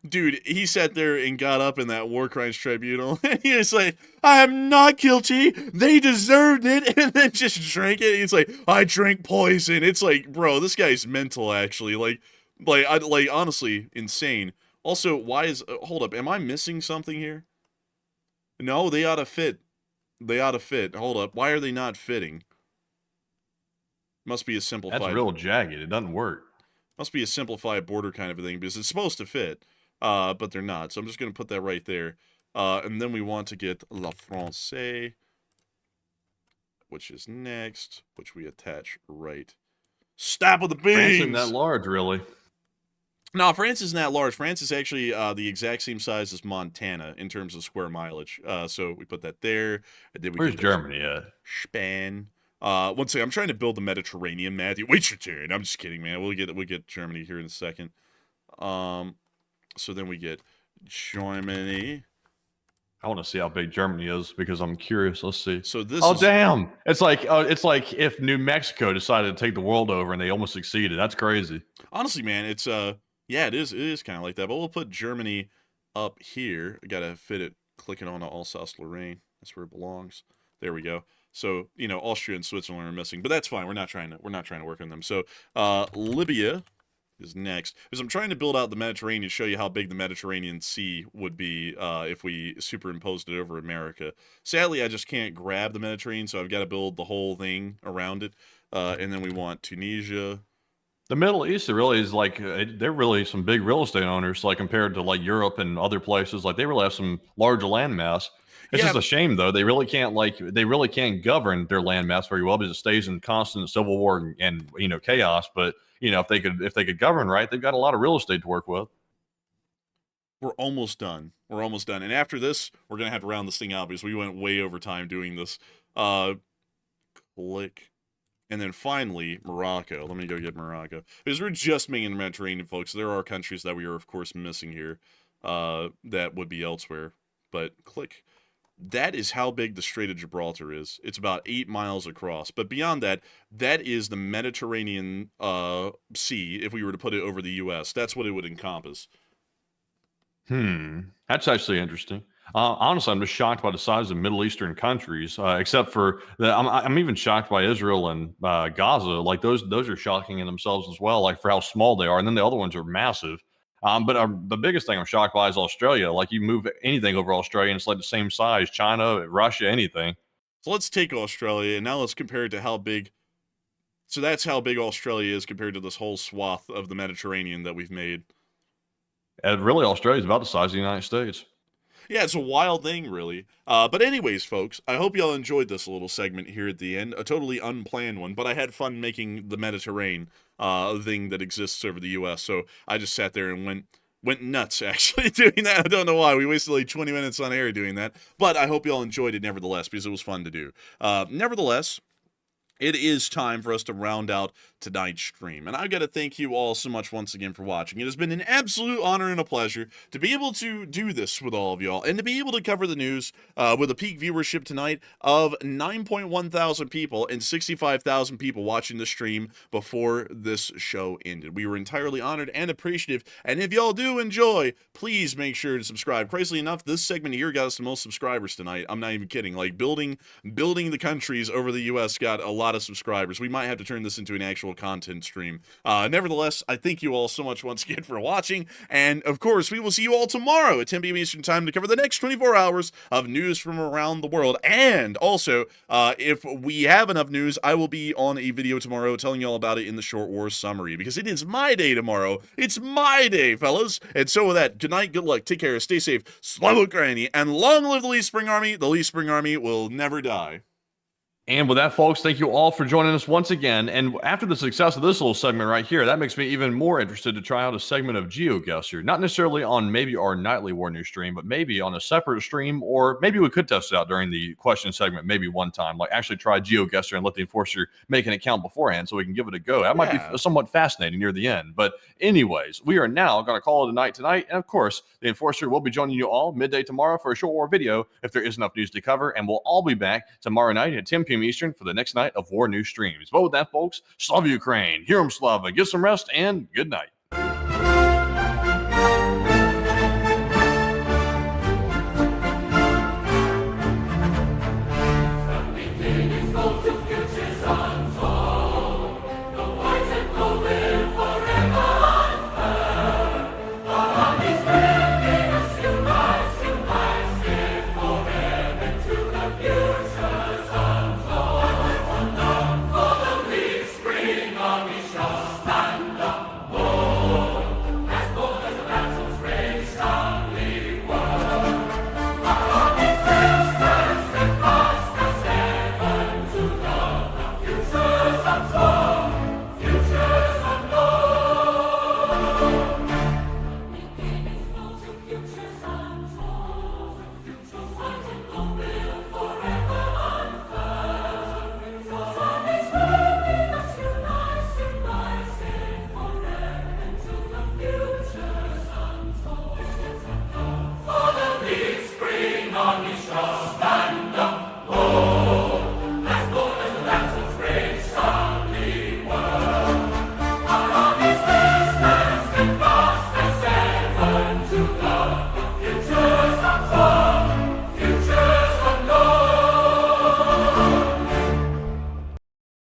Dude, he sat there and got up in that war crimes tribunal and he was like, I am not guilty. They deserved it. And then just drank it. He's like, I drank poison. It's like, bro, this guy's mental actually. Like honestly, insane. Also, why is hold up, am I missing something here? No, they ought to fit. They ought to fit. Hold up. Why are they not fitting? Must be a simplified. That's real jagged. It doesn't work. Must be a simplified border kind of a thing because it's supposed to fit. But they're not. So I'm just going to put that right there. And then we want to get La Francais, which is next, which we attach right. Stop with the beans! France isn't that large, really. No, France isn't that large. France is actually the exact same size as Montana in terms of square mileage. So we put that there. And then we Where's Germany at? Spain. One second, I'm trying to build the Mediterranean, Matthew. Wait your turn. I'm just kidding, man. We'll get Germany here in a second. So then we get Germany. I want to see how big Germany is because I'm curious. Let's see. So this Oh, is, damn. It's like if New Mexico decided to take the world over and they almost succeeded. That's crazy. honestly, man, it's yeah, it is kind of like that. But we'll put Germany up here. I gotta fit it. Click it on Alsace-Lorraine. That's where it belongs. There we go. So Austria and Switzerland are missing, but that's fine. We're not trying to work on them. So Libya is next. Because I'm trying to build out the Mediterranean, show you how big the Mediterranean Sea would be if we superimposed it over America. Sadly, I just can't grab the Mediterranean, so I've got to build the whole thing around it. And then we want Tunisia. The Middle East, it really is like they're really some big real estate owners, like compared to like Europe and other places. Like they really have some large landmass. It's Yeah. just a shame though. They really can't govern their landmass very well because it stays in constant civil war and chaos. But if they could govern right, they've got a lot of real estate to work with. We're almost done. And after this, we're going to have to round this thing out because we went way over time doing this. Click. And then finally, Morocco. Let me go get Morocco. Because we're just making the Mediterranean, folks. There are countries that we are, of course, missing here that would be elsewhere. But click. That is how big the Strait of Gibraltar is. It's about 8 miles across. But beyond that, that is the Mediterranean Sea, if we were to put it over the U.S. That's what it would encompass. That's actually interesting. Honestly, I'm just shocked by the size of Middle Eastern countries, except for I'm even shocked by Israel and Gaza. Like those are shocking in themselves as well, like for how small they are. And then the other ones are massive. But the biggest thing I'm shocked by is Australia. Like you move anything over Australia and it's like the same size, China, Russia, anything. So let's take Australia, and now let's compare it to how big. So that's how big Australia is compared to this whole swath of the Mediterranean that we've made. And really, Australia is about the size of the United States. Yeah, it's a wild thing, really. But anyways, folks, I hope y'all enjoyed this little segment here at the end. A totally unplanned one, but I had fun making the Mediterranean thing that exists over the U.S., so I just sat there and went nuts, actually, doing that. I don't know why. We wasted like 20 minutes on air doing that, but I hope y'all enjoyed it nevertheless, because it was fun to do. Nevertheless, it is time for us to round out tonight's stream. And I've got to thank you all so much once again for watching. It has been an absolute honor and a pleasure to be able to do this with all of y'all and to be able to cover the news with a peak viewership tonight of 9.1 thousand people and 65,000 people watching the stream before this show ended. We were entirely honored and appreciative. And if y'all do enjoy, please make sure to subscribe. Crazily enough, this segment here got us the most subscribers tonight. I'm not even kidding. Like building the countries over the U.S. got a lot lot of subscribers. We might have to turn this into an actual content stream. Nevertheless, I thank you all so much once again for watching. And of course, we will see you all tomorrow at 10 p.m. Eastern Time to cover the next 24 hours of news from around the world. And also, if we have enough news, I will be on a video tomorrow telling you all about it in the Short War summary, because it is my day tomorrow. It's my day, fellas. And so with that, good night, good luck, take care, stay safe, Slava Ukraini, and long live the Lee Spring Army. The Lee Spring Army will never die. And with that, folks, thank you all for joining us once again. And after the success of this little segment right here, that makes me even more interested to try out a segment of GeoGuessr. Not necessarily on maybe our nightly War News stream, but maybe on a separate stream, or maybe we could test it out during the question segment maybe one time. Like actually try GeoGuessr and let the Enforcer make an account beforehand so we can give it a go. That might be somewhat fascinating near the end. But anyways, we are now going to call it a night tonight. And of course, the Enforcer will be joining you all midday tomorrow for a Short War video if there is enough news to cover. And we'll all be back tomorrow night at 10 p.m. Eastern for the next night of War News streams. But with that, folks, Slava Ukraine, Hear 'em Slava, get some rest, and good night.